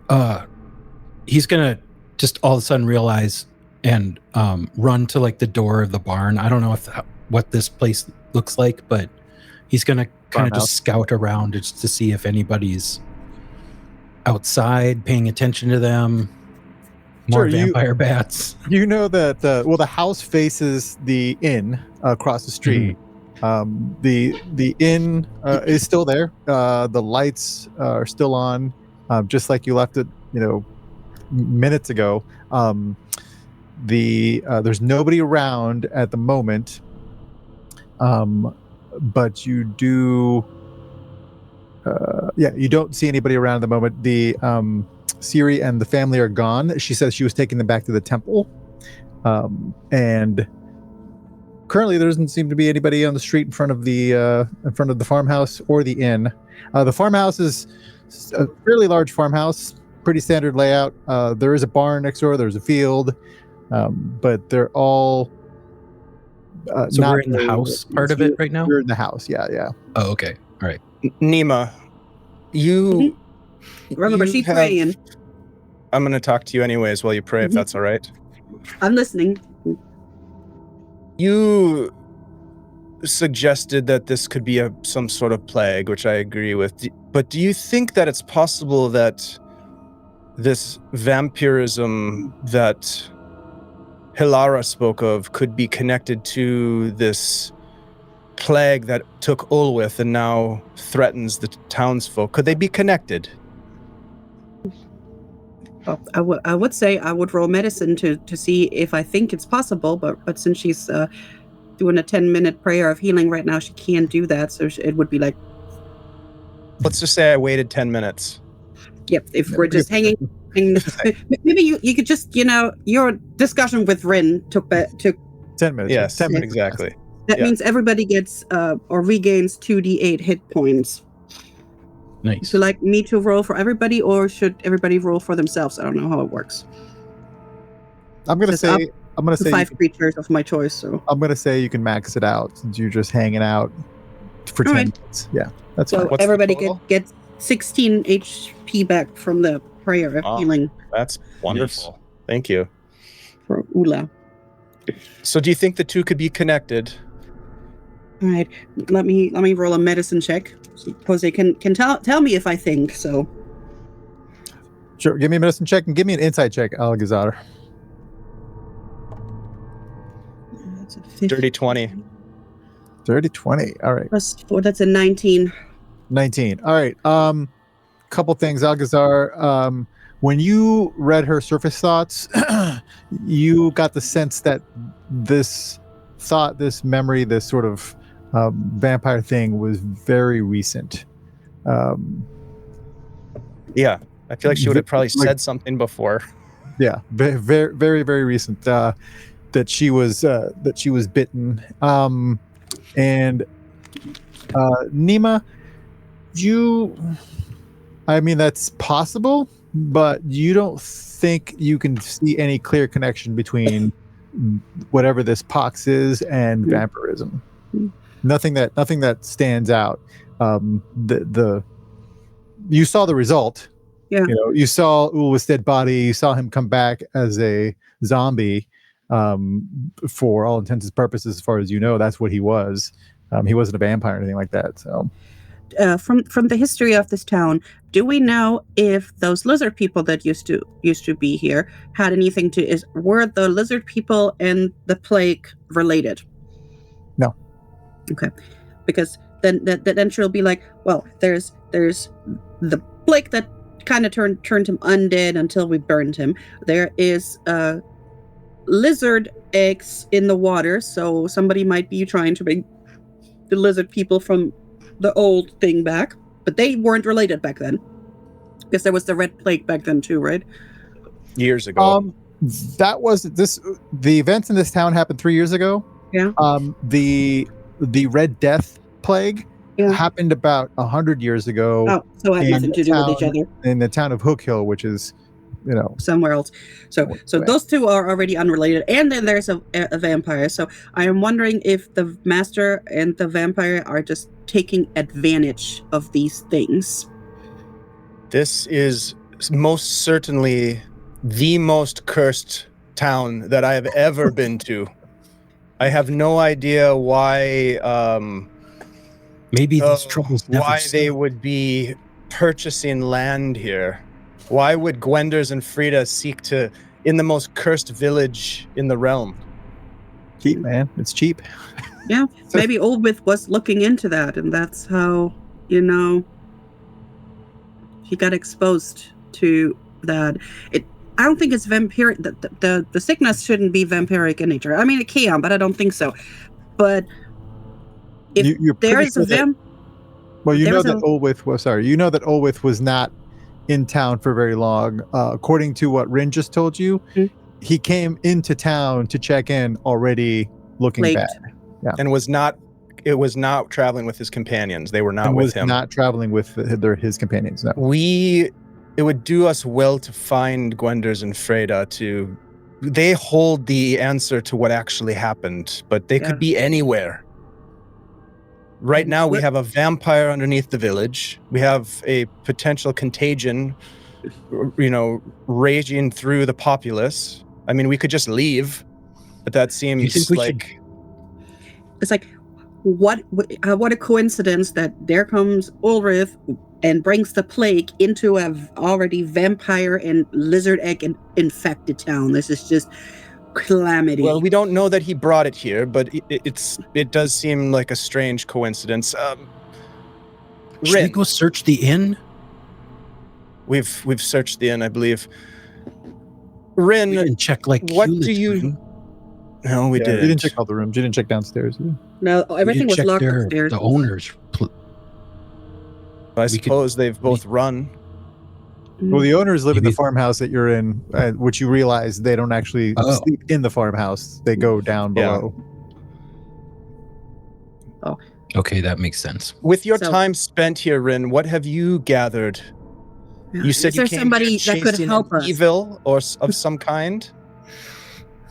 He's gonna just all of a sudden realize and run to like the door of the barn. I don't know what this place looks like, but he's gonna kind of just scout around just to see if anybody's outside paying attention to them. More vampire bats. You know that the house faces the inn across the street. Mm-hmm. The inn is still there. The lights are still on, just like you left it, minutes ago. There's nobody around at the moment, but you do. You don't see anybody around at the moment. The Siri and the family are gone. She says she was taking them back to the temple, and currently there doesn't seem to be anybody on the street in front of the farmhouse or the inn. The farmhouse is a fairly large farmhouse, pretty standard layout. There is a barn next door. There's a field, but they're all. So we're in the house part of it right now? We're in the house, yeah. Oh, okay. All right. Nima, you... Remember, you she's have- praying. I'm going to talk to you anyways while you pray, if that's all right. I'm listening. You suggested that this could be some sort of plague, which I agree with. But do you think that it's possible that this vampirism that Hilara spoke of could be connected to this plague that took Ulwith and now threatens the townsfolk? Could they be connected? Well, I would say I would roll medicine to see if I think it's possible, but since she's doing a 10-minute prayer of healing right now, she can't do that, so it would be like... Let's just say I waited 10 minutes. Yep, if we're just hanging maybe you could just, your discussion with Rin took 10 minutes. Yes, 10 minutes. exactly. that means everybody gets or regains 2d8 hit points. Nice. So like me to roll for everybody, or should everybody roll for themselves? I don't know how it works. I'm gonna It's say 5 creatures of my choice. So I'm gonna say you can max it out since you're just hanging out for 10 minutes. Yeah, that's fine. so What's the everybody total? gets 16 HP back from the prayer of healing That's wonderful. Thank you. for Ula. So do you think the two could be connected? All right, let me roll a medicine check. So Jose can tell me if I think so. Sure, give me a medicine check and give me an insight check, Algazar. That's a 15. Dirty 20. 30-20. All right. Plus 4, that's a 19. 19. All right. Couple things, Algazar. When you read her surface thoughts, you got the sense that this thought, this memory, this sort of vampire thing was very recent. Yeah, I feel like she would have probably said something before. Yeah, very, very, very, very recent. That she was bitten. And Nima, I mean, that's possible, but you don't think you can see any clear connection between whatever this pox is and vampirism. Nothing that stands out. You saw the result. Yeah. You saw Ulwith's dead body. You saw him come back as a zombie. For all intents and purposes, as far as you know, that's what he was. He wasn't a vampire or anything like that. So, from the history of this town, do we know if those lizard people that used to be here had anything were the lizard people and the plague related? No. Okay, because then she'll be like, well, there's the plague that kind of turned him undead until we burned him. There is lizard eggs in the water, so somebody might be trying to bring the lizard people from the old thing back, but they weren't related back then, because there was the red plague back then too, right? Years ago. That was the events in this town happened 3 years ago. Yeah. The Red Death plague happened about 100 years ago. Oh, so it had nothing to do with each other. In the town of Hook Hill, which is, somewhere else. So those two are already unrelated, and then there's a vampire. So I am wondering if the master and the vampire are just taking advantage of these things. This is most certainly the most cursed town that I have ever been to. I have no idea why maybe these troubles never why stop. they would be purchasing land here. Why would Gwenders and Frida seek to, in the most cursed village in the realm? Cheap, man. It's cheap. Yeah, maybe Ulwith was looking into that, and that's how, he got exposed to that. I don't think it's vampiric. The sickness shouldn't be vampiric in nature. I mean, it can, but I don't think so. But if there is a well, you know that Ulwith was not in town for very long. According to what Rin just told you, he came into town to check in already looking Plagued. bad. And it was not traveling with his companions. They were not and with was him. not traveling with his companions. No. It would do us well to find Gwenders and Freda they hold the answer to what actually happened, but they could be anywhere. Right now, we have a vampire underneath the village. We have a potential contagion, raging through the populace. I mean, we could just leave, but that seems like... It's like, what a coincidence that there comes Unoerthed and brings the plague into a already vampire and lizard egg infected town. This is just calamity. Well, we don't know that he brought it here, but it does seem like a strange coincidence. Should we go search the inn? We've searched the inn, I believe. Rin, we didn't check what do you? No, we didn't. You didn't check all the rooms. You didn't check downstairs. No, everything was locked upstairs. The owners. I suppose they've both run. Well, the owners live in the farmhouse that you're in, which you realize they don't actually sleep in the farmhouse. They go down below. Oh. Okay, that makes sense. With your time spent here, Rin, what have you gathered? You said you came somebody that could help us? Evil or of some kind?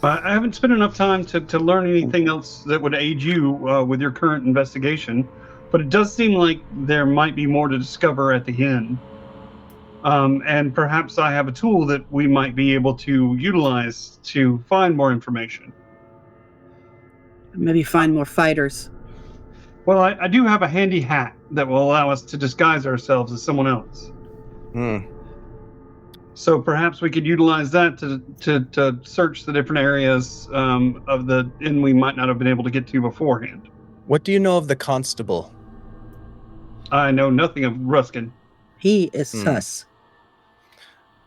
I haven't spent enough time to learn anything else that would aid you with your current investigation, but it does seem like there might be more to discover at the inn. And perhaps I have a tool that we might be able to utilize to find more information. Maybe find more fighters. Well, I do have a handy hat that will allow us to disguise ourselves as someone else. So perhaps we could utilize that to search the different areas of the inn we might not have been able to get to beforehand. What do you know of the constable? I know nothing of Ruskin. He is sus.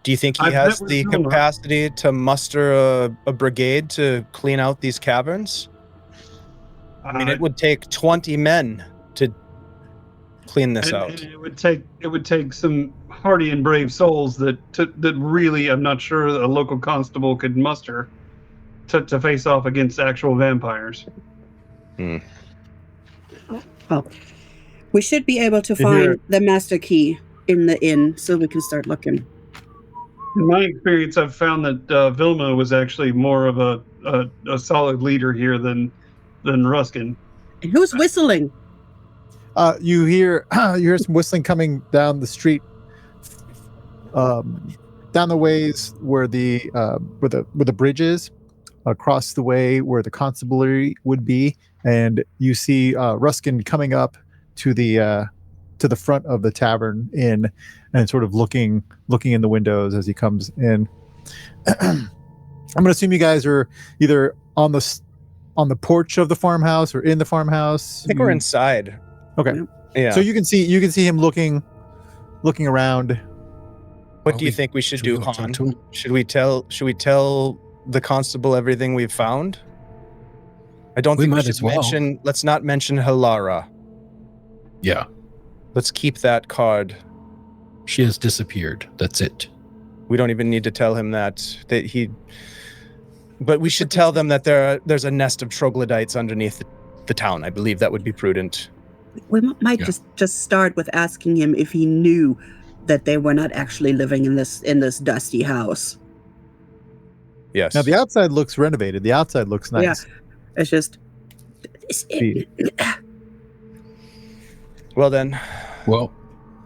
Do you think he has the capacity to muster a brigade to clean out these caverns? I mean, it would take 20 men to clean this out. And it would take some hardy and brave souls that really, I'm not sure a local constable could muster to face off against actual vampires. Well, we should be able to find the master key in the inn so we can start looking. In my experience, I've found that Vilma was actually more of a solid leader here than Ruskin. And who's whistling? You hear some whistling coming down the street, down the ways where the bridge is, across the way where the constabulary would be, and you see Ruskin coming up to the front of the tavern inn and sort of looking in the windows as he comes in. I'm gonna assume you guys are either on the porch of the farmhouse or in the farmhouse. I think we're inside. Okay. Yeah. So you can see him looking around. What do you think we should do, Han? Should we tell the constable everything we've found? I don't think we should mention. Let's not mention Halara. Yeah. Let's keep that card. She has disappeared. That's it. We don't even need to tell him that he. But we should tell them that there's a nest of troglodytes underneath the town. I believe that would be prudent. We might just start with asking him if he knew that they were not actually living in this dusty house. Yes. Now the outside looks renovated. The outside looks nice. Yeah. It's just. Well then. Well,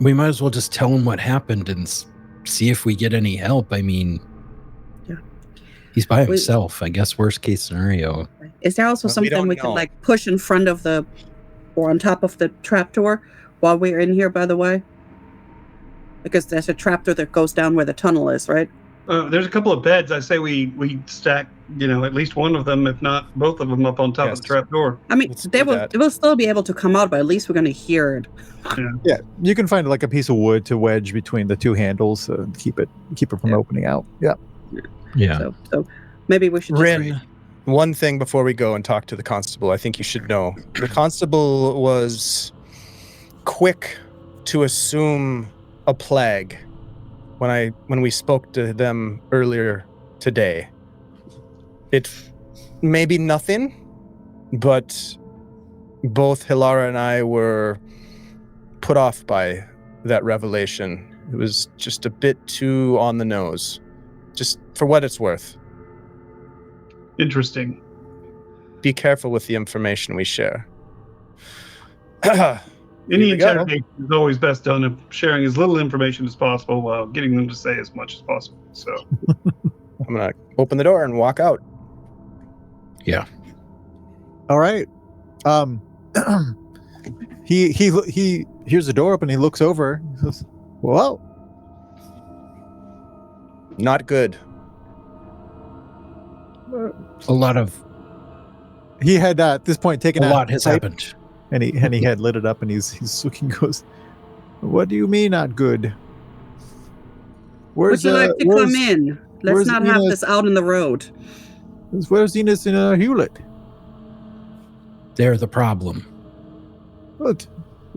we might as well just tell him what happened and see if we get any help. I mean, he's by himself. I guess worst case scenario. Is there also something we can push in front of or on top of the trapdoor while we're in here? By the way, because there's a trapdoor that goes down where the tunnel is, right? There's a couple of beds. I say we stack, at least one of them, if not both of them, up on top of the trapdoor. I mean, they will still be able to come out, but at least we're going to hear it. Yeah, you can find a piece of wood to wedge between the two handles to keep it from opening out. Yeah. Yeah. So maybe we should. Rin, one thing before we go and talk to the constable, I think you should know. The constable was quick to assume a plague when we spoke to them earlier today. It may be nothing, but both Hilara and I were put off by that revelation. It was just a bit too on the nose, just for what it's worth. Interesting. Be careful with the information we share. Any interrogation is always best done of sharing as little information as possible while getting them to say as much as possible. So I'm going to open the door and walk out. Yeah. All right. He hears the door open. He looks over. He says, "Whoa, Not good. A lot He had at this point taken a out lot has pipe, happened. and he had lit it up, and he's looking. Goes, "What do you mean not good? Would you like to come in? Let's where's not have Ina's- this out in the road. Where's Enos and Hewlett? They're the problem. What?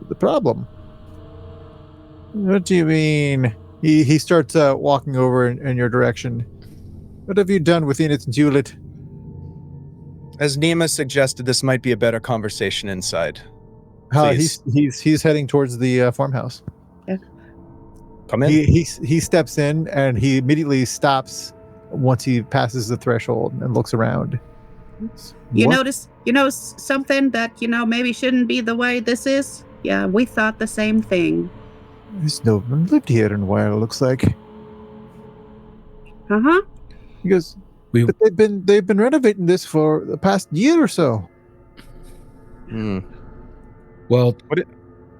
The problem? What do you mean?" He starts walking over in your direction. What have you done with Enos and Hewlett? As Nima suggested, this might be a better conversation inside. He's heading towards the farmhouse. Come in. He steps in and he immediately stops once he passes the threshold and looks around. You What? notice something that maybe shouldn't be the way this is. Yeah, we thought the same thing. There's no one lived here in a while. It looks like. He goes, We but they've been renovating this for the past year or so. well, What it-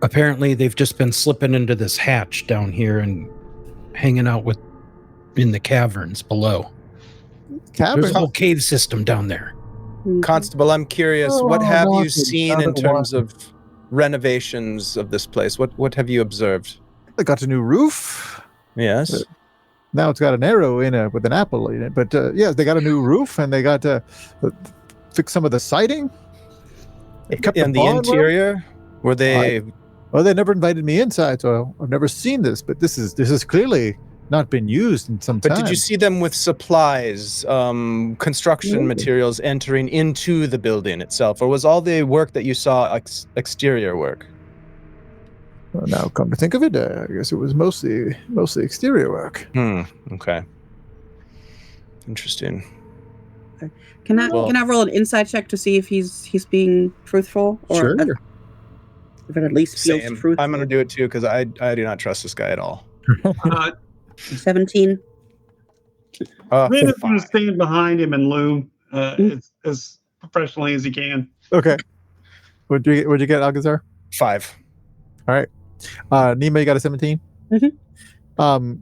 apparently they've just been slipping into this hatch down here and hanging out in the caverns below. Cavern. There's a whole cave system down there. Constable, I'm curious. Oh, what have you Martin, seen sounded in terms of renovations of this place? What have you observed? They got a new roof. Yes. Now it's got an arrow in it with an apple in it. But yeah, they got a new roof and they got to fix some of the siding. They kept And the barn well. interior? Were they? Well, they never invited me inside, so I've never seen this. But this is clearly not been used in some But time. did you see them with supplies, construction No. materials entering into the building itself, or was all the work that you saw exterior work? Well, now, come to think of it, I guess it was mostly exterior work. Okay. Interesting. Can I Well- roll an insight check to see if he's being truthful, or Sure. if it at least feels Same. truthful? I'm going to do it too because I do not trust this guy at all. 17. Brandon's Fine. going to stand behind him and loom as professionally as he can. Okay. What'd you get, Algazar? 5. Nima, you got a 17? Mhm.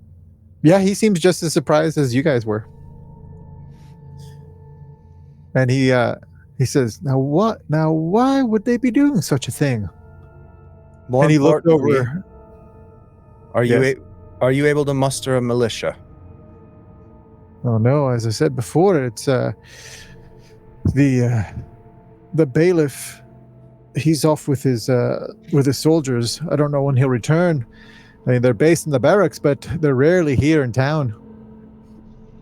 Yeah, he seems just as surprised as you guys were. And he says, Now why would they be doing such a thing? More and he looked importantly, over. Are Yes. you able to muster a militia? Oh no, as I said before, it's the bailiff. He's off with his soldiers. I don't know when he'll return. I mean, they're based in the barracks, but they're rarely here in town.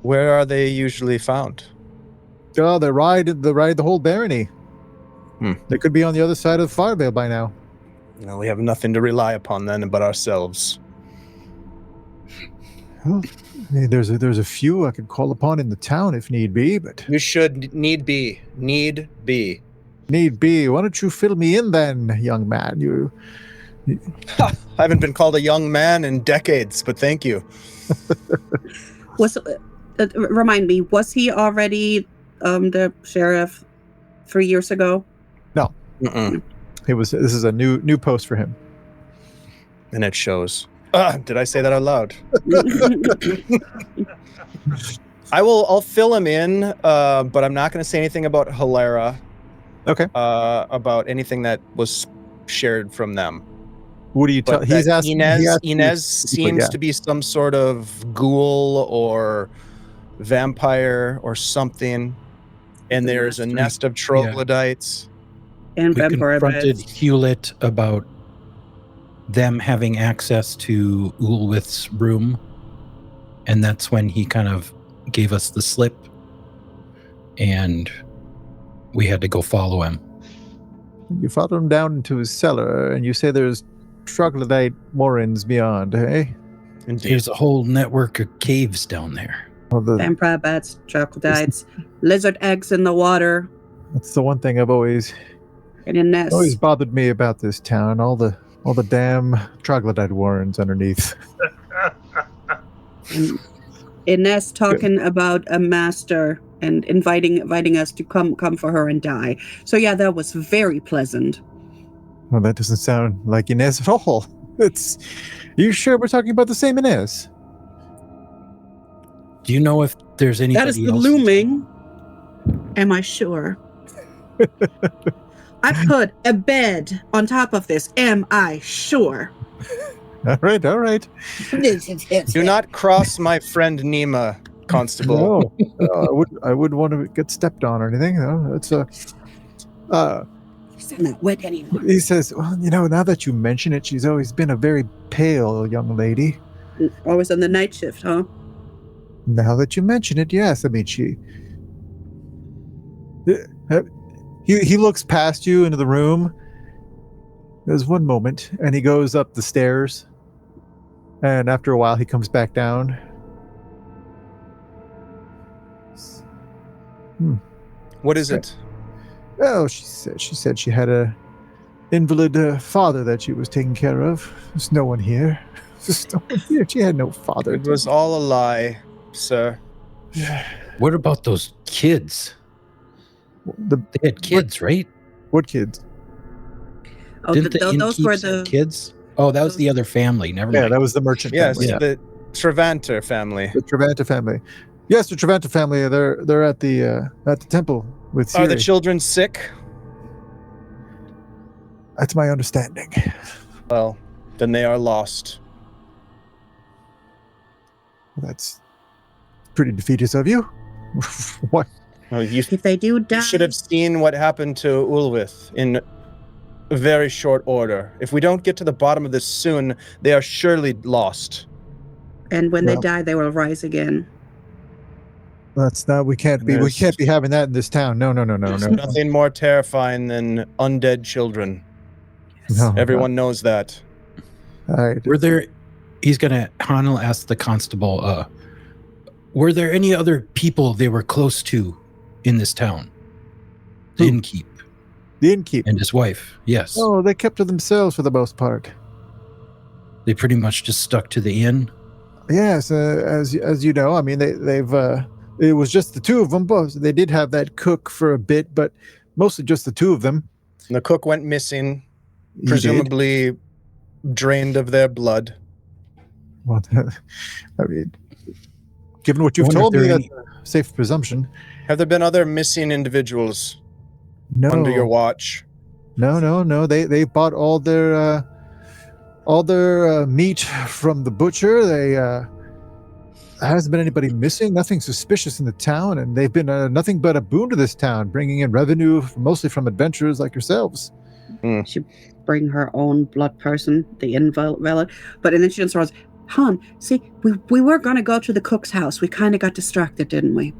Where are they usually found? Oh, they ride the whole barony. They could be on the other side of Firevale by now. Well, we have nothing to rely upon then but ourselves. Well, I mean, there's a few I could call upon in the town if need be, but You should need be. need be. Why don't you fill me in then, young man? I haven't been called a young man in decades, but thank you. Remind me, was he already the sheriff 3 years ago? Mm-mm. This is a new post for him. And it shows. Did I say that out loud? I'll fill him in, but I'm not going to say anything about Hilara. Okay. About anything that was shared from them. What do you tell? But He's that asking. Inez seems to be some sort of ghoul or vampire or something. And there's a nest of troglodytes. And We vampire confronted beds. Hewlett about them having access to Ulwith's room, and that's when he kind of gave us the slip, and we had to go follow him. You follow him down into his cellar, and you say there's troglodyte warrens beyond, eh? Indeed. There's a whole network of caves down there. Well, Vampire bats, troglodytes, lizard eggs in the water, that's the one thing I've always in a nest. bothered me about this town. All the damn troglodyte warrens underneath. And Ines talking about a master and inviting us to come for her and die. So yeah, that was very pleasant. Well, that doesn't sound like Inez at all. You sure we're talking about the same Inez? Do you know if there's anybody That is the else? looming. Am I sure? I put a bed on top of this. Am I sure? All right. Do not cross my friend Nima, Constable. No, I wouldn't want to get stepped on or anything. No, it's She's not wet anymore. He says, well, now that you mention it, she's always been a very pale young lady. Always on the night shift, huh? Now that you mention it, yes. I mean, he looks past you into the room. There's one moment, and he goes up the stairs. And after a while, he comes back down. What is it? Oh, she said she had a invalid father that she was taking care of. There's no one here. There's no one here. She had no father. It was all a lie, sir. What about those kids? They had kids, right? What kids? Oh, Didn't the those were innkeeps have the kids? Oh, that was the other family. Never Yeah, mind. that was the merchant Yes, family. the Travanter family. The Travanta family. Yes, the Travanta family. They're at the temple with Siri. Are the children sick? That's my understanding. Well, then they are lost. That's pretty defeatist of you. What? Well, you if they do die. should have seen what happened to Ulwith in very short order. If we don't get to the bottom of this soon, they are surely lost. And when they Well- die, they will rise again. That's not. We can't be having that in this town. No. There's nothing more terrifying than undead children. No, Everyone knows that. All right. Were there? Han will ask the constable. Were there any other people they were close to in this town? The Who? innkeep The innkeep. and his wife. Yes, Oh, they kept to themselves for the most part. they pretty much just stuck to the inn. Yes, as you know, I mean, they've. It was just the two of them. But they did have that cook for a bit, but mostly just the two of them. The cook went missing, He did. presumably drained of their blood. Well, I mean, given what you've I wonder told if me, there are that's a safe presumption. Have there been other missing individuals No, under your watch? No. They bought all their meat from the butcher. There hasn't been anybody missing. Nothing suspicious in the town, and they've been nothing but a boon to this town, bringing in revenue mostly from adventurers like yourselves. She bring her own blood person, the invalid. But then she just runs, Han, see, we were going to go to the cook's house. We kind of got distracted, didn't we?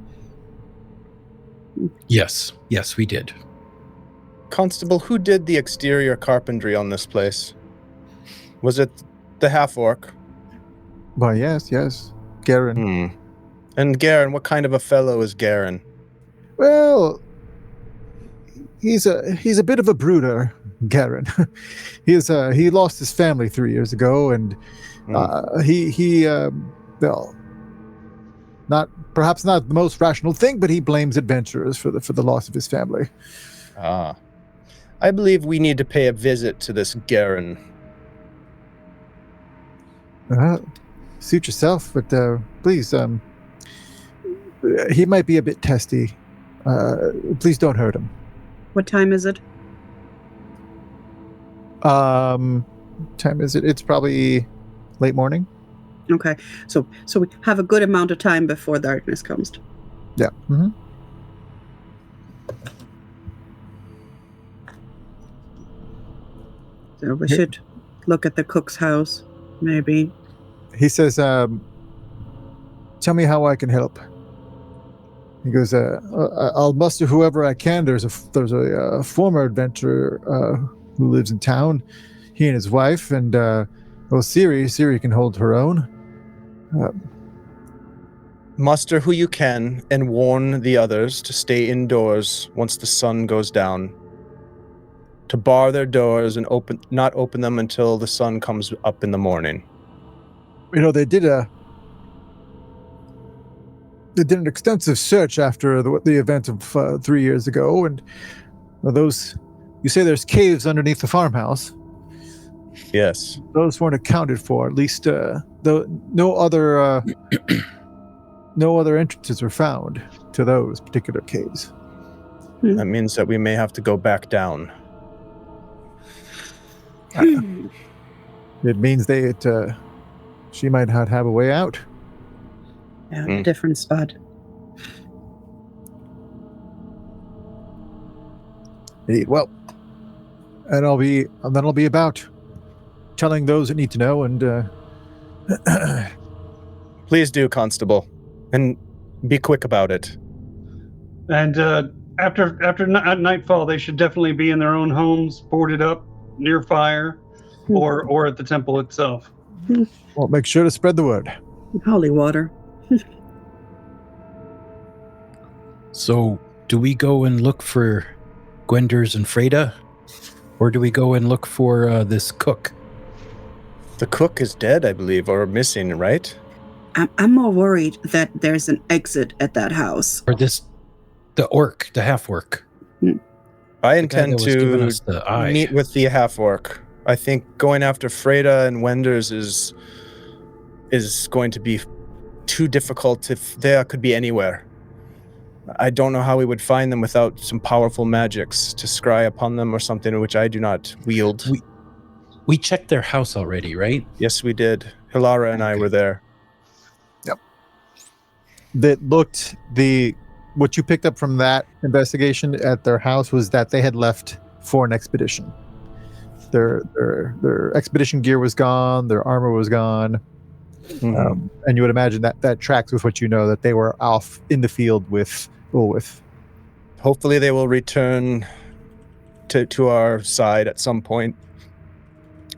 Yes, we did. Constable, who did the exterior carpentry on this place? Was it the half-orc? Well, yes, Garen. And Garen, what kind of a fellow is Garen? Well, he's a bit of a brooder, Garen. He lost his family 3 years ago, and well, perhaps not the most rational thing, but he blames adventurers for the loss of his family. I believe we need to pay a visit to this Garen. Suit yourself, but please, he might be a bit testy. Please don't hurt him. What time is it? Time is it? It's probably late morning. Okay, so we have a good amount of time before darkness comes. Yeah. Mm-hmm. So we should look at the cook's house, maybe. He says, "Tell me how I can help." He goes, I'll muster whoever I can. There's a former adventurer who lives in town. He and his wife, and Siri can hold her own. Muster who you can and warn the others to stay indoors once the sun goes down. To bar their doors and not open them until the sun comes up in the morning. They did an extensive search after the event of 3 years ago, and you say there's caves underneath the farmhouse. Yes. Those weren't accounted for. At least no other entrances were found to those particular caves. That means that we may have to go back down. It means she might not have a way out. Yeah, different spot. Well, and I'll be about telling those that need to know, and please do, Constable, and be quick about it. And after nightfall, they should definitely be in their own homes, boarded up, near fire, or at the temple itself. Well, make sure to spread the word. Holy water. So, do we go and look for Gwenders and Freda? Or do we go and look for this cook? The cook is dead, I believe, or missing, right? I'm more worried that there's an exit at that house. Or the half-orc. I intend to meet with the half-orc. I think going after Freda and Wenders is going to be too difficult if they could be anywhere. I don't know how we would find them without some powerful magics to scry upon them or something which I do not wield. We checked their house already, right? Yes, we did. Hilara and I were there. Yep. What you picked up from that investigation at their house was that they had left for an expedition. Their expedition gear was gone, their armor was gone. Mm-hmm. And you would imagine that tracks with what you know, that they were off in the field with Ulwith. Hopefully they will return to our side at some point.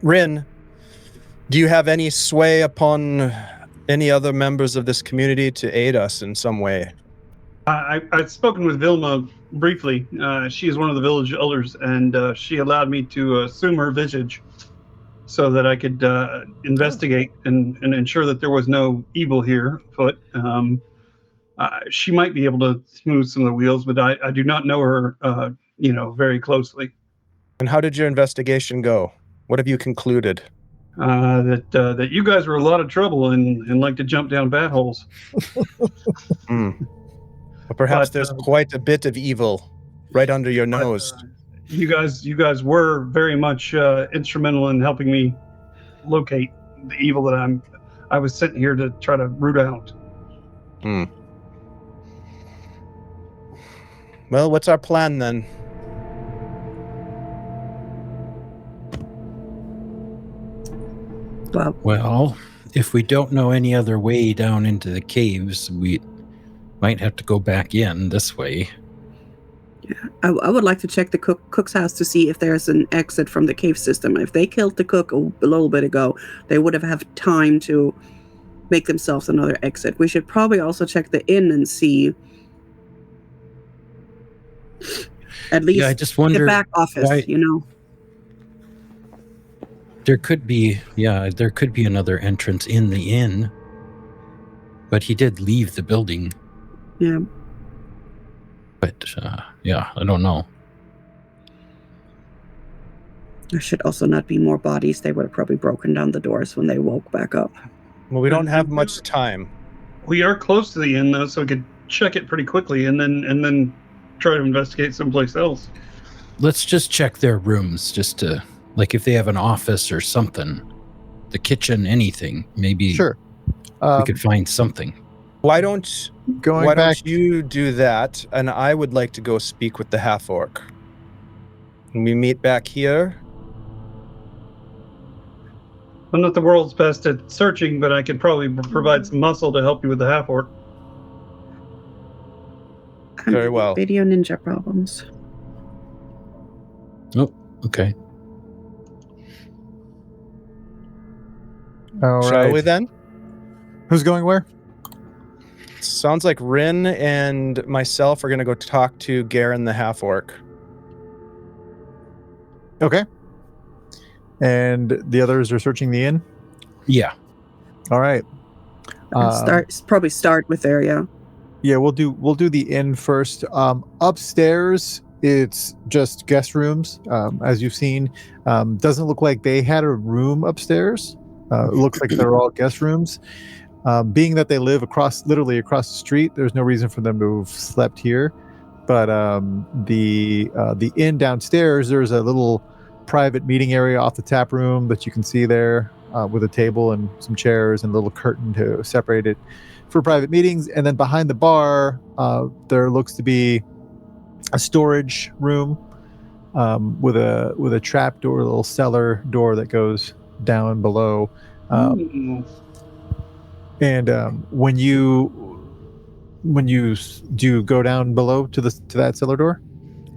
Rin, do you have any sway upon any other members of this community to aid us in some way? I've spoken with Vilma briefly. She is one of the village elders, and she allowed me to assume her visage so that I could investigate and ensure that there was no evil here afoot. She might be able to smooth some of the wheels, but I do not know her, very closely. And how did your investigation go? What have you concluded? That you guys were a lot of trouble and like to jump down bat holes. Well, perhaps there's quite a bit of evil right under your nose. You guys were very much instrumental in helping me locate the evil that I was sent here to try to root out. Well, what's our plan then? Well, if we don't know any other way down into the caves, we might have to go back in this way. Yeah, I would like to check the cook's house to see if there's an exit from the cave system. If they killed the cook a little bit ago, they would have time to make themselves another exit. We should probably also check the inn and see at least I just wonder the back office, There could be another entrance in the inn, but he did leave the building. Yeah. But, I don't know. There should also not be more bodies. They would have probably broken down the doors when they woke back up. Well, we don't have much time. We are close to the inn, though, so we could check it pretty quickly and then try to investigate someplace else. Let's just check their rooms, just to, like, if they have an office or something, the kitchen, anything. Maybe sure. We could find something. Why don't you do that, and I would like to go speak with the half-orc. Can we meet back here? I'm not the world's best at searching, but I could probably provide some muscle to help you with the half-orc. Very well. Video ninja problems. Oh, okay. All Shall right. we then? Who's going where? Sounds like Rin and myself are going to go talk to Garen the half-orc. Okay. And the others are searching the inn? Yeah. All right. Probably start with there, yeah. Yeah, we'll do the inn first. Upstairs, it's just guest rooms, as you've seen. Doesn't look like they had a room upstairs. It looks like they're all guest rooms. Being that they live literally across the street, there's no reason for them to have slept here. But the inn downstairs, there's a little private meeting area off the tap room that you can see there, with a table and some chairs and a little curtain to separate it for private meetings. And then behind the bar, there looks to be a storage room, with a trap door, a little cellar door that goes down below. And when you do you go down below to that cellar door?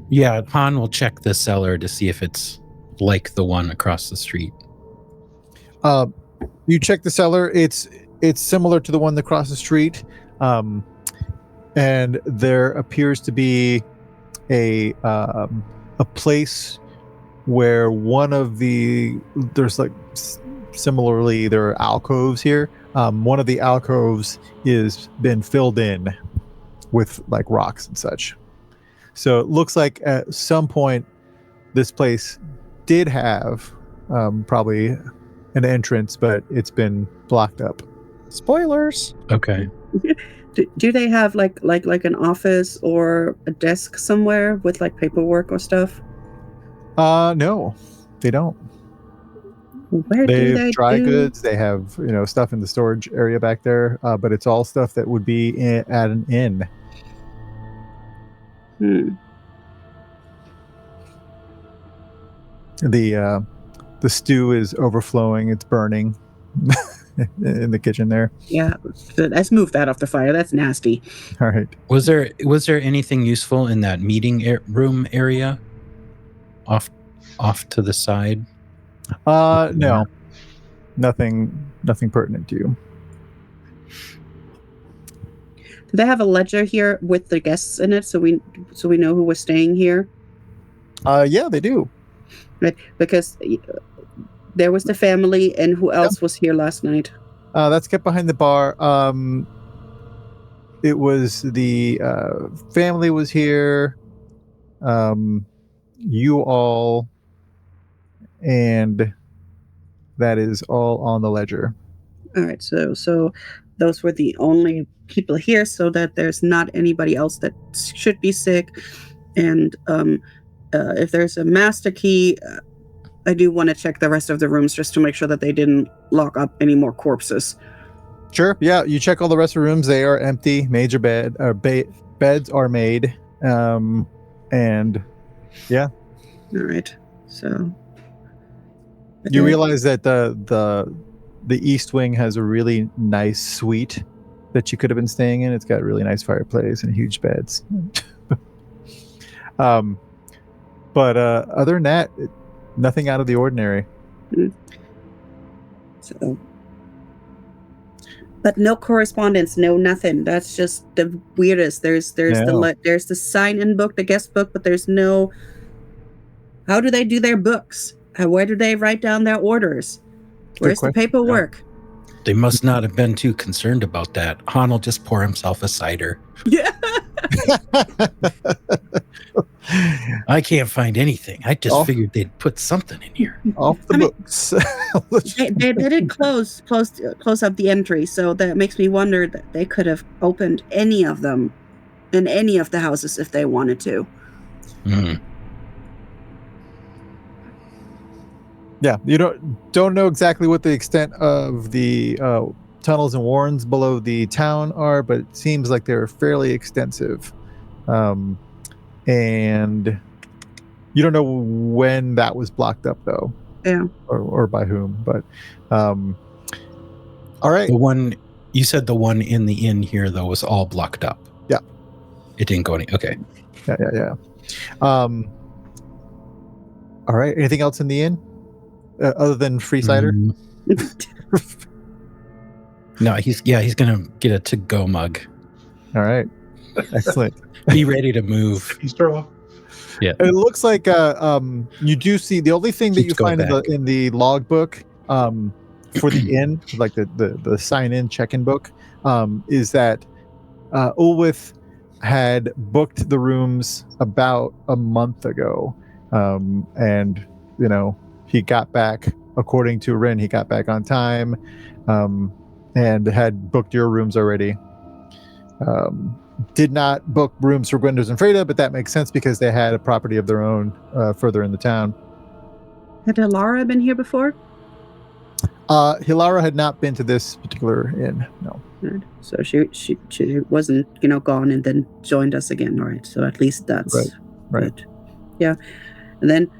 Yeah, Han will check the cellar to see if it's like the one across the street. You check the cellar. It's similar to the one across the street, and there appears to be a place where there's like similarly there are alcoves here. One of the alcoves is been filled in with like rocks and such. So it looks like at some point this place did have probably an entrance, but it's been blocked up. Spoilers. Okay. Do they have like an office or a desk somewhere with like paperwork or stuff? No, they don't. Where They do have they dry do? goods. They have stuff in the storage area back there, but it's all stuff that would be at an inn. The stew is overflowing. It's burning in the kitchen there. Yeah, let's move that off the fire. That's nasty. All right. Was there anything useful in that meeting room area off to the side? No, nothing pertinent to you. Do they have a ledger here with the guests in it, so we know who was staying here? Yeah, they do. Right, because there was the family, and who else was here last night? That's kept behind the bar. It was the family was here. You all, and that is all on the ledger. All right, so those were the only people here, so that there's not anybody else that should be sick. And if there's a master key, I do want to check the rest of the rooms just to make sure that they didn't lock up any more corpses. Sure. Yeah, you check all the rest of the rooms. They are empty. Beds are made. And yeah. All right. So you realize that the East Wing has a really nice suite that you could have been staying in. It's got a really nice fireplace and huge beds. But other than that, nothing out of the ordinary. So, but no correspondence, no nothing. That's just the weirdest. There's the sign-in book, the guest book, but there's no. How do they do their books? Where do they write down their orders? Where's the paperwork? They must not have been too concerned about that. Han will just pour himself a cider. Yeah. I can't find anything. I just figured they'd put something in here. Off the books. they did close up the entry, so that makes me wonder that they could have opened any of them in any of the houses if they wanted to. Mm. Yeah, you don't know exactly what the extent of the tunnels and warrens below the town are, but it seems like they're fairly extensive. And you don't know when that was blocked up, though. Yeah. Or by whom, but all right. You said the one in the inn here, though, was all blocked up. Yeah. It didn't go any. Okay. Yeah. All right. Anything else in the inn other than free cider? No, he's gonna get a to-go mug. All right. Excellent. Be ready to move. You straw. Yeah. It looks like you do see the only thing that you Keeps going find back. in the logbook for the inn, like the sign-in check-in book, is that Ulwith had booked the rooms about a month ago, and he got back, according to Rin, he got back on time, and had booked your rooms already. Did not book rooms for Gwendolyn and Freda, but that makes sense because they had a property of their own further in the town. Had Alara been here before? Hilara had not been to this particular inn, no. Right. So she wasn't, gone and then joined us again, right? So at least that's Right. good. Yeah. And then,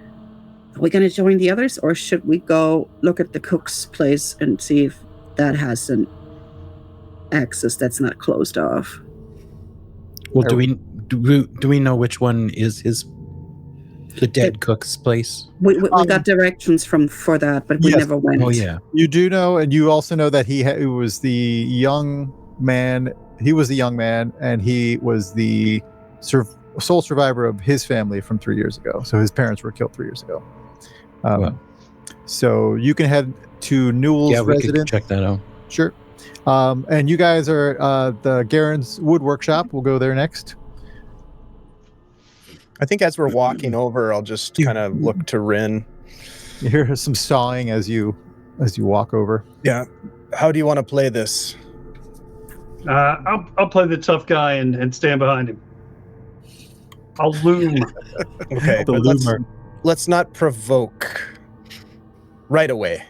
are we going to join the others, or should we go look at the cook's place and see if that has an access that's not closed off? Well, do we know which one is the dead cook's place? We got directions for that, but we yes. never went. Oh yeah. You do know, and you also know that he was the young man. He was the young man, and he was the sole survivor of his family from 3 years ago. So his parents were killed 3 years ago. Wow. So you can head to Newell's residence. Could check that out. Sure. And you guys are the Garen's Wood Workshop. We'll go there next. I think as we're walking over, I'll just kind of look to Rin. You hear some sawing as you walk over. Yeah. How do you want to play this? I'll play the tough guy and stand behind him. I'll loom. Okay, The but loomer. let's not provoke right away.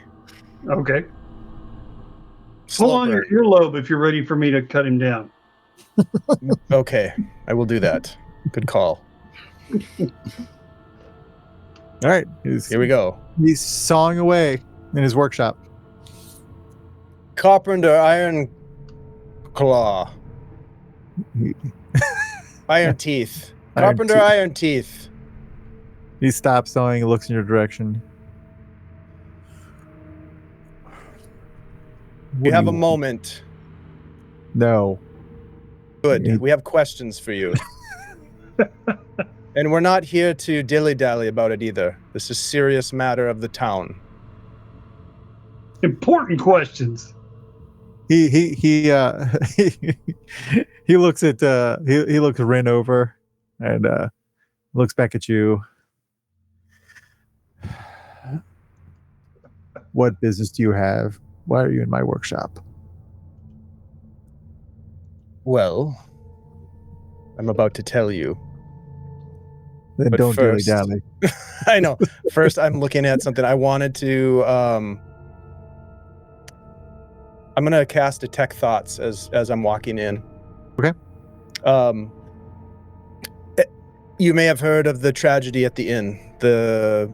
Okay. Slow Pull on your burn. earlobe if you're ready for me to cut him down. Okay, I will do that. Good call. All right. Here we go. He's sawing away in his workshop. Carpenter Iron Claw. Iron Teeth. Iron Carpenter Teeth. Iron Teeth. He stops sawing and looks in your direction. You have a moment. No. Good. Yeah. We have questions for you. And we're not here to dilly-dally about it either. This is a serious matter of the town. Important questions. He he looks at he looks Rin over and looks back at you. What business do you have? Why are you in my workshop? Well, I'm about to tell you. Then But don't first- dilly-dally. I know. First, I'm looking at something. I wanted to. I'm gonna cast Detect Thoughts as I'm walking in. Okay. You may have heard of the tragedy at the inn. The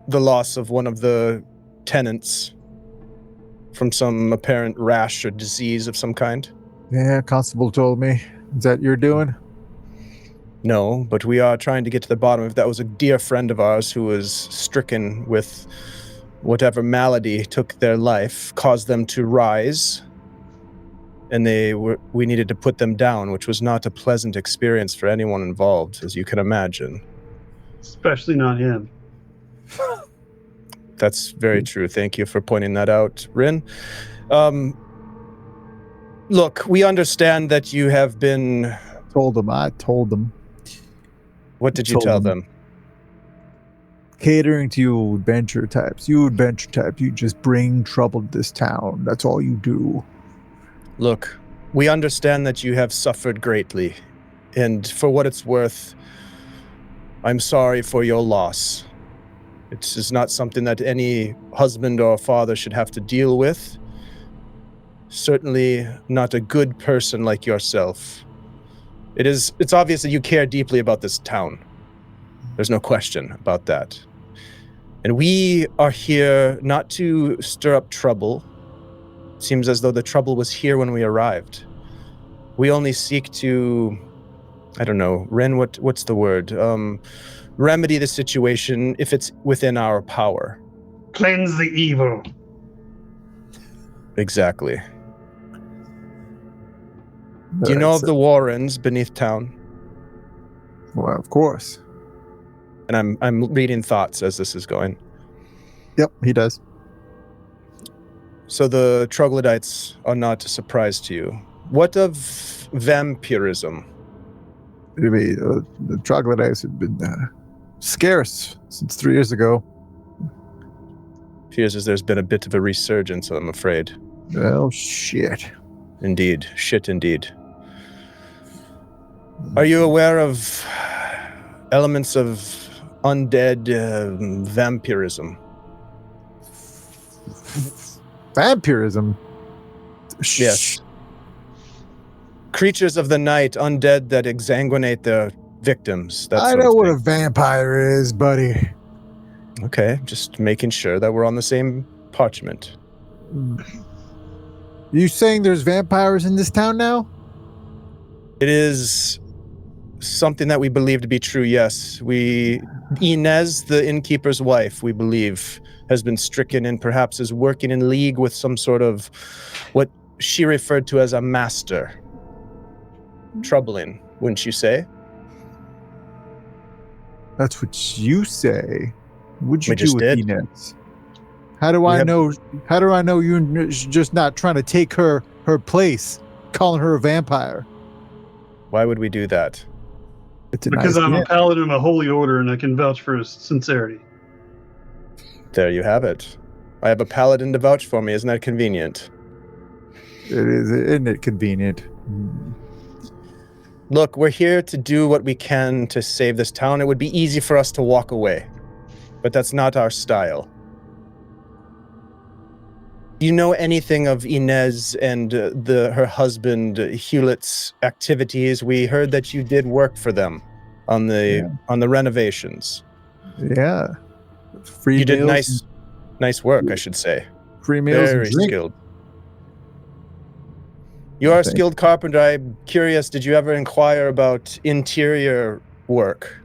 loss of one of the tenants from some apparent rash or disease of some kind. Yeah, constable told me. Is that you're doing? No, but we are trying to get to the bottom of that. Was a dear friend of ours who was stricken with whatever malady took their life, caused them to rise, and we needed to put them down, which was not a pleasant experience for anyone involved, as you can imagine. Especially not him. That's very true. Thank you for pointing that out, Rin. Look, we understand that you have been... I told them. What did you Told tell them. them? Catering to you adventure types. You adventure types, you just bring trouble to this town. That's all you do. Look, we understand that you have suffered greatly, and for what it's worth, I'm sorry for your loss. It is not something that any husband or father should have to deal with. Certainly not a good person like yourself. It's obvious that you care deeply about this town. There's no question about that. And we are here not to stir up trouble. It seems as though the trouble was here when we arrived. We only seek to I don't know, Ren, what's the word? Remedy the situation if it's within our power. Cleanse the evil. Exactly. Do you know of the Warrens beneath town? Well, of course. And I'm reading thoughts as this is going. Yep, he does. So the troglodytes are not a surprise to you. What of vampirism? The troglodytes have been scarce since 3 years ago. Appears as there's been a bit of a resurgence, I'm afraid. Oh, shit. Indeed. Shit, indeed. Are you aware of elements of undead vampirism? Vampirism? Yes. Creatures of the night, undead that exsanguinate their victims. I know what a vampire is, buddy. Okay, just making sure that we're on the same parchment. You saying there's vampires in this town now? It is something that we believe to be true, yes. Inez, the innkeeper's wife, we believe, has been stricken and perhaps is working in league with some sort of what she referred to as a master. Troubling, wouldn't you say? That's what you say. What'd you We do just with did. Inez? How do I know? How do I know you're just not trying to take her place, calling her a vampire? Why would we do that? It's a Because nice I'm a name. paladin of a holy order and I can vouch for his sincerity. There you have it. I have a paladin to vouch for me. Isn't that convenient? It is, isn't it convenient? Look, we're here to do what we can to save this town. It would be easy for us to walk away, but that's not our style. Do you know anything of Inez and her husband Hewlett's activities? We heard that you did work for them on the renovations. Yeah. Free You did meals nice work, I should say. Free meals Very and drink. skilled. You are a skilled carpenter. I'm curious, did you ever inquire about interior work?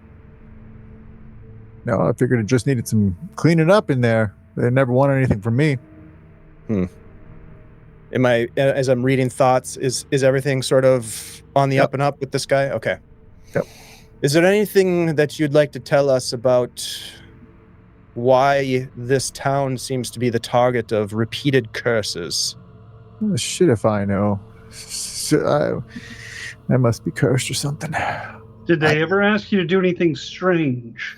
No, I figured it just needed some cleaning up in there. They never wanted anything from me. As I'm reading thoughts, is everything sort of on the up and up with this guy? Okay. Yep. Is there anything that you'd like to tell us about why this town seems to be the target of repeated curses? Oh, shit if I know. I must be cursed or something. Did they ever ask you to do anything strange?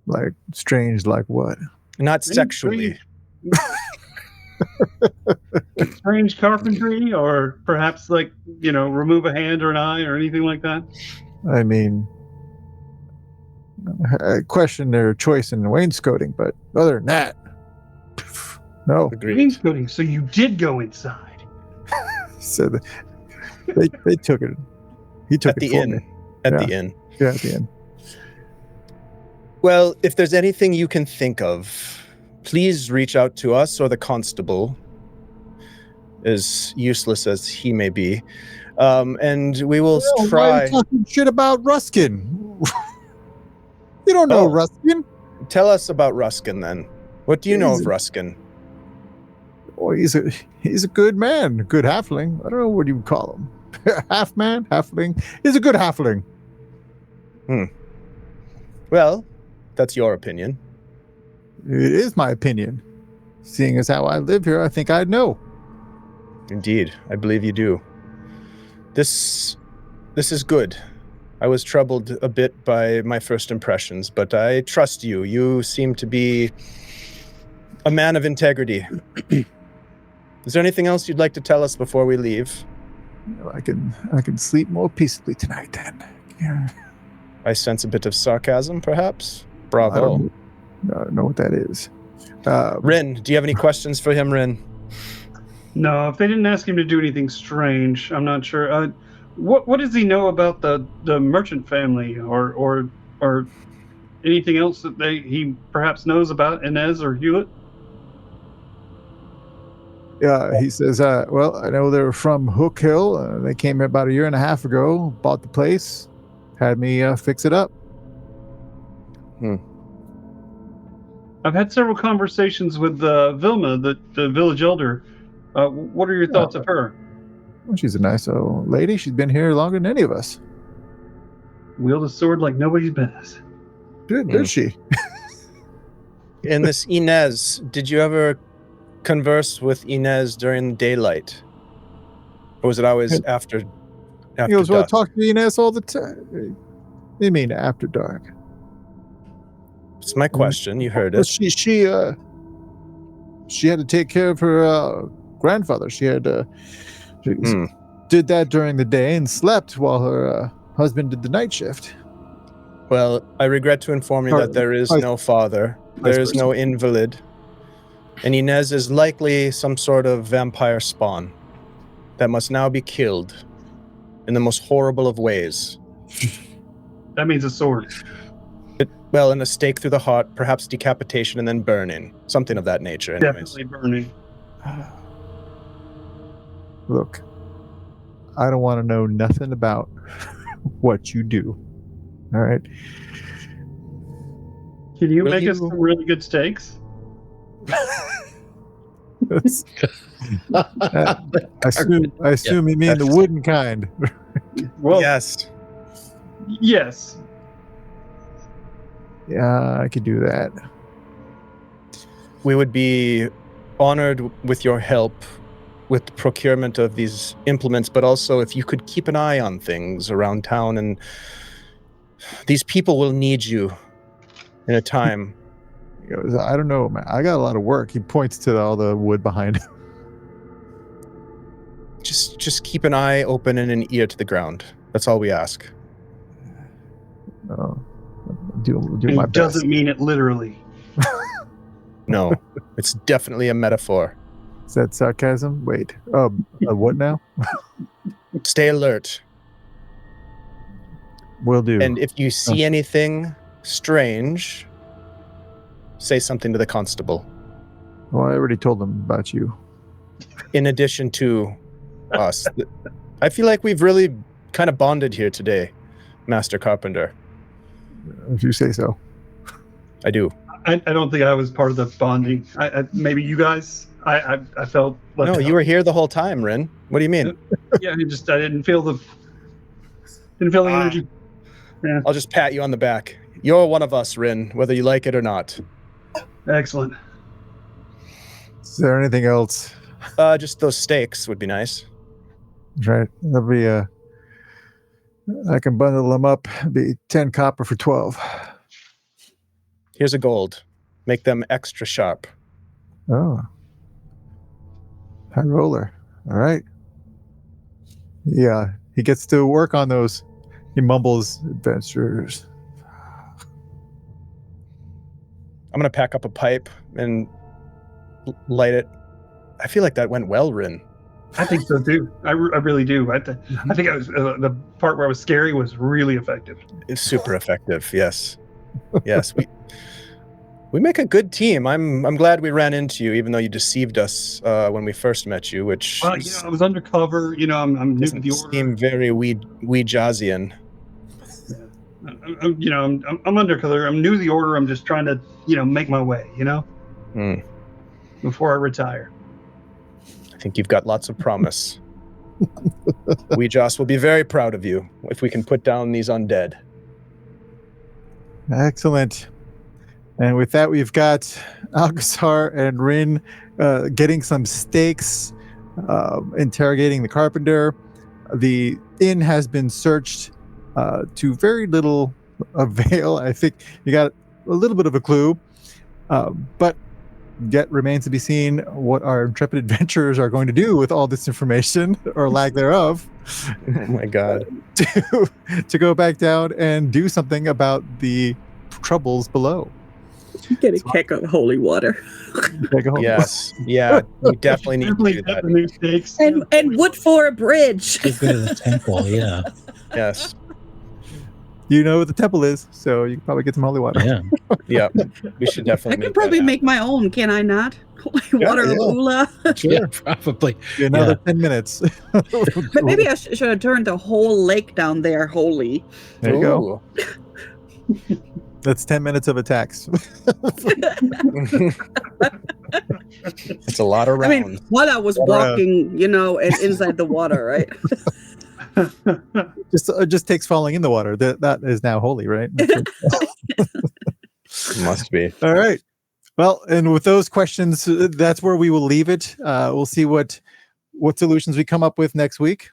Like, strange like what? Not sexually. Strange carpentry, or perhaps remove a hand or an eye or anything like that? I mean, I question their choice in wainscoting, but other than that, no. Agreed. Wainscoting, so you did go inside. So they took it. He took At it the for inn. me. At the inn. Yeah, at the end. Well, if there's anything you can think of, please reach out to us or the constable, as useless as he may be, and we will Why are try. you talking shit about Ruskin? You don't know Oh. Ruskin. Tell us about Ruskin then. What do you know of Ruskin? Oh, he's a good man, a good halfling. I don't know what you would call him. Half man, halfling. He's a good halfling. Well, that's your opinion. It is my opinion. Seeing as how I live here, I think I'd know. Indeed, I believe you do. This is good. I was troubled a bit by my first impressions, but I trust you. You seem to be a man of integrity. Is there anything else you'd like to tell us before we leave? I can sleep more peacefully tonight then. Yeah. I sense a bit of sarcasm, perhaps? I Bravo. don't know what that is. Rin, do you have any questions for him, Rin? No, if they didn't ask him to do anything strange, I'm not sure. What does he know about the merchant family, or anything else that he perhaps knows about Inez or Hewlett? He says, well, I know they're from Hook Hill. They came here about 1.5 years ago, bought the place, had me fix it up. I've had several conversations with Vilma, the village elder. What are your thoughts of her? Well, she's a nice old lady. She's been here longer than any of us. Wield a sword like nobody's business. Did she? And this Inez, did you ever converse with Inez during daylight? Or was it always after He goes, well, I dusk? talk to Inez all the time. You mean after dark? It's my question. You heard Well, it. she had to take care of her grandfather. She had did that during the day and slept while her husband did the night shift. Well, I regret to inform you that there is no father. There is no invalid. And Inez is likely some sort of vampire spawn that must now be killed in the most horrible of ways. That means a sword. Well, in a stake through the heart, perhaps decapitation and then burning. Something of that nature, anyways. Definitely burning. Look, I don't want to know nothing about what you do. All right. Can you Will make you- us some really good steaks? I assume you mean the wooden kind. Well, Yes. yes. Yeah, I could do that. We would be honored with your help with the procurement of these implements, but also if you could keep an eye on things around town, and these people will need you in a time. He goes, I don't know, man. I got a lot of work. He points to all the wood behind him. Just keep an eye open and an ear to the ground. That's all we ask. Do And my it best. doesn't mean it literally. No, it's definitely a metaphor. Is that sarcasm? Wait. What now? Stay alert. Will do. And if you see anything strange, say something to the constable. Well, I already told them about you. In addition to us. I feel like we've really kind of bonded here today, Master Carpenter. If you say so. I do. I don't think I was part of the bonding. Maybe you guys. I felt left No, out. you were here the whole time, Rin. What do you mean? Yeah, I didn't feel the energy. I'll just pat you on the back. You're one of us, Rin, whether you like it or not. Excellent. Is there anything else? Just those steaks would be nice. Right. That'll be I can bundle them up. Be 10 copper for 12. Here's a gold. Make them extra sharp. Oh. High roller. All right. Yeah. He gets to work on those. He mumbles adventures. I'm going to pack up a pipe and light it. I feel like that went well, Rin. I think so too. I really do. I think I was the part where I was scary was really effective. It's super effective. Yes. Yes. We make a good team. I'm glad we ran into you, even though you deceived us when we first met you, which Well, I was undercover. I'm new to doesn't the order. seem very Jazian. I'm undercover. I'm new to the order. I'm just trying to, make my way. Before I retire. I think you've got lots of promise. We, Joss, will be very proud of you if we can put down these undead. Excellent. And with that, we've got Alcazar and Rin getting some steaks, interrogating the carpenter. The inn has been searched to very little avail. I think you got a little bit of a clue, but yet remains to be seen what our intrepid adventurers are going to do with all this information, or lack thereof. Oh my God. to go back down and do something about the troubles below. Get a kick on holy water. Take a hold. Yes. Yeah, we definitely need to do that. The new stakes. And wood for a bridge. Should go to the temple, yeah. Yes. You know where the temple is, so you can probably get some holy water. Yeah. Yeah, we should I definitely could make probably that make my own, can I not? Holy water of yeah. Ula. Yeah, probably. Another 10 minutes. But maybe I should have turned the whole lake down there holy. There you go. Ooh. That's 10 minutes of attacks. It's a lot of I rounds. mean, while I was walking, inside the water, right? It just takes falling in the water. That is now holy, right? Must be. All right. Well, and with those questions, that's where we will leave it. We'll see what solutions we come up with next week,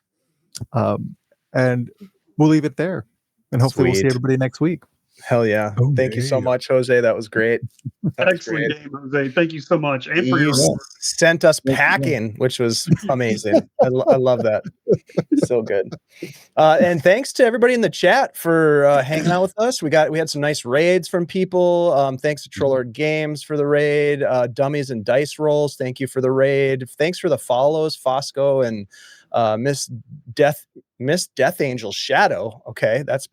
and we'll leave it there. And hopefully, we'll see Sweet. everybody next week. Hell yeah. Oh, Thank you there so you go. much, Jose. That was great. That was Excellent great. game, Jose. Thank you so much. And for You your sent us packing, which was amazing. I love that. So good. And thanks to everybody in the chat for hanging out with us. We had some nice raids from people. Thanks to Trollord Games for the raid. Dummies and Dice Rolls, thank you for the raid. Thanks for the follows, Fosco and Miss Death Angel Shadow. Okay, that's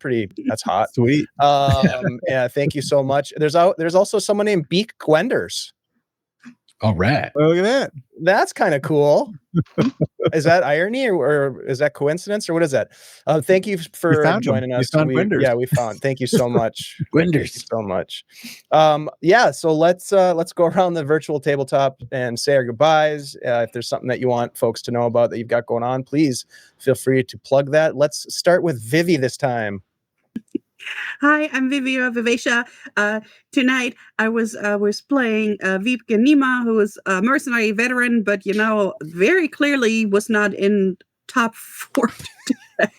hot. Sweet. Yeah, thank you so much. There's also someone named Beak Gwenders. All right. Look at that. That's kind of cool. Is that irony or is that coincidence or what is that? Thank you for joining us. We found. Thank you so much. Gwenders. Thank you so much. So let's go around the virtual tabletop and say our goodbyes. If there's something that you want folks to know about that you've got going on, please feel free to plug that. Let's start with Vivi this time. Hi, I'm Vivia Vivacia. Tonight I was playing Vipka Nima, who is a mercenary veteran, but very clearly was not in top 4 today.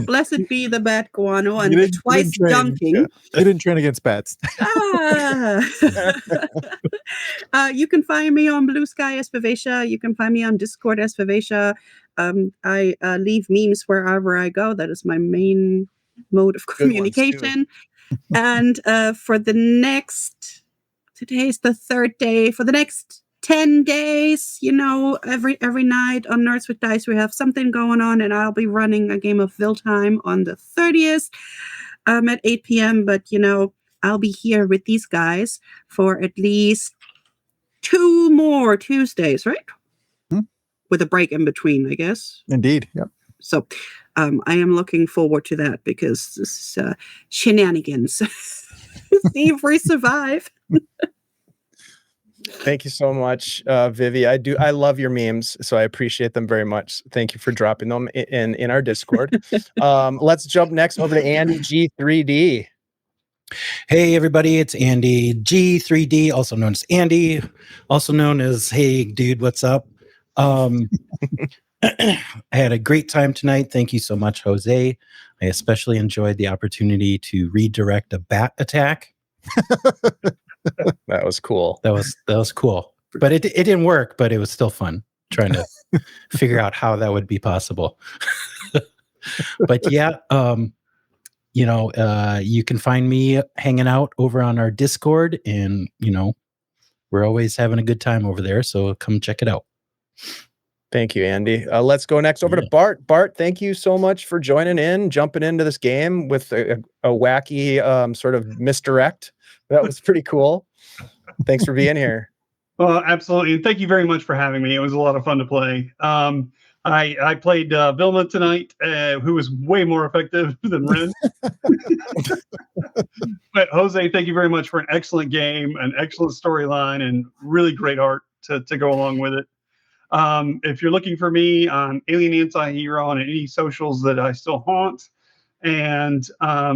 Blessed be the bat guano and twice dunking. Yeah. I didn't train against bats. You can find me on Blue Sky as Vivacia. You can find me on Discord as Vivacia. I leave memes wherever I go. That is my main mode of communication. And for the next, today's the 3rd day, for the next 10 days, every night on Nerds with Dice we have something going on, and I'll be running a game of Viltime on the 30th at 8 p.m. But I'll be here with these guys for at least 2 more Tuesdays, right? With a break in between, I guess. Indeed. Yep. So I am looking forward to that because this is shenanigans. See if we survive. Thank you so much, Vivi. I love your memes, so I appreciate them very much. Thank you for dropping them in our Discord. Let's jump next over to Andy G3D. Hey everybody, it's Andy G3D, also known as Andy, also known as Hey Dude, what's up? I had a great time tonight. Thank you so much, Jose. I especially enjoyed the opportunity to redirect a bat attack. That was cool. That was cool. But it didn't work, but it was still fun trying to figure out how that would be possible. But yeah, you can find me hanging out over on our Discord, and we're always having a good time over there, so come check it out. Thank you, Andy. Let's go next over to Bart. Bart, thank you so much for jumping into this game with a wacky sort of misdirect. That was pretty cool. Thanks for being here. Well, absolutely. And thank you very much for having me. It was a lot of fun to play. I played Vilma tonight, who was way more effective than Ren. But Jose, thank you very much for an excellent game, an excellent storyline, and really great art to go along with it. If you're looking for me, I'm Alien Anti-Hero on any socials that I still haunt. And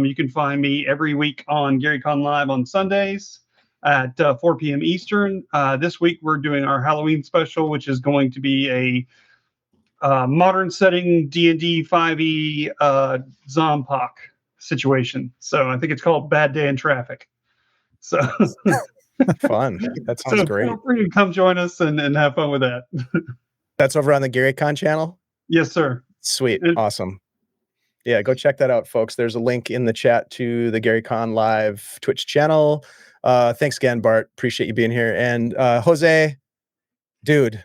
you can find me every week on GaryCon Live on Sundays at 4 p.m. Eastern. This week we're doing our Halloween special, which is going to be a modern setting D&D 5e Zombok situation. So I think it's called Bad Day in Traffic. So fun. That sounds great. Feel free to come join us and have fun with that. That's over on the GaryCon channel? Yes, sir. Sweet. Awesome. Yeah, go check that out, folks. There's a link in the chat to the GaryCon Live Twitch channel. Thanks again, Bart. Appreciate you being here. And Jose, dude,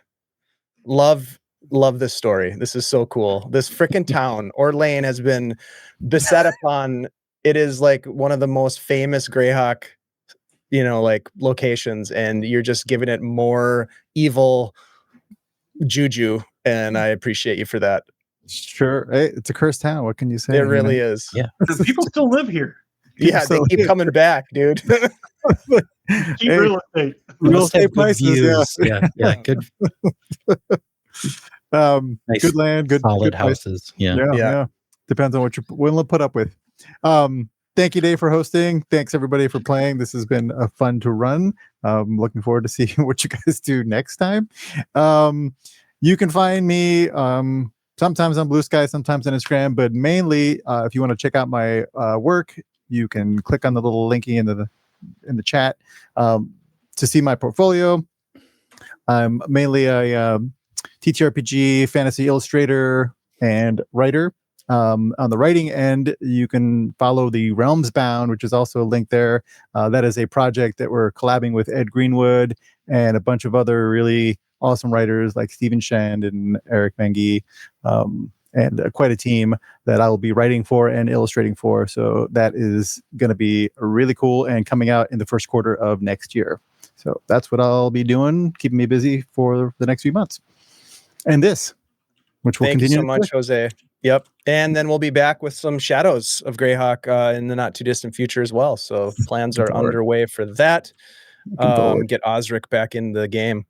love this story. This is so cool. This freaking town, Orlane, has been beset upon it is like one of the most famous Greyhawk, like locations, and you're just giving it more evil juju, and I appreciate you for that. Sure. Hey, it's a cursed town. What can you say? It really is. Yeah. The people still live here. Yeah, they keep coming back, dude. Keep real estate. Real Must have estate good prices. Yeah. views. Yeah. Good nice, good land, good solid good place. houses. Yeah. Yeah. Depends on what you're willing to put up with. Thank you, Dave, for hosting. Thanks everybody for playing. This has been fun to run. Looking forward to seeing what you guys do next time. You can find me sometimes on Blue Sky, sometimes on Instagram, but mainly if you want to check out my work, you can click on the little linky in the chat to see my portfolio. I'm mainly a TTRPG fantasy illustrator and writer. On the writing end, you can follow the Realms Bound, which is also a link there. That is a project that we're collabing with Ed Greenwood and a bunch of other really awesome writers like Stephen Shand and Eric Mengi, and quite a team that I will be writing for and illustrating for. So that is going to be really cool and coming out in the first quarter of next year. So that's what I'll be doing, keeping me busy for the next few months. And this, which will continue. Thank you so much, Jose. Yep. And then we'll be back with some Shadows of Greyhawk in the not too distant future as well. So plans are underway for that. Get Osric back in the game.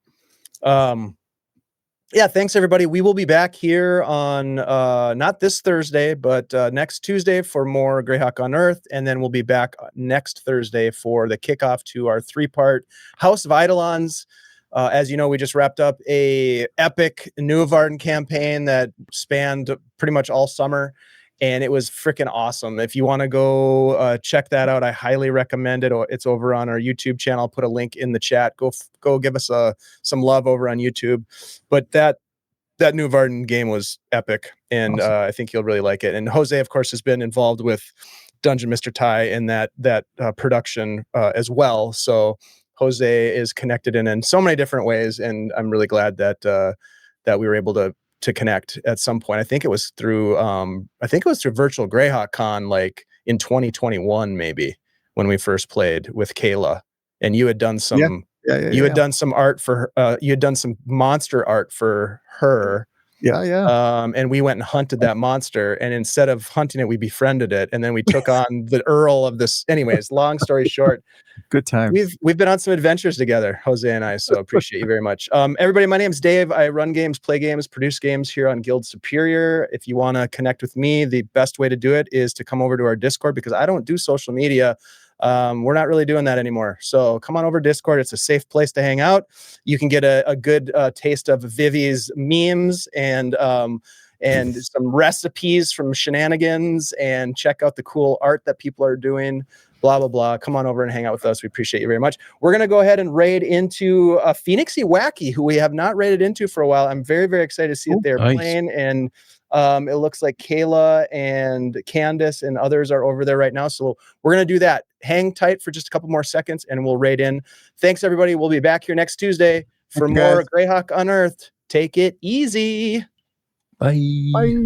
Yeah, thanks everybody. We will be back here on not this Thursday, but next Tuesday for more Greyhawk Unearthed, and then we'll be back next Thursday for the kickoff to our 3-part House of Eidolons. As you know, we just wrapped up a epic Newvarden campaign that spanned pretty much all summer, and it was freaking awesome. If you want to go check that out, I highly recommend it. It's over on our YouTube channel. I'll put a link in the chat. Go give us some love over on YouTube. But that Newvarden game was epic, and awesome. I think you'll really like it. And Jose, of course, has been involved with Dungeon Mr. Ty and that production as well. So Jose is connected in so many different ways, and I'm really glad that we were able to connect at some point. I think it was through Virtual Greyhawk Con, like in 2021, maybe, when we first played with Kayla, and you had done some done some art for her. You had done some monster art for her. And we went and hunted that monster, and instead of hunting it, we befriended it, and then we took on the Earl of this. Anyways, long story short, good time. We've been on some adventures together, Jose and I. So appreciate you very much. Everybody, my name's Dave. I run games, play games, produce games here on Guild Superior. If you want to connect with me, the best way to do it is to come over to our Discord, because I don't do social media. We're not really doing that anymore. So come on over to Discord. It's a safe place to hang out. You can get a good taste of Vivi's memes and some recipes from Shenanigans, and check out the cool art that people are doing, blah, blah, blah. Come on over and hang out with us. We appreciate you very much. We're going to go ahead and raid into Phoenixy Wacky, who we have not raided into for a while. I'm very, very excited to see that they're playing, and it looks like Kayla and Candace and others are over there right now. So we're going to do that. Hang tight for just a couple more seconds and we'll raid in. Thanks, everybody. We'll be back here next Tuesday for more Greyhawk Unearthed. Take it easy. Bye. Bye.